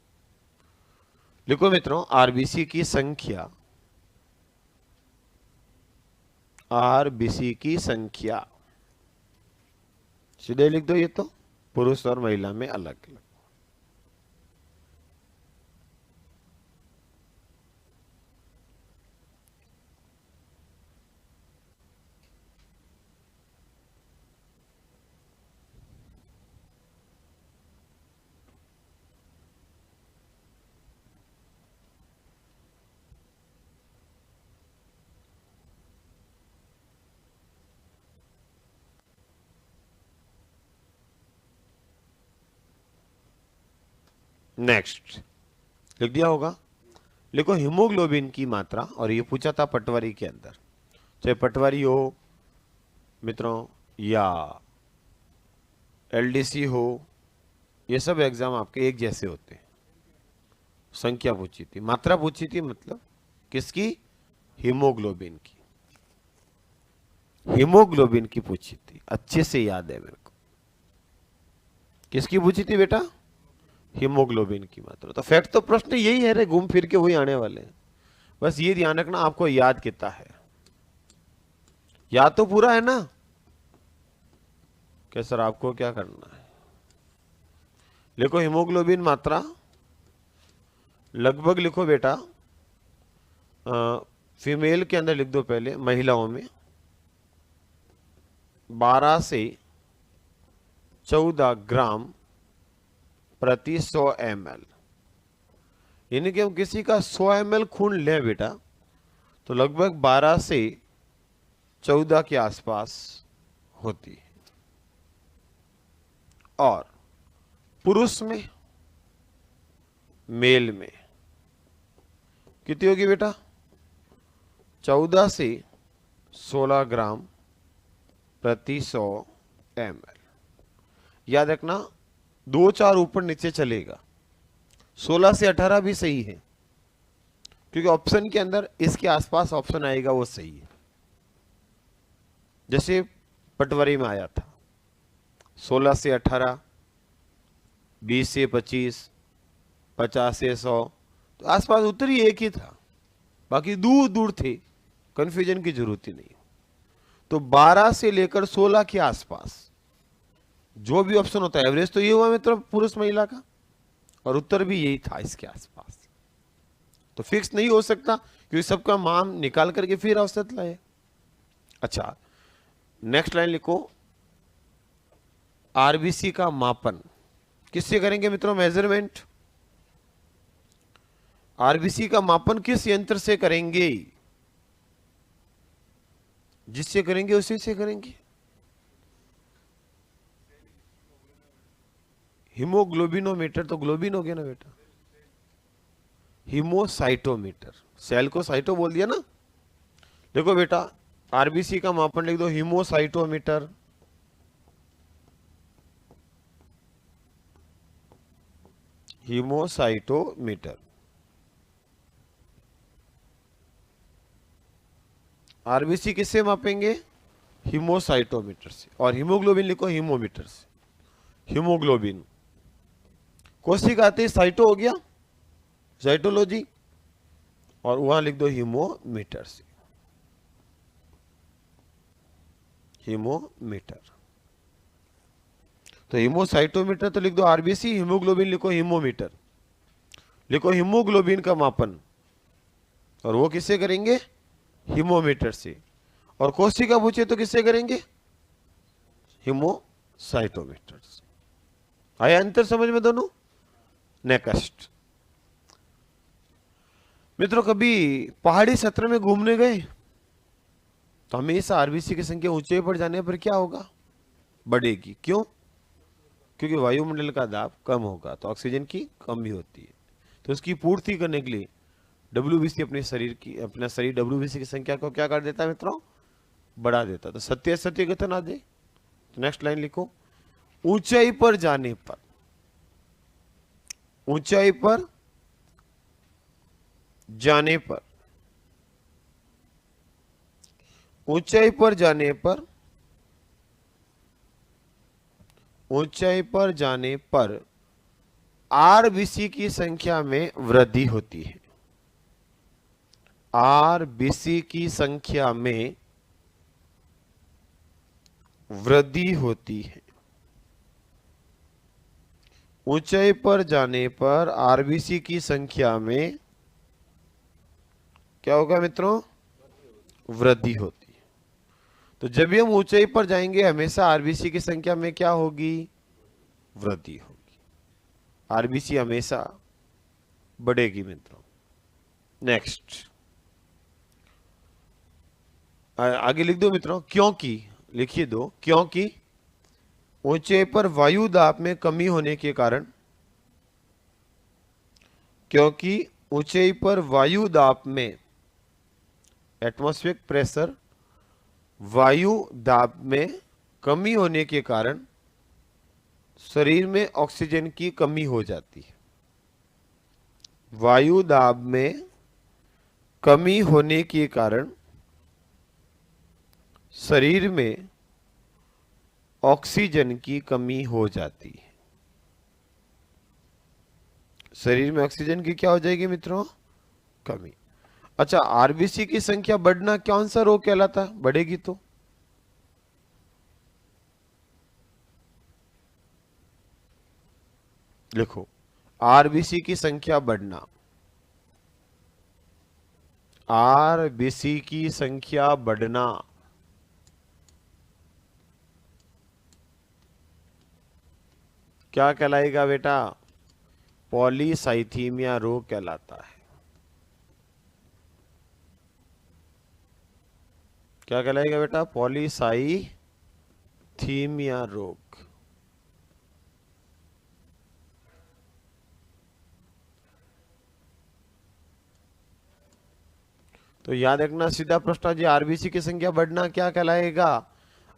लिखो मित्रों, आरबीसी की संख्या, आरबीसी की संख्या सीधे लिख दो, ये तो पुरुष और महिला में अलग अलग। नेक्स्ट लिख दिया होगा। लिखो हीमोग्लोबिन की मात्रा, और ये पूछा था पटवारी के अंदर, चाहे पटवारी हो मित्रों या एलडीसी हो, ये सब एग्जाम आपके एक जैसे होते हैं। संख्या पूछी थी, मात्रा पूछी थी, मतलब किसकी? हीमोग्लोबिन की। हीमोग्लोबिन की पूछी थी, अच्छे से याद है मेरे को। किसकी पूछी थी बेटा? हीमोग्लोबिन की मात्रा। तो फैक्ट तो प्रश्न यही है रे, घूम फिर के वही आने वाले हैं। बस ये ध्यान रखना आपको याद कितना है। याद तो पूरा है ना? क्या सर आपको क्या करना है? लिखो हीमोग्लोबिन मात्रा लगभग लिखो बेटा, फीमेल के अंदर लिख दो पहले, महिलाओं में 12 से 14 ग्राम प्रति 100 ml। यानी कि हम किसी का 100 ml खून लें बेटा, तो लगभग 12 से 14 के आसपास होती है। और पुरुष में, मेल में कितनी होगी बेटा? 14 से 16 ग्राम प्रति 100 ml। याद रखना, 2-4 ऊपर नीचे चलेगा, 16 से 18 भी सही है, क्योंकि ऑप्शन के अंदर इसके आसपास ऑप्शन आएगा वो सही है। जैसे पटवारी में आया था 16 से 18, 20 से 25, 50 से 100, तो आसपास उत्तर ही एक ही था, बाकी दूर दूर थे, कंफ्यूजन की जरूरत ही नहीं। तो 12 से लेकर 16 के आसपास जो भी ऑप्शन होता है, एवरेज तो ये हुआ मित्र पुरुष महिला का, और उत्तर भी यही था इसके आसपास। तो फिक्स नहीं हो सकता, क्योंकि सबका मान निकाल करके फिर औसत लाए। अच्छा, नेक्स्ट लाइन लिखो, आरबीसी का मापन किससे करेंगे मित्रों? मेजरमेंट। आरबीसी का मापन किस यंत्र से करेंगे? जिससे करेंगे उसी से करेंगे। हीमोग्लोबिनोमीटर तो ग्लोबिन हो गया ना बेटा। हीमोसाइटोमीटर, सेल को साइटो बोल दिया ना। देखो बेटा, आरबीसी का मापन लिख दो, हीमोसाइटोमीटर। हीमोसाइटोमीटर। आरबीसी किससे मापेंगे? हीमोसाइटोमीटर से। और हीमोग्लोबिन लिखो हीमोमीटर से। हीमोग्लोबिन कोशिका आते ही साइटो हो गया, साइटोलॉजी, और वहां लिख दो हीमोमीटर से, हीमोमीटर। तो हीमोसाइटोमीटर तो लिख दो आरबीसी, हीमोग्लोबिन लिखो हीमोमीटर, लिखो हीमोग्लोबिन का मापन, और वो किससे करेंगे? हीमोमीटर से। और कोशिका पूछे तो किससे करेंगे? हीमोसाइटोमीटर से। आया अंतर समझ में दोनों? नेक्स्ट मित्रों, कभी पहाड़ी क्षेत्र में घूमने गए तो हमेशा आरबीसी की संख्या ऊंचाई पर जाने पर क्या होगा? बढ़ेगी। क्यों? क्योंकि वायुमंडल का दाब कम होगा तो ऑक्सीजन की कमी होती है, तो उसकी पूर्ति करने के लिए डब्ल्यूबीसी अपना शरीर डब्ल्यूबीसी की संख्या को क्या कर देता है मित्रों? बढ़ा देता। तो सत्य सत्य कथन आ जाए। तो नेक्स्ट लाइन लिखो, ऊंचाई पर जाने पर, ऊंचाई पर जाने पर, ऊंचाई पर जाने पर, ऊंचाई पर जाने पर आरबीसी की संख्या में वृद्धि होती है। आरबीसी की संख्या में वृद्धि होती है। ऊंचाई पर जाने पर आरबीसी की संख्या में क्या होगा मित्रों? वृद्धि होती है। तो जब भी हम ऊंचाई पर जाएंगे हमेशा आरबीसी की संख्या में क्या होगी? वृद्धि होगी। आरबीसी हमेशा बढ़ेगी मित्रों। नेक्स्ट आगे लिख दो मित्रों, क्योंकि, लिखिए दो, क्योंकि ऊंचाई पर वायु दाब में कमी होने के कारण, क्योंकि ऊंचाई पर वायु दाब में, एटमॉस्फेरिक प्रेशर, वायु दाब में कमी होने के कारण शरीर में ऑक्सीजन की कमी हो जाती है। वायु दाब में कमी होने के कारण शरीर में ऑक्सीजन की कमी हो जाती है। शरीर में ऑक्सीजन की क्या हो जाएगी मित्रों? कमी। अच्छा, आरबीसी की संख्या बढ़ना कौन सा रोग कहलाता है? बढ़ेगी तो लिखो, आरबीसी की संख्या बढ़ना, आरबीसी की संख्या बढ़ना क्या कहलाएगा बेटा? पॉलीसाइथीमिया रोग कहलाता है। क्या कहलाएगा बेटा? पॉलीसाइथीमिया रोग। तो याद रखना, सीधा प्रश्न जी, आरबीसी की संख्या बढ़ना क्या कहलाएगा?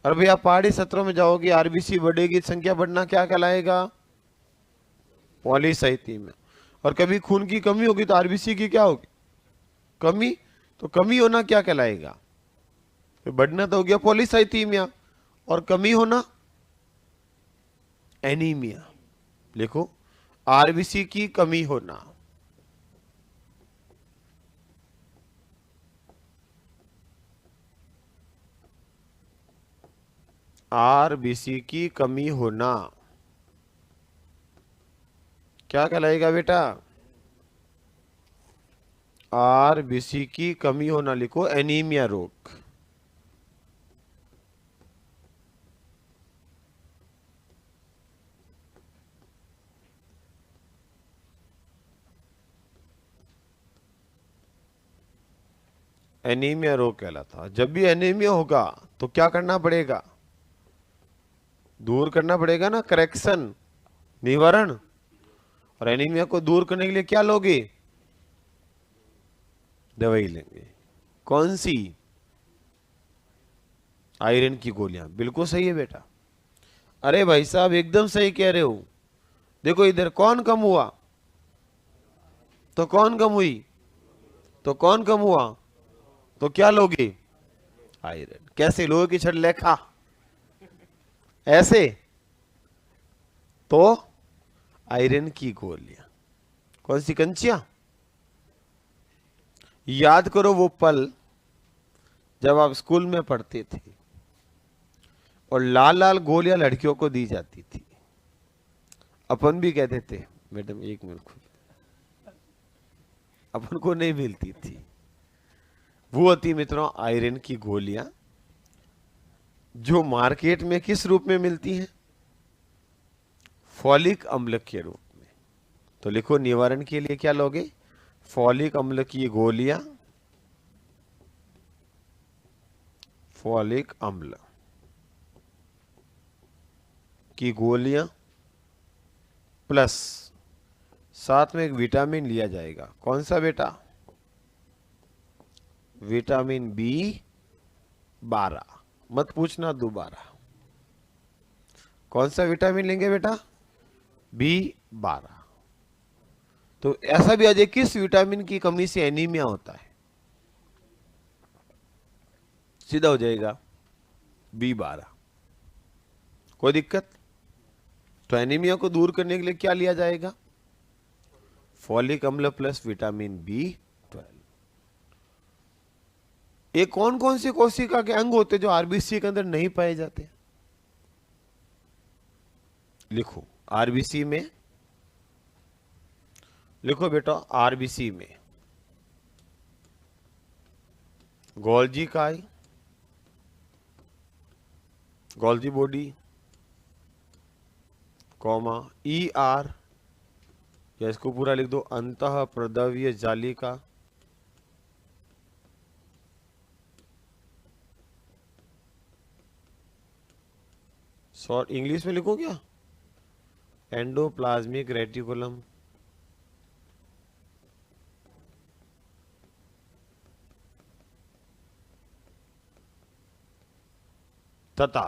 और भैया पहाड़ी क्षेत्रों में जाओगे आरबीसी बढ़ेगी, संख्या बढ़ना क्या कहलाएगा? पॉलीसाइथीमिया। और कभी खून की कमी होगी तो आरबीसी की क्या होगी? कमी। तो कमी होना क्या कहलाएगा? तो बढ़ना तो हो गया पॉलीसाइथीमिया, और कमी होना एनीमिया। लिखो, आरबीसी की कमी होना, आरबीसी की कमी होना क्या कहलाएगा बेटा? आरबीसी की कमी होना लिखो एनीमिया रोग। एनीमिया रोग कहलाता। जब भी एनीमिया होगा तो क्या करना पड़ेगा? दूर करना पड़ेगा ना, करेक्शन, निवारण। और एनीमिया को दूर करने के लिए क्या लोगे? दवाई लेंगे। कौन सी? आयरन की गोलियां। बिल्कुल सही है बेटा। अरे भाई साहब एकदम सही कह रहे हो। देखो इधर कौन कम हुआ तो कौन कम हुई, तो कौन कम हुआ तो क्या लोगे? आयरन। कैसे? लोहे की छड़ लेखा ऐसे, तो आयरन की गोलियां। कौन सी? कंचिया। याद करो वो पल जब आप स्कूल में पढ़ते थे और लाल लाल गोलियां लड़कियों को दी जाती थी। अपन भी कहते थे मैडम एक मिनट, अपन को नहीं मिलती थी। वो होती मित्रों आयरन की गोलियां, जो मार्केट में किस रूप में मिलती हैं? फॉलिक अम्ल के रूप में। तो लिखो निवारण के लिए क्या लोगे? फॉलिक अम्ल की गोलियां, फॉलिक अम्ल की गोलियां प्लस साथ में एक विटामिन लिया जाएगा। कौन सा बेटा? Vitamin B12। मत पूछना दोबारा। कौन सा विटामिन लेंगे बेटा? B12। तो ऐसा भी आ जाए किस विटामिन की कमी से एनीमिया होता है, सीधा हो जाएगा B12। कोई दिक्कत? तो एनीमिया को दूर करने के लिए क्या लिया जाएगा? फॉलिक अम्ल प्लस विटामिन B12। ये कौन कौन सी कोशिका के अंग होते जो आरबीसी के अंदर नहीं पाए जाते? लिखो आरबीसी में, लिखो बेटा आरबीसी में गोल्जी काय, गोल्जी बॉडी, कॉमा ER, या इसको पूरा लिख दो अंतः प्रदवीय जालिका, शॉर्ट इंग्लिश में लिखो क्या? एंडोप्लाज्मिक रेटिकुलम, तथा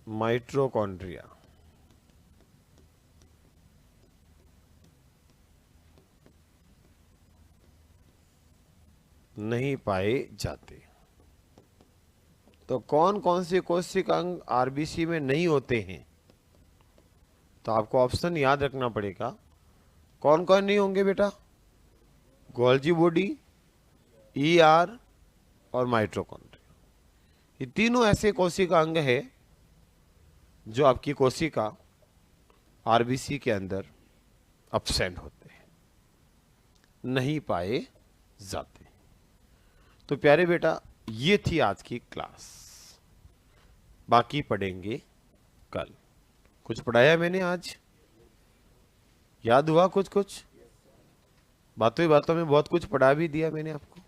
माइट्रोकॉन्ड्रिया। नहीं पाए जाते। तो कौन कौन से कोशिका अंग आरबीसी में नहीं होते हैं? तो आपको ऑप्शन याद रखना पड़ेगा। कौन कौन नहीं होंगे बेटा? गोल्जी बॉडी, ER और माइट्रोकॉन्ड्रिया। ये तीनों ऐसे कोशिका अंग है जो आपकी कोशिका आरबीसी के अंदर अब्सेंट होते हैं, नहीं पाए जाते। तो प्यारे बेटा ये थी आज की क्लास, बाकी पढ़ेंगे कल। कुछ पढ़ाया मैंने आज? याद हुआ कुछ कुछ? बातों ही बातों में बहुत कुछ पढ़ा भी दिया मैंने आपको,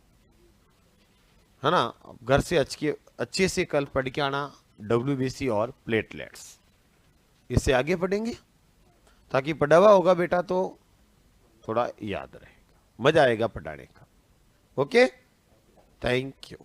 है ना? घर से अच्छे से कल पढ़ के आना WBC और प्लेटलेट्स। इससे आगे पढ़ेंगे ताकि पढ़ा हुआ होगा बेटा तो थोड़ा याद रहेगा, मजा आएगा पढ़ाने का। Okay, thank you.